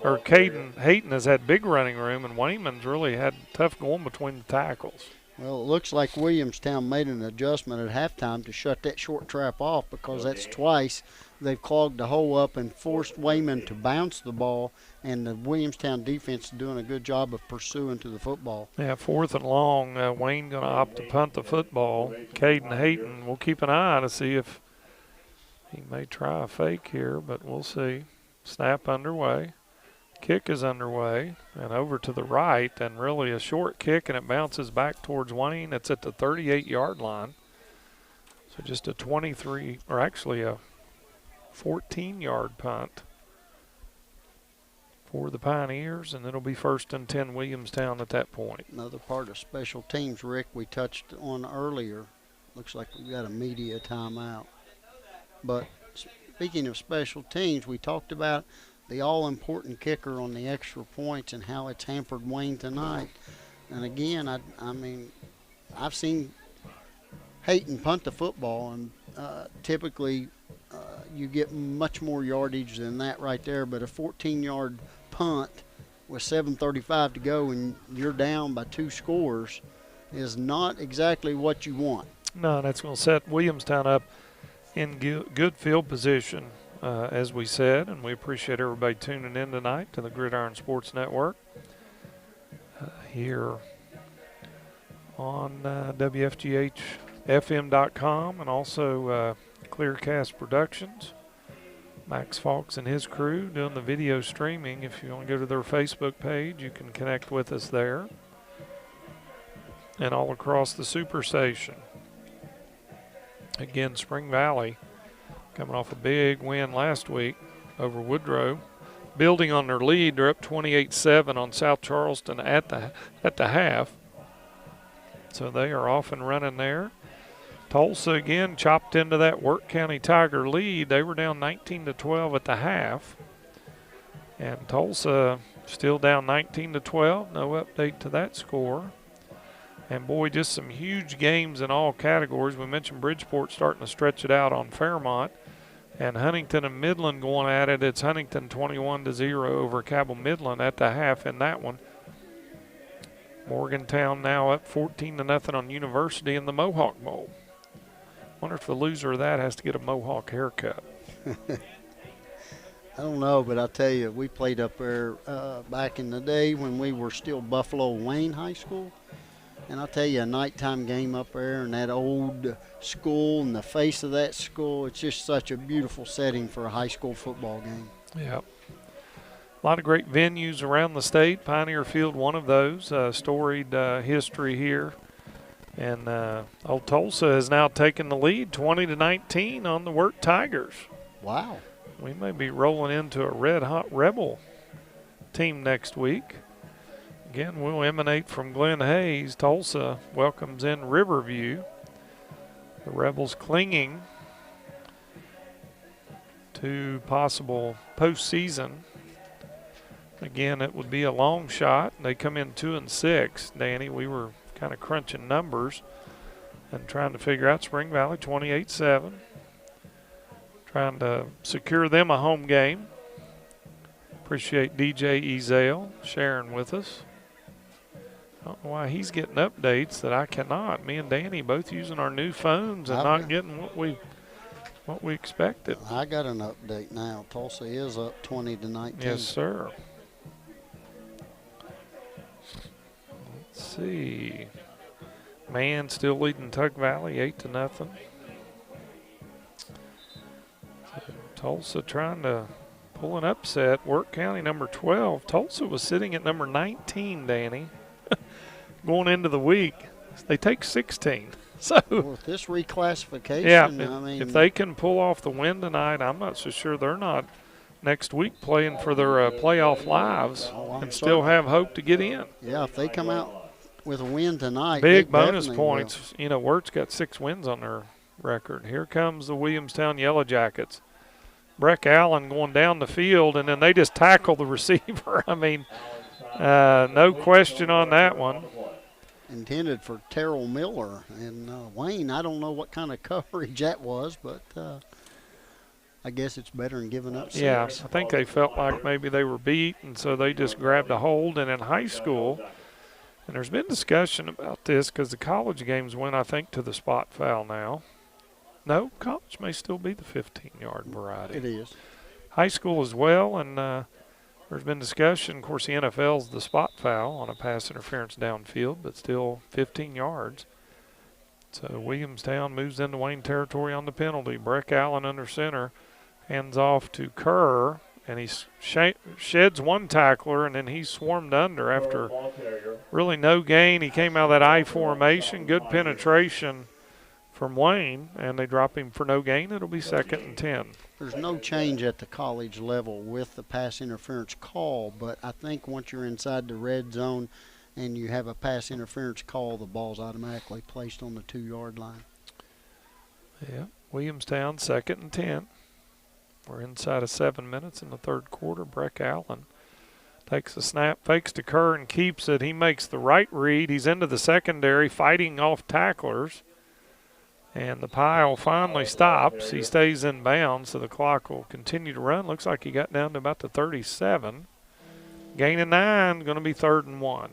Caden Hayton has had big running room, and Wayman's really had tough going between the tackles. Well, it looks like Williamstown made an adjustment at halftime to shut that short trap off, because that's twice they've clogged the hole up and forced Wayman to bounce the ball, and the Williamstown defense is doing a good job of pursuing to the football. Yeah, 4th and long. Wayne going to opt to punt the football. Caden Hayton, we'll keep an eye to see if He may try a fake here, but we'll see. Snap underway. Kick is underway and over to the right, and really a short kick, and it bounces back towards Wayne. It's at the 38-yard line. So just a 23, or actually a 14-yard punt for the Pioneers, and it'll be 1st and 10 Williamstown at that point. Another part of special teams, Rick, we touched on earlier. Looks like we've got a media timeout. But speaking of special teams, we talked about the all-important kicker on the extra points and how it's hampered Wayne tonight. And again, I mean, I've seen Hayton punt the football, and typically you get much more yardage than that right there. But a 14-yard punt with 7:35 to go and you're down by 2 scores is not exactly what you want. No, that's going to set Williamstown up in good field position, as we said, and we appreciate everybody tuning in tonight to the Gridiron Sports Network here on WFGHFM.com and also Clearcast Productions. Max Falks and his crew doing the video streaming. If you want to go to their Facebook page, you can connect with us there. And all across the Superstation. Again, Spring Valley coming off a big win last week over Woodrow. Building on their lead, they're up 28-7 on South Charleston at the half. So they are off and running there. Tulsa again chopped into that Work County Tiger lead. They were down 19-12 at the half. And Tulsa still down 19-12. No update to that score. And boy, just some huge games in all categories. We mentioned Bridgeport starting to stretch it out on Fairmont. And Huntington and Midland going at it. It's Huntington 21-0 over Cabell Midland at the half in that one. Morgantown now up 14-0 on University in the Mohawk Bowl. Wonder if the loser of that has to get a Mohawk haircut. I don't know, but I'll tell you, we played up there back in the day when we were still Buffalo Wayne High School. And I'll tell you, a nighttime game up there and that old school and the face of that school, it's just such a beautiful setting for a high school football game. Yeah. A lot of great venues around the state. Pioneer Field, one of those. Storied history here. And Old Tulsa has now taken the lead 20-19 on the Work Tigers. Wow. We may be rolling into a red-hot Rebel team next week. Again, we'll emanate from Glen Hayes. Tulsa welcomes in Riverview. The Rebels clinging to possible postseason. Again, it would be a long shot. They come in 2-6. Danny, we were kind of crunching numbers and trying to figure out Spring Valley 28-7. Trying to secure them a home game. Appreciate DJ Ezell sharing with us. I don't know why he's getting updates that I cannot. Me and Danny both using our new phones and not getting what we expected. I got an update now. Tulsa is up 20-19. Yes, sir. Let's see. Man still leading Tug Valley 8-0. So Tulsa trying to pull an upset. Work County number 12. Tulsa was sitting at number 19, Danny. Going into the week, they take 16. So with this reclassification, yeah, I mean, if they can pull off the win tonight, I'm not so sure they're not next week playing for their playoff lives and still have hope to get in. Yeah, if they come out with a win tonight, big bonus points. You know, Wirt's got 6 wins on their record. Here comes the Williamstown Yellow Jackets. Breck Allen going down the field, and then they just tackle the receiver. I mean, no question on that one. Intended for Terrell Miller. And Wayne, I don't know what kind of coverage that was, but I guess it's better than giving up 6. Yeah, I think they felt like maybe they were beat, and so they just grabbed a hold. And in high school, and there's been discussion about this because the college games went, I think, to the spot foul now. No, college may still be the 15-yard variety. It is. High school as well, and there's been discussion. Of course, the NFL's the spot foul on a pass interference downfield, but still 15 yards. So Williamstown moves into Wayne territory on the penalty. Breck Allen under center, hands off to Kerr, and he sheds one tackler, and then he's swarmed under after really no gain. He came out of that I formation, good penetration from Wayne, and they drop him for no gain. It'll be 2nd and 10. There's no change at the college level with the pass interference call, but I think once you're inside the red zone and you have a pass interference call, the ball's automatically placed on the 2-yard line. Yeah, Williamstown 2nd and 10. We're inside of 7 minutes in the third quarter. Breck Allen takes the snap, fakes to Kerr, and keeps it. He makes the right read. He's into the secondary, fighting off tacklers. And the pile finally stops. He stays in bounds, so the clock will continue to run. Looks like he got down to about the 37. Gain of 9, going to be 3rd and 1.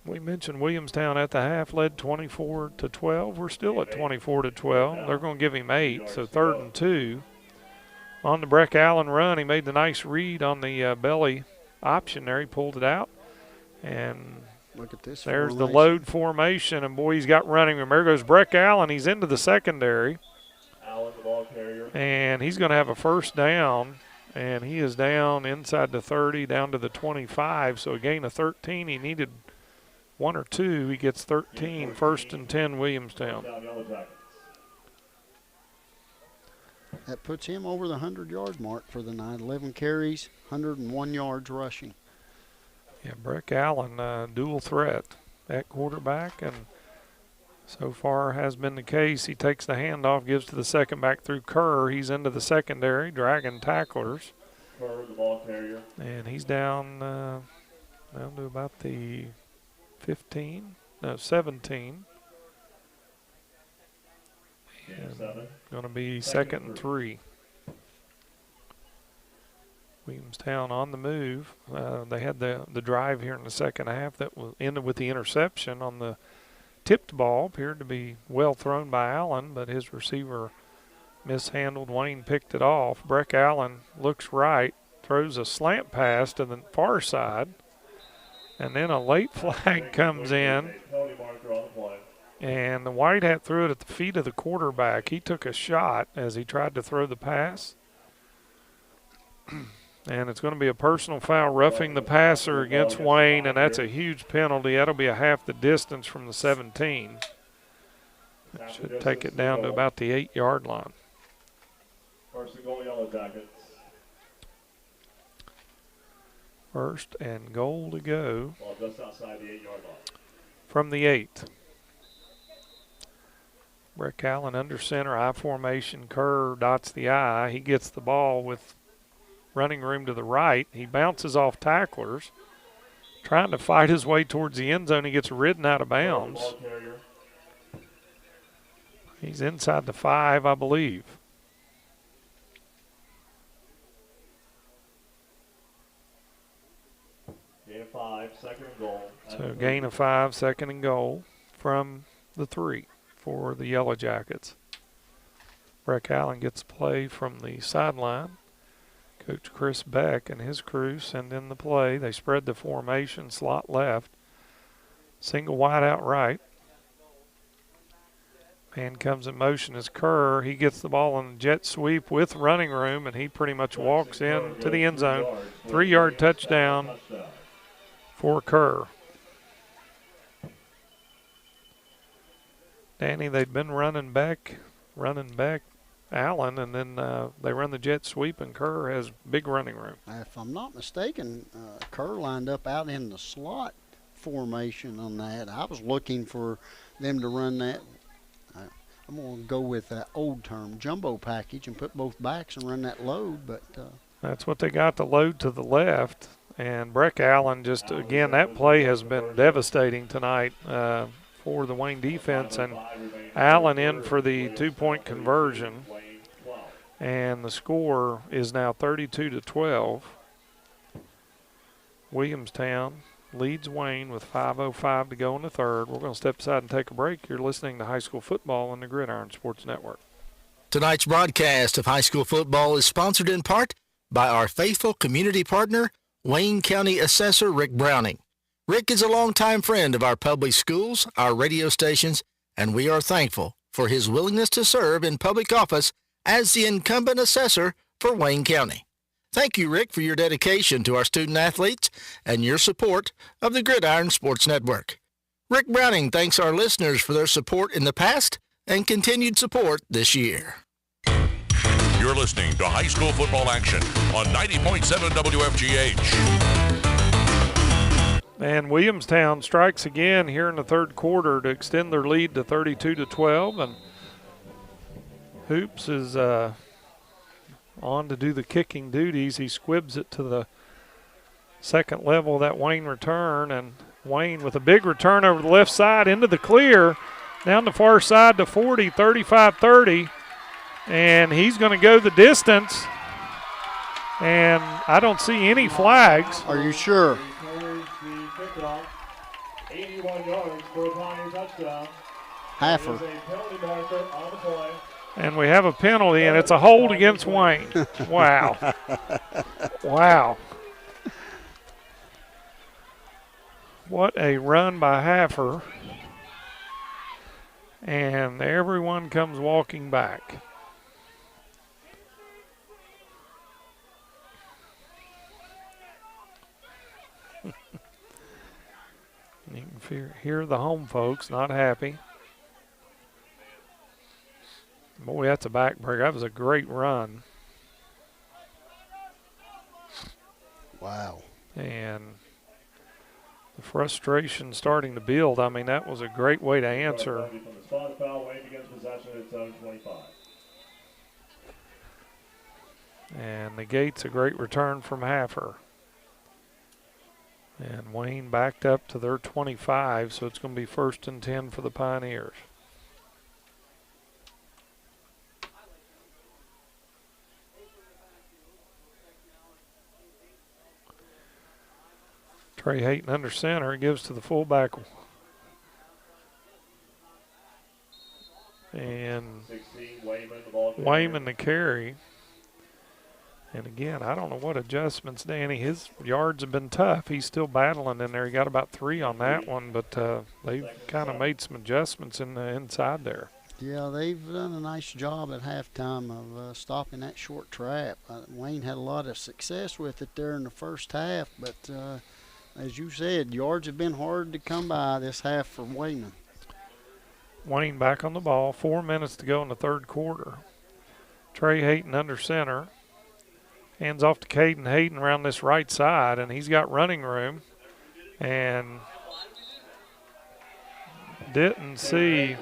We mentioned Williamstown at the half led 24-12. We're still at 24-12. They're going to give him 8, so 3rd and 2. On the Breck Allen run, he made the nice read on the belly option there. He pulled it out. And look at this. There's the load formation, and boy, he's got running room. There goes Breck Allen. He's into the secondary. Allen, the ball carrier. And he's going to have a first down, and he is down inside the 30, down to the 25. So a gain of 13. He needed 1 or 2. He gets 13. 1st and 10, Williamstown. That puts him over the 100-yard mark for the night. 11 carries, 101 yards rushing. Yeah, Breck Allen, dual threat at quarterback, and so far has been the case. He takes the handoff, gives to the second back through Kerr. He's into the secondary, dragging tacklers. Kerr, the ball carrier. And he's down to about the 17. Going to be 2nd and 3. Williamstown on the move. They had the drive here in the second half that ended with the interception on the tipped ball. Appeared to be well thrown by Allen, but his receiver mishandled. Wayne picked it off. Breck Allen looks right, throws a slant pass to the far side, and then a late flag comes in. And the white hat threw it at the feet of the quarterback. He took a shot as he tried to throw the pass. And it's going to be a personal foul, roughing the passer against Wayne, and that's a huge penalty. That'll be a half the distance from the 17. That should take it down to about the 8-yard line. First and goal, Yellow Jackets. 1st and goal to go. Ball just outside the 8-yard line. From the 8. Breck Allen under center, I formation. Kerr dots the I. He gets the ball with running room to the right. He bounces off tacklers, trying to fight his way towards the end zone. He gets ridden out of bounds. He's inside the 5, I believe. Gain of 5, 2nd and goal. So gain of 5, 2nd and goal from the 3 for the Yellow Jackets. Breck Allen gets play from the sideline. Coach Chris Beck and his crew send in the play. They spread the formation, slot left. Single wide out right. Man comes in motion as Kerr. He gets the ball on the jet sweep with running room, and he pretty much walks in to the end zone. 3-yard touchdown for Kerr. Danny, they'd been running back Allen, and then they run the jet sweep, and Kerr has big running room. If I'm not mistaken, Kerr lined up out in the slot formation on that. I was looking for them to run that. I'm going to go with that old term, jumbo package, and put both backs and run that load. But that's what they got, the load to the left. And Breck Allen just, again, that play has been devastating tonight for the Wayne defense. And Allen in for the 2-point conversion. And the score is now 32-12. Williamstown leads Wayne with 5:05 to go in the third. We're going to step aside and take a break. You're listening to High School Football on the Gridiron Sports Network. Tonight's broadcast of high school football is sponsored in part by our faithful community partner, Wayne County Assessor Rick Browning. Rick is a longtime friend of our public schools, our radio stations, and we are thankful for his willingness to serve in public office as the incumbent assessor for Wayne County. Thank you, Rick, for your dedication to our student athletes and your support of the Gridiron Sports Network. Rick Browning thanks our listeners for their support in the past and continued support this year. You're listening to high school football action on 90.7 WFGH. And Williamstown strikes again here in the third quarter to extend their lead to 32-12. And Hoops is on to do the kicking duties. He squibs it to the second level of that Wayne return. And Wayne with a big return over the left side into the clear. Down the far side to 40, 35-30. And he's going to go the distance. And I don't see any flags. Are you sure? 81 yards for a Pioneer touchdown. Heifer. And we have a penalty, and it's a hold against Wayne. Wow. Wow. What a run by Heifer. And everyone comes walking back. You can hear the home folks not happy. Boy, that's a backbreaker. That was a great run. Wow. And the frustration starting to build. I mean, that was a great way to answer. From the spot foul, Wayne begins possession at its own 25. And negates a great return from Heifer. And Wayne backed up to their 25, so it's going to be 1st and 10 for the Pioneers. Trey Hayton under center, gives to the fullback. And 16, Wayman, Wayman the carry. And again, I don't know what adjustments, Danny. His yards have been tough. He's still battling in there. He got about 3 on that one, but they've kind of made some adjustments in the inside there. Yeah, they've done a nice job at halftime of stopping that short trap. Wayne had a lot of success with it there in the first half, but as you said, yards have been hard to come by this half for Wayman. Wayne back on the ball. 4 minutes to go in the third quarter. Trey Hayton under center. Hands off to Caden Hayden around this right side, and he's got running room. And didn't see.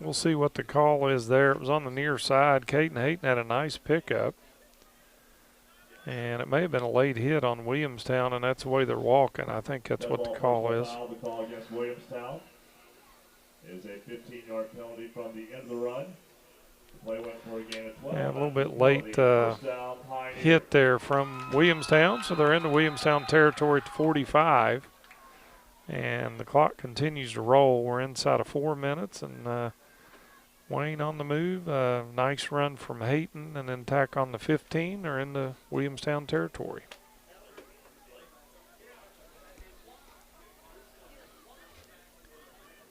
We'll see what the call is there. It was on the near side. Caden Hayden had a nice pickup. And it may have been a late hit on Williamstown, and that's the way they're walking. I think that's what the call is. The call against Williamstown is a 15-yard penalty from the end of the run. The play went for a gain of 12. Yeah, a little bit late hit there from Williamstown, so they're into Williamstown territory at 45. And the clock continues to roll. We're inside of 4 minutes, and Wayne on the move. Nice run from Hayton, and then tack on the 15. They're in the Williamstown territory.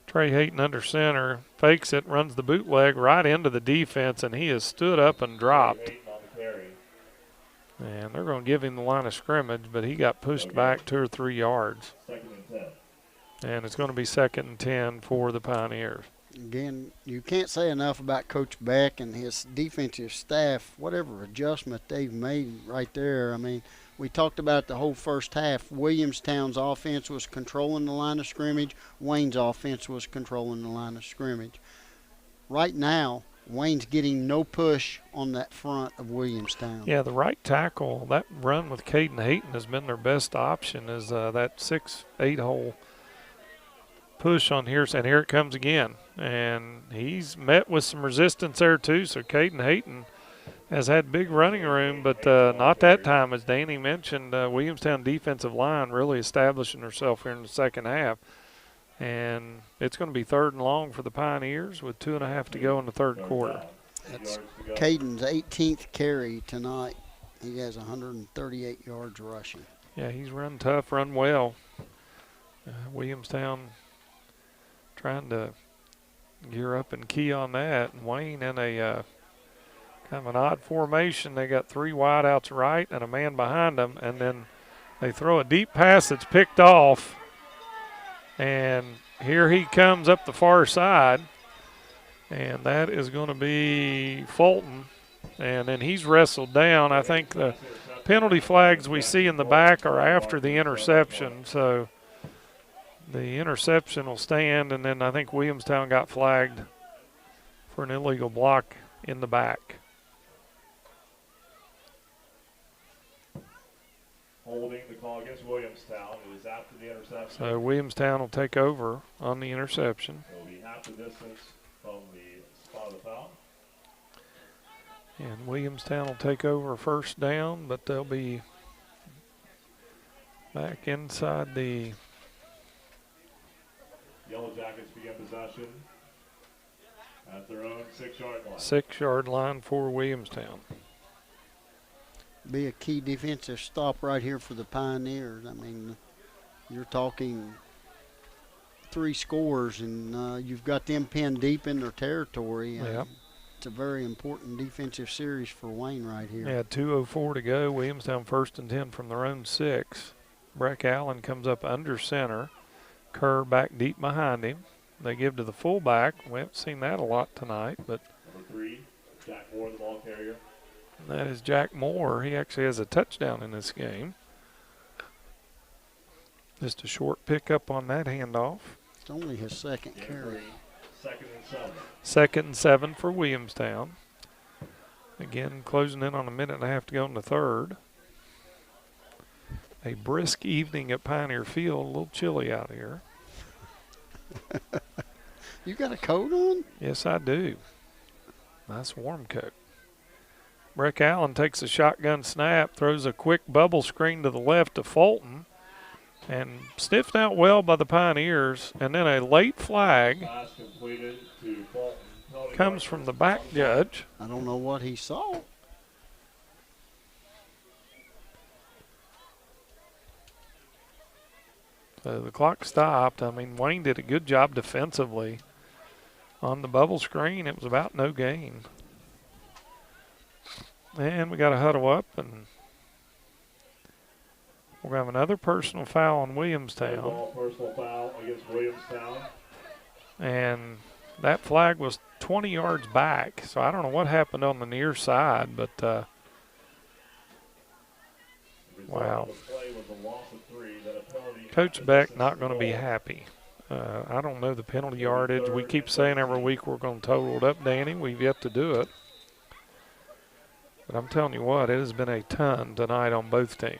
Trey Hayton under center, fakes it, runs the bootleg right into the defense, and he has stood up and dropped. And they're going to give him the line of scrimmage, but he got pushed back 2 or 3 yards. And it's going to be 2nd and 10 for the Pioneers. Again, you can't say enough about Coach Beck and his defensive staff, whatever adjustment they've made right there. I mean, we talked about the whole first half. Williamstown's offense was controlling the line of scrimmage. Wayne's offense was controlling the line of scrimmage. Right now, Wayne's getting no push on that front of Williamstown. Yeah, the right tackle, that run with Caden Hayton has been their best option, is that 6-8 hole push on here, and here it comes again. And he's met with some resistance there too, so Caden Hayton has had big running room, but not that time. As Danny mentioned, Williamstown defensive line really establishing herself here in the second half. And it's going to be 3rd and long for the Pioneers with 2.5 to go in the third quarter. That's Caden's 18th carry tonight. He has 138 yards rushing. Yeah, he's run tough, run well. Williamstown trying to gear up and key on that. And Wayne in a kind of an odd formation. They got 3 wideouts right and a man behind them, and then they throw a deep pass that's picked off. And here he comes up the far side, and that is going to be Fulton. And then he's wrestled down. I think the penalty flags we see in the back are after the interception, so the interception will stand, and then I think Williamstown got flagged for an illegal block in the back. Holding the call against Williamstown. It was after the interception. So Williamstown will take over on the interception. It will be half the distance from the spot of the foul. And Williamstown will take over 1st down, but they'll be back inside the Yellow Jackets begin possession at their own 6-yard line. 6-yard line for Williamstown. Be a key defensive stop right here for the Pioneers. I mean, you're talking 3 scores, and you've got them pinned deep in their territory. Yep. It's a very important defensive series for Wayne right here. Yeah, 2:04 to go. Williamstown 1st and 10 from their own 6. Breck Allen comes up under center. Kerr back deep behind him. They give to the fullback. We haven't seen that a lot tonight, but Number 3, Jack Moore, the ball carrier. that is Jack Moore. He actually has a touchdown in this game. Just a short pickup on that handoff. It's only his 2nd carry. 2nd and 7. 2nd and 7 for Williamstown. Again, closing in on 1.5 minutes to go in the 3rd. A brisk evening at Pioneer Field. A little chilly out here. You got a coat on? Yes, I do. Nice warm coat. Breck Allen takes a shotgun snap, throws a quick bubble screen to the left to Fulton, and sniffed out well by the Pioneers. And then a late flag Pass completed to Fulton. comes from the back judge. I don't know what he saw. So the clock stopped. I mean, Wayne did a good job defensively on the bubble screen. It was about no gain. And we got to huddle up, and we're going to have another personal foul on Williamstown. Personal foul against Williamstown. And that flag was 20 yards back, so I don't know what happened on the near side, but wow. Coach Beck not going to be happy. I don't know the penalty yardage. We keep saying every week we're going to total it up, Danny. We've yet to do it. But I'm telling you what, it has been a ton tonight on both teams.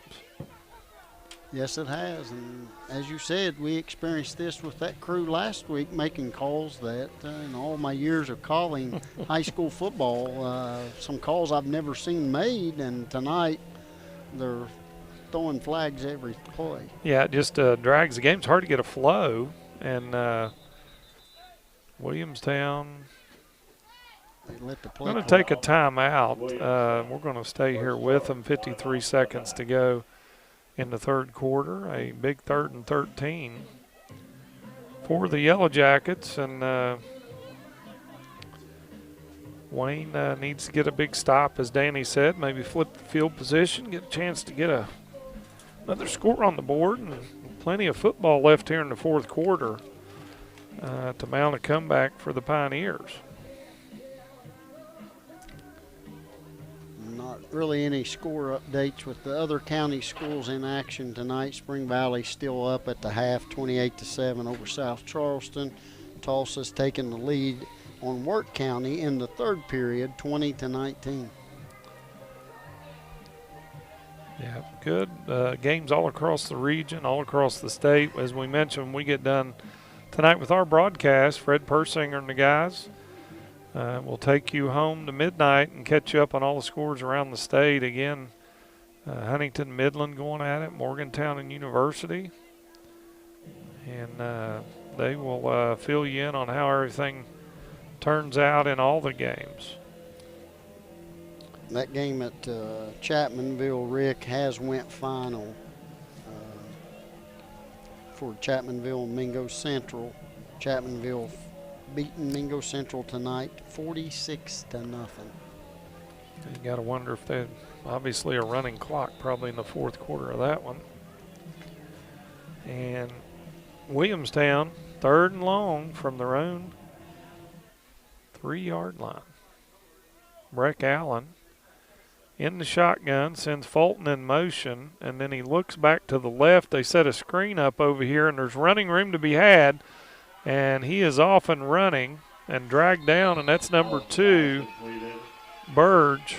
Yes, it has. And as you said, we experienced this with that crew last week, making calls that in all my years of calling high school football, some calls I've never seen made, and tonight they're throwing flags every play. Yeah, it just drags the game. It's hard to get a flow. And Williamstown going to take a timeout. We're going to stay here with them. 53 seconds to go in the 3rd quarter. A big 3rd and 13 for the Yellow Jackets. And Wayne needs to get a big stop, as Danny said. Maybe flip the field position, get a chance to get another score on the board. And plenty of football left here in the 4th quarter to mount a comeback for the Pioneers. Not really any score updates with the other county schools in action tonight. Spring Valley still up at the half, 28-7 over South Charleston. Tulsa's taking the lead on Wirt County in the 3rd period, 20-19. Yeah, good games all across the region, all across the state. As we mentioned, we get done tonight with our broadcast. Fred Persinger and the guys will take you home to midnight and catch you up on all the scores around the state. Again, Huntington, Midland going at it, Morgantown and University. And they will fill you in on how everything turns out in all the games. That game at Chapmanville, Rick, has went final for Chapmanville and Mingo Central. Chapmanville beating Mingo Central tonight 46-0. You got to wonder if they obviously a running clock probably in the fourth quarter of that one. And Williamstown, 3rd and long from their own 3-yard line. Breck Allen in the shotgun, sends Fulton in motion, and then he looks back to the left. They set a screen up over here, and there's running room to be had, and he is off and running and dragged down, and that's number 2, Burge.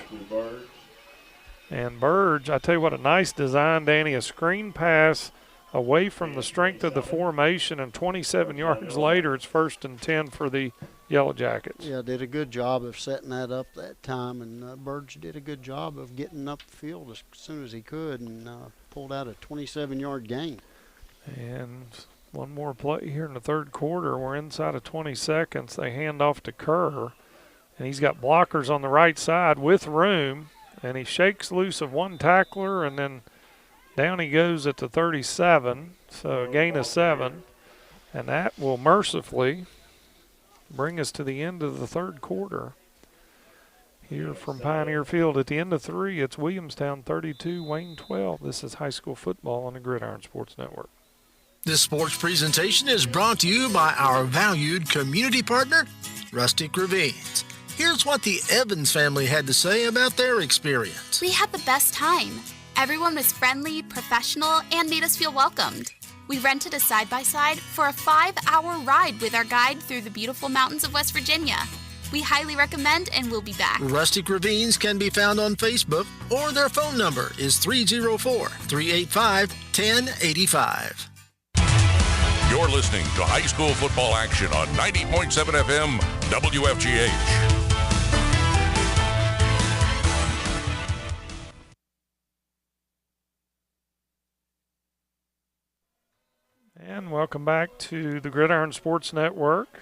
And Burge, I tell you what, a nice design, Danny, a screen pass away from the strength of the formation, and 27 yards later, it's 1st and 10 for the Yellow Jackets. Yeah, did a good job of setting that up that time, and Burge did a good job of getting up the field as soon as he could and pulled out a 27-yard gain. And one more play here in the 3rd quarter. We're inside of 20 seconds. They hand off to Kerr, and he's got blockers on the right side with room, and he shakes loose of one tackler, and then down he goes at the 37, so a gain of 7, and that will mercifully bring us to the end of the 3rd quarter. Here from Pioneer Field at the end of 3, it's Williamstown 32, Wayne 12. This is high school football on the Gridiron Sports Network. This sports presentation is brought to you by our valued community partner, Rustic Ravines. Here's what the Evans family had to say about their experience. We had the best time. Everyone was friendly, professional, and made us feel welcomed. We rented a side-by-side for a 5-hour ride with our guide through the beautiful mountains of West Virginia. We highly recommend, and we'll be back. Rustic Ravines can be found on Facebook, or their phone number is 304-385-1085. You're listening to high school football action on 90.7 FM WFGH. And welcome back to the Gridiron Sports Network.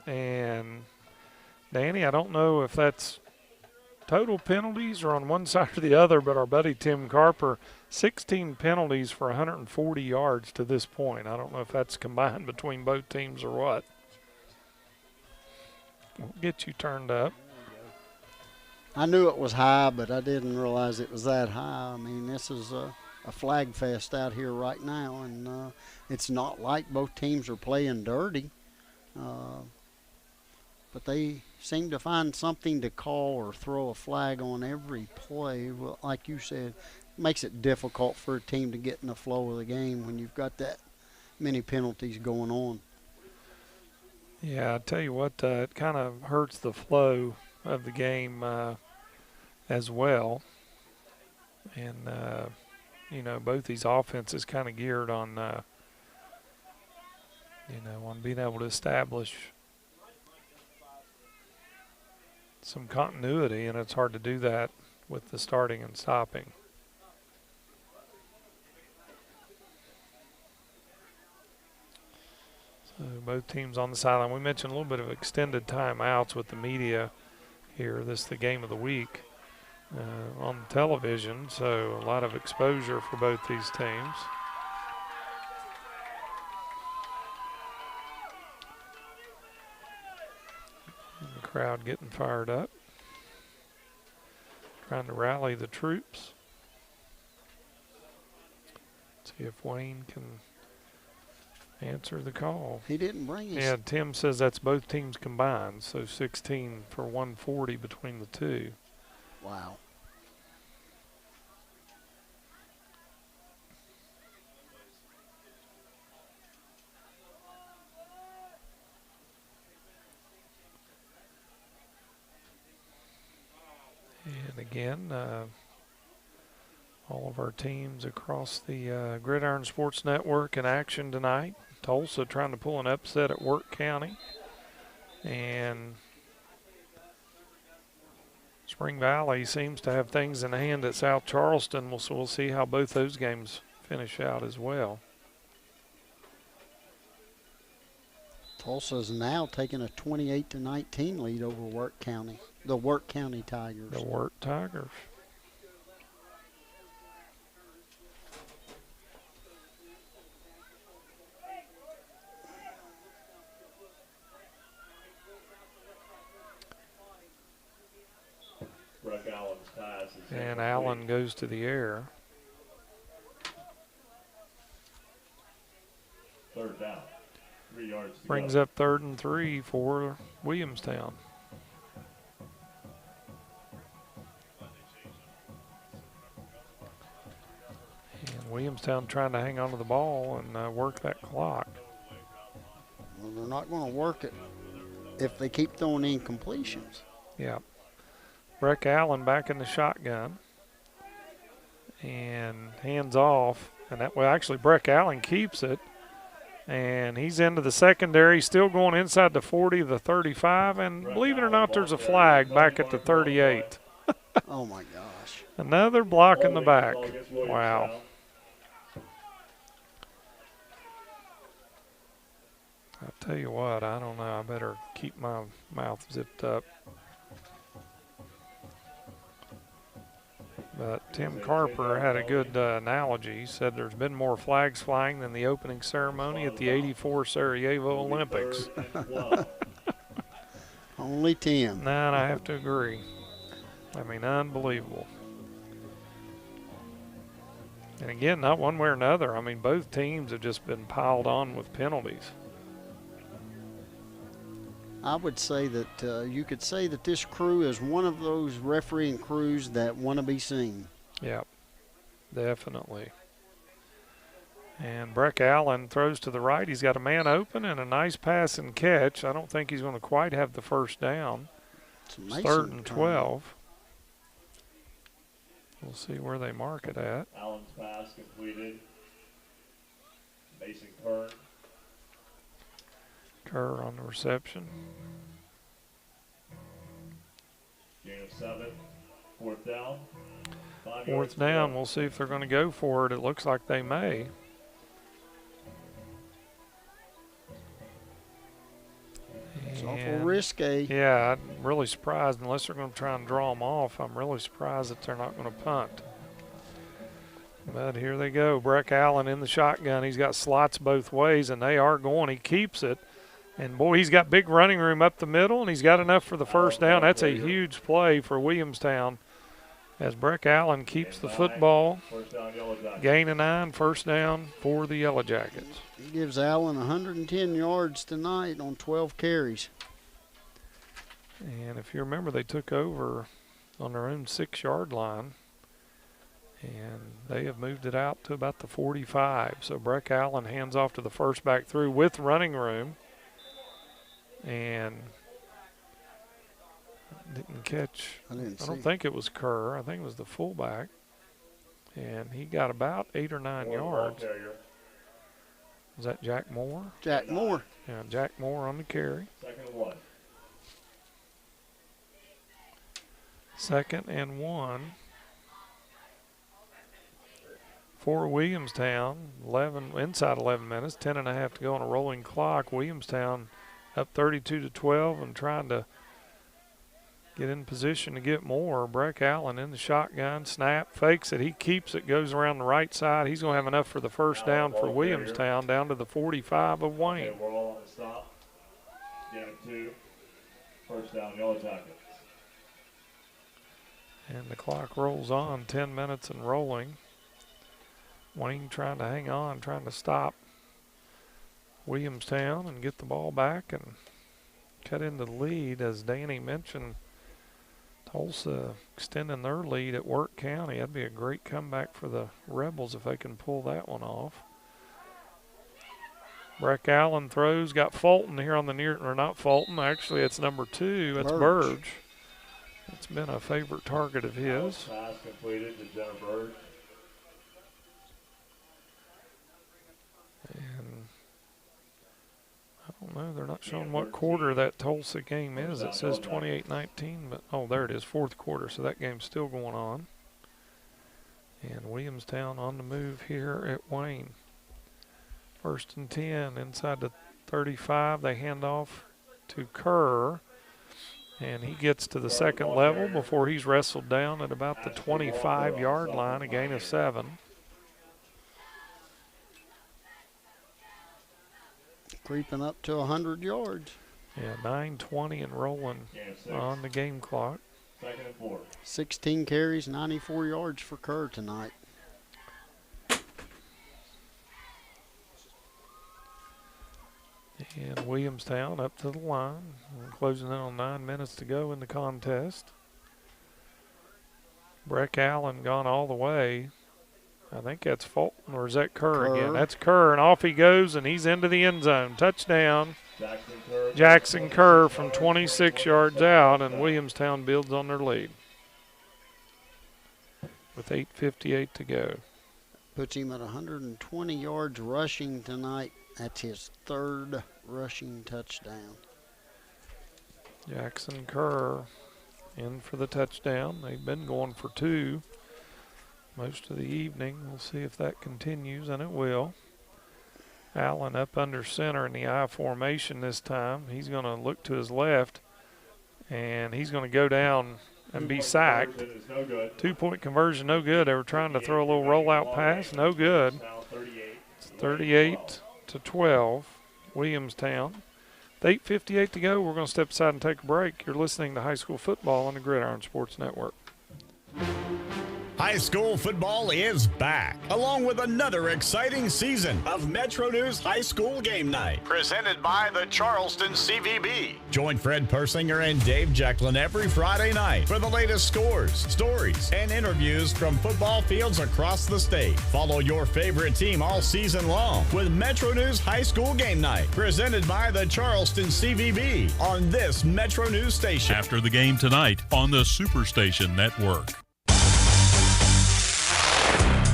And Danny, I don't know if that's total penalties or on one side or the other, but our buddy Tim Carper, 16 penalties for 140 yards to this point. I don't know if that's combined between both teams or what. We'll get you turned up. I knew it was high, but I didn't realize it was that high. I mean, this is a flag fest out here right now, and it's not like both teams are playing dirty, but they seem to find something to call or throw a flag on every play. Well, like you said, it makes it difficult for a team to get in the flow of the game when you've got that many penalties going on. Yeah, I tell you what, it kind of hurts the flow of the game as well. And, you know, both these offenses kind of geared on, on being able to establish some continuity, and it's hard to do that with the starting and stopping. So both teams on the sideline. We mentioned a little bit of extended timeouts with the media here. This is the game of the week on television, so a lot of exposure for both these teams. And the crowd getting fired up, trying to rally the troops. See if Wayne can answer the call. He didn't bring his... Yeah, Tim says that's both teams combined, so 16 for 140 between the two. Wow. And again, all of our teams across the Gridiron Sports Network in action tonight. Tulsa trying to pull an upset at Work County. And Spring Valley seems to have things in hand at South Charleston. So we'll see how both those games finish out as well. Tulsa's now taking a 28-19 lead over Work County, the Work County Tigers. The Work Tigers. Breck Allen's pass is And Allen goes to the air. Third down. 3 yards to Brings go. up 3rd and 3 for Williamstown. And Williamstown trying to hang on to the ball and work that clock. Well, they're not going to work it if they keep throwing incompletions. Yeah. Breck Allen back in the shotgun. And hands off. And that way, actually, Breck Allen keeps it. And he's into the secondary, still going inside the 40, the 35. And believe it or not, there's a flag back at the 38. Oh, my gosh. Another block in the back. Wow. I'll tell you what, I don't know. I better keep my mouth zipped up. But Tim Carper had a good analogy. He said there's been more flags flying than the opening ceremony at the '84 Sarajevo Olympics. Only Tim. And I have to agree. I mean, unbelievable. And again, not one way or another. I mean, both teams have just been piled on with penalties. I would say that you could say that this crew is one of those refereeing crews that want to be seen. Yeah, definitely. And Breck Allen throws to the right. He's got a man open and a nice pass and catch. I don't think he's going to quite have the first down. It's 3rd and 12. We'll see where they mark it at. Allen's pass completed. Mason Kern. Kerr on the reception. Gain of 7. 4th down. 4th down. We'll see if they're going to go for it. It looks like they may. It's awful risky. Yeah, I'm really surprised. Unless they're going to try and draw them off, I'm really surprised that they're not going to punt. But here they go. Breck Allen in the shotgun. He's got slots both ways, and they are going. He keeps it. And, boy, he's got big running room up the middle, and he's got enough for the first down. That's a huge play for Williamstown as Breck Allen keeps the football. Gain of 9, first down for the Yellow Jackets. He gives Allen 110 yards tonight on 12 carries. And if you remember, they took over on their own 6-yard line, and they have moved it out to about the 45. So Breck Allen hands off to the first back through with running room. And didn't catch. I don't think it was Kerr. I think it was the fullback. And he got about 8 or 9 yards. Was that Jack Moore? Jack Moore. Yeah, Jack Moore on the carry. 2nd and 1. 2nd and 1 for Williamstown. Inside 11 minutes, 10.5 to go on a rolling clock. Williamstown up 32-12 and trying to get in position to get more. Breck Allen in the shotgun, snap, fakes it. He keeps it, goes around the right side. He's going to have enough for the first down for Williamstown, down to the 45 of Wayne. Okay, we're all on the stop. Gain of 2. First down, Yellow Jackets. And the clock rolls on, 10 minutes and rolling. Wayne trying to hang on, trying to stop Williamstown and get the ball back and cut into the lead. As Danny mentioned, Tulsa extending their lead at Work County. That'd be a great comeback for the Rebels if they can pull that one off. Breck Allen throws, got Fulton here on the near, or not Fulton, actually it's number 2, that's Burge. It's been a favorite target of his. Pass completed to Jenna Burge. And I don't know, they're not showing what quarter that Tulsa game is. It says 28-19, but oh, there it is, 4th quarter, so that game's still going on. And Williamstown on the move here at Wayne. 1st and 10 inside the 35. They hand off to Kerr, and he gets to the second level before he's wrestled down at about the 25-yard line, a gain of 7. Creeping up to 100 yards. Yeah, 9:20 and rolling on the game clock. 16 carries, 94 yards for Kerr tonight. And Williamstown up to the line. We're closing in on 9 minutes to go in the contest. Breck Allen gone all the way. I think that's Fulton, or is that Kerr again? That's Kerr, and off he goes, and he's into the end zone. Touchdown. Jackson Kerr from 26 yards out, and Williamstown builds on their lead with 8:58 to go. Puts him at 120 yards rushing tonight. That's his 3rd rushing touchdown. Jackson Kerr in for the touchdown. They've been going for 2 most of the evening. We'll see if that continues, and it will. Allen up under center in the I formation this time. He's going to look to his left, and he's going to go down and be sacked. 2-point conversion, no good. They were trying to throw a little rollout pass, no good. It's 38-12, Williamstown. With 8:58 to go, we're going to step aside and take a break. You're listening to High School Football on the Gridiron Sports Network. High school football is back, along with another exciting season of Metro News High School Game Night. Presented by the Charleston CVB. Join Fred Persinger and Dave Jecklin every Friday night for the latest scores, stories, and interviews from football fields across the state. Follow your favorite team all season long with Metro News High School Game Night, presented by the Charleston CVB on this Metro News station. After the game tonight on the Superstation Network.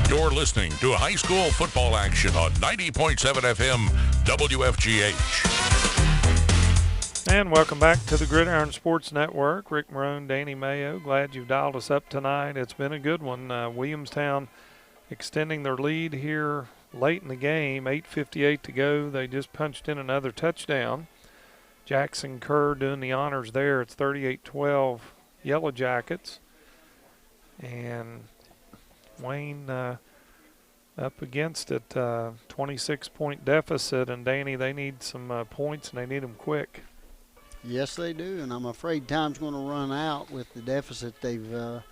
You're listening to high school football action on 90.7 FM WFGH. And welcome back to the Gridiron Sports Network. Rick Marone, Danny Mayo, glad you've dialed us up tonight. It's been a good one. Williamstown extending their lead here late in the game, 8:58 to go. They just punched in another touchdown. Jackson Kerr doing the honors there. It's 38-12 Yellow Jackets. And Wayne up against it, 26-point deficit. And, Danny, they need some points, and they need them quick. Yes, they do, and I'm afraid time's going to run out with the deficit. They've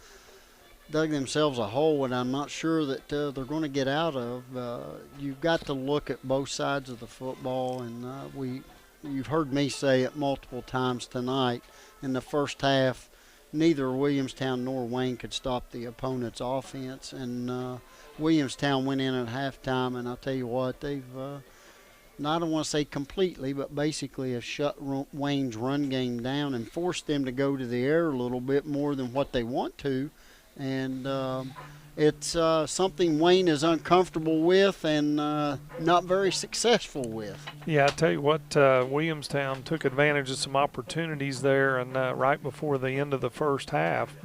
dug themselves a hole, and I'm not sure that they're going to get out of. You've got to look at both sides of the football, and you've heard me say it multiple times tonight. In the first half, neither Williamstown nor Wayne could stop the opponent's offense, and Williamstown went in at halftime, and I'll tell you what, they've I don't want to say completely, but basically have shut Wayne's run game down and forced them to go to the air a little bit more than what they want to, and it's something Wayne is uncomfortable with and not very successful with. Yeah, I tell you what, Williamstown took advantage of some opportunities there, and right before the end of the first half,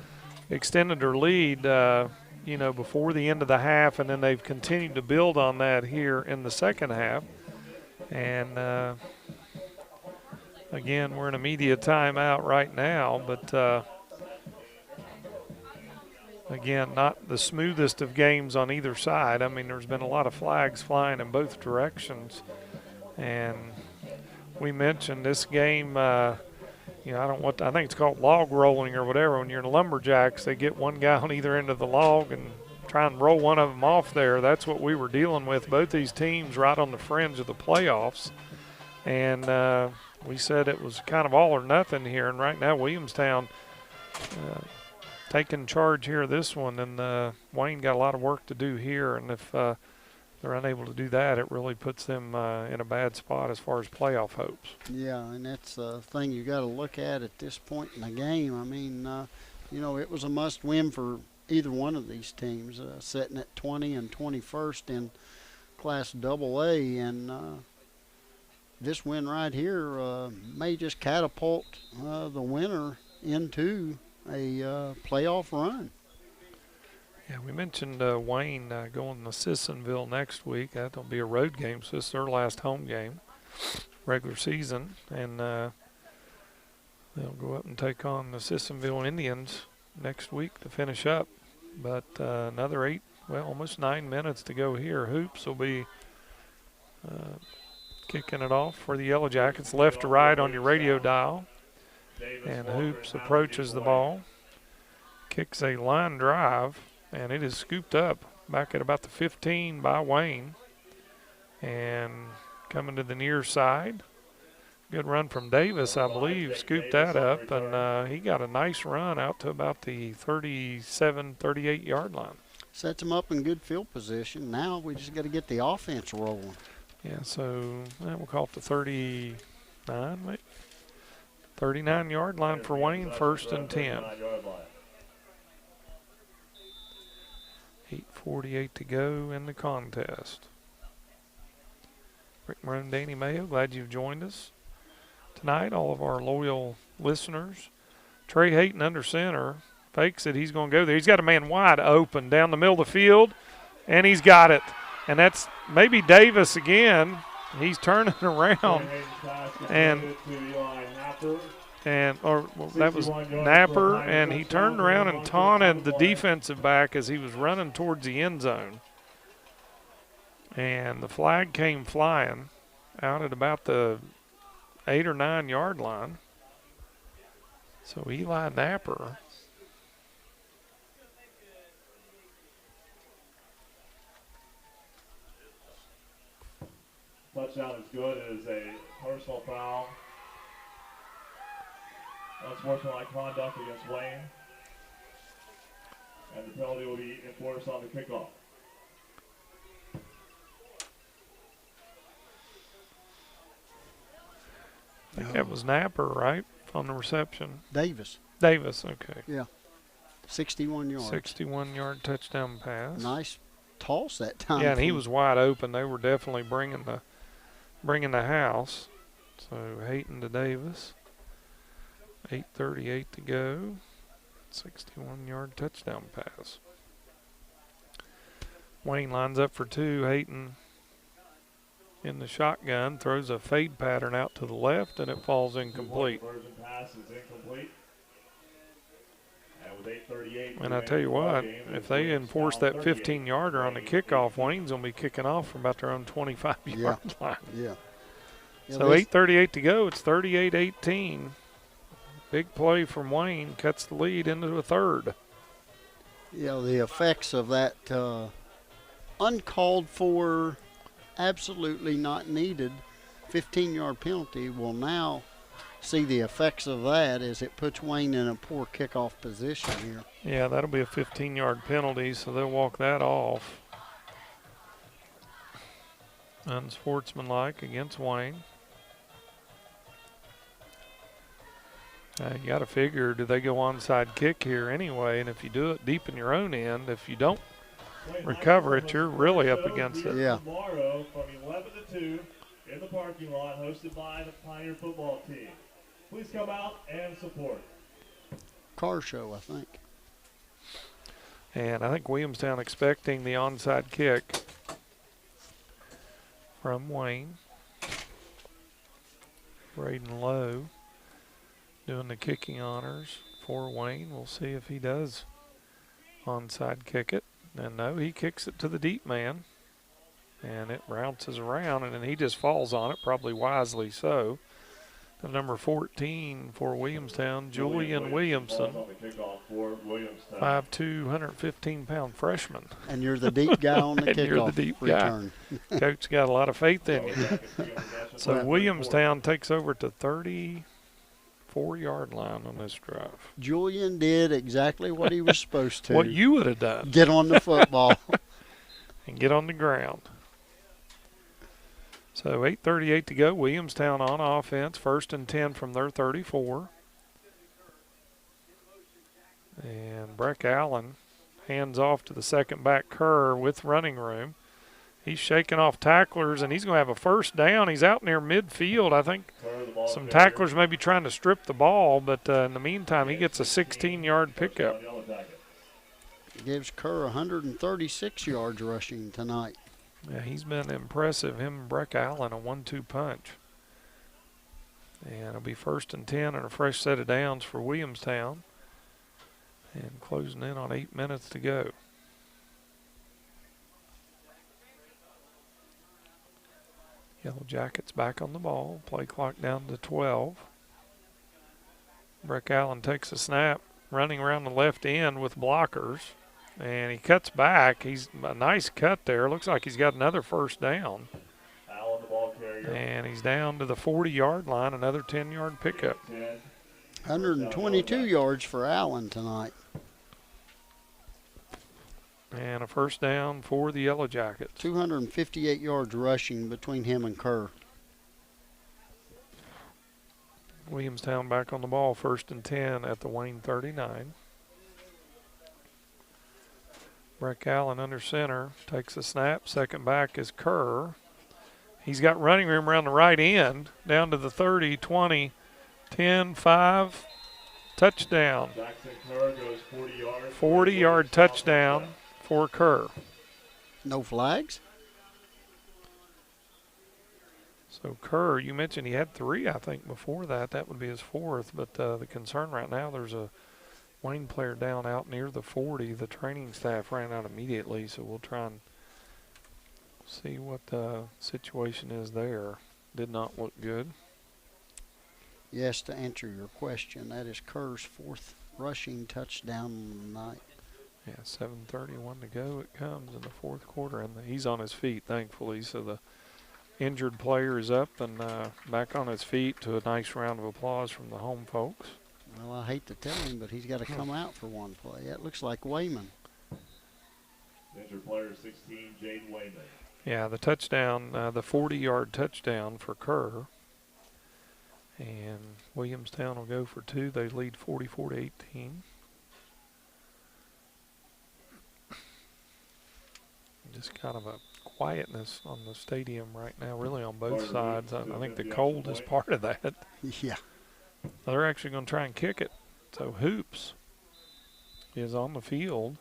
extended their lead, before the end of the half, and then they've continued to build on that here in the second half. And again, we're in a media timeout right now, but again, not the smoothest of games on either side. I mean, there's been a lot of flags flying in both directions. And we mentioned this game, I think it's called log rolling or whatever. When you're in Lumberjacks, they get one guy on either end of the log and try and roll one of them off there. That's what we were dealing with. Both these teams right on the fringe of the playoffs. And we said it was kind of all or nothing here. And right now, Williamstown taking charge here of this one, and Wayne got a lot of work to do here, and if they're unable to do that, it really puts them in a bad spot as far as playoff hopes. Yeah, and that's the thing you got to look at this point in the game. I mean, it was a must-win for either one of these teams, sitting at 20 and 21st in Class AA, and this win right here may just catapult the winner into a playoff run. Yeah, we mentioned Wayne going to Sissonville next week. That'll be a road game, so it's their last home game. regular season, and they'll go up and take on the Sissonville Indians next week to finish up. But another almost 9 minutes to go here. Hoops will be kicking it off for the Yellow Jackets, left to right on your radio dial. And Hoops approaches the ball, kicks a line drive, and it is scooped up back at about the 15 by Wayne. And coming to the near side, good run from Davis, I believe, scooped that up, and he got a nice run out to about the 37, 38-yard line. Sets him up in good field position. Now we just got to get the offense rolling. Yeah, so we'll call it the 39, maybe. 39-yard line for Wayne, 1st and 10. 8:48 to go in the contest. Rick Maroon, Danny Mayo, glad you've joined us tonight, all of our loyal listeners. Trey Hayton under center, fakes it, he's going to go there. He's got a man wide open down the middle of the field, and he's got it. And that's maybe Davis again. He's turning around, that was Napper, and he turned around and taunted the defensive back as he was running towards the end zone. And the flag came flying out at about the 8 or 9 yard line. So Eli Napper touchdown is good. It is a personal foul. Unsportsmanlike conduct against Wayne. And the penalty will be enforced on the kickoff. I think that was Napper, right, on the reception? Davis, okay. Yeah. 61 yards. 61-yard touchdown pass. Nice toss that time. Yeah, and he was wide open. They were definitely bringing the house. So Hayton to Davis. 8:38 to go. 61-yard touchdown pass. Wayne lines up for two. Hayton in the shotgun, throws a fade pattern out to the left, and it falls incomplete. Conversion pass is incomplete. And with 8:38, and I tell you what, if they enforce that 15-yarder on the kickoff, Wayne's going to be kicking off from about their own 25-yard line. Yeah. So 8:38 to go. It's 38-18. Big play from Wayne, cuts the lead into a third. Yeah, the effects of that uncalled for, absolutely not needed 15-yard penalty will now see the effects of that as it puts Wayne in a poor kickoff position here. Yeah, that'll be a 15-yard penalty, so they'll walk that off. Unsportsmanlike against Wayne. You got to figure, do they go onside kick here anyway? And if you do it deep in your own end, if you don't recover it, you're really up against it. Yeah. Tomorrow from 11 to 2 in the parking lot, hosted by the Pioneer football team. Please come out and support. Car show, I think. And I think Williamstown expecting the onside kick from Wayne. Braden Lowe doing the kicking honors for Wayne. We'll see if he does onside kick it. And no, he kicks it to the deep man. And it bounces around, and then he just falls on it, probably wisely so. The number 14 for Williamstown, Julian Williamson. 5'2", 115-pound freshman. And you're the deep guy on the kickoff you're the deep return. Guy. Coach got a lot of faith in you. So Williamstown takes over to 34-yard line on this drive. Julian did exactly what he was supposed to. What you would have done. Get on the football. And get on the ground. So 8:38 to go. Williamstown on offense. 1st and 10 from their 34. And Breck Allen hands off to the second back Kerr with running room. He's shaking off tacklers, and he's going to have a first down. He's out near midfield. I think some tacklers may be trying to strip the ball, but in the meantime, he gets a 16-yard pickup. Gives Kerr 136 yards rushing tonight. Yeah, he's been impressive. Him and Breck Allen, a 1-2 punch. And it'll be 1st and 10 and a fresh set of downs for Williamstown. And closing in on 8 minutes to go. Yellow Jackets back on the ball. Play clock down to 12. Breck Allen takes a snap, running around the left end with blockers. And he cuts back. He's a nice cut there. Looks like he's got another first down. Allen, the ball carrier. And he's down to the 40-yard line, another 10-yard pickup. 122 yards for Allen tonight. And a first down for the Yellow Jackets. 258 yards rushing between him and Kerr. Williamstown back on the ball, 1st and 10 at the Wayne 39. Breck Allen under center, takes a snap. Second back is Kerr. He's got running room around the right end, down to the 30, 20, 10, 5, touchdown. Jackson Kerr goes 40 yards. 40-yard touchdown for Kerr. No flags? So Kerr, you mentioned he had 3, I think, before that. That would be his 4th. But the concern right now, there's a Wayne player down out near the 40. The training staff ran out immediately, so we'll try and see what the situation is there. Did not look good. Yes, to answer your question, that is Kerr's 4th rushing touchdown of the night. Yeah, 7:31 to go. It comes in the 4th quarter, and he's on his feet, thankfully. So the injured player is up and back on his feet to a nice round of applause from the home folks. Well, I hate to tell him, but he's got to come out for one play. That looks like Wayman. Injured player 16, Jaden Wayman. Yeah, the touchdown, the 40-yard touchdown for Kerr. And Williamstown will go for 2. They lead 44-18. Just kind of a quietness on the stadium right now, really on both sides. I think the cold is part of that. Yeah. They're actually going to try and kick it. So Hoops is on the field.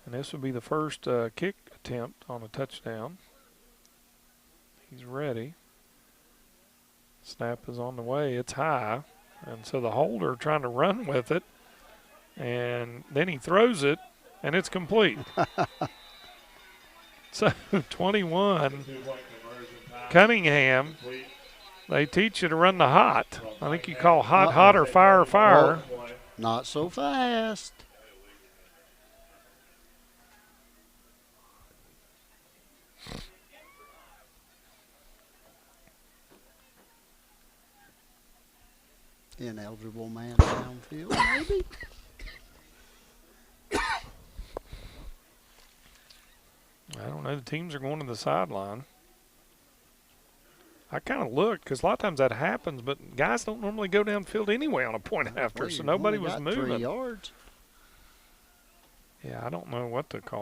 And this will be the first kick attempt on a touchdown. He's ready. Snap is on the way. It's high. And so the holder trying to run with it. And then he throws it, and it's complete. So 21, Cunningham, they teach you to run the hot. I think you call hot, hot, or fire, fire. Well, not so fast. Ineligible man downfield, maybe? I don't know. The teams are going to the sideline. I kind of looked because a lot of times that happens, but guys don't normally go downfield anyway on a point after, so nobody was moving. 3 yards. Yeah, I don't know what to call.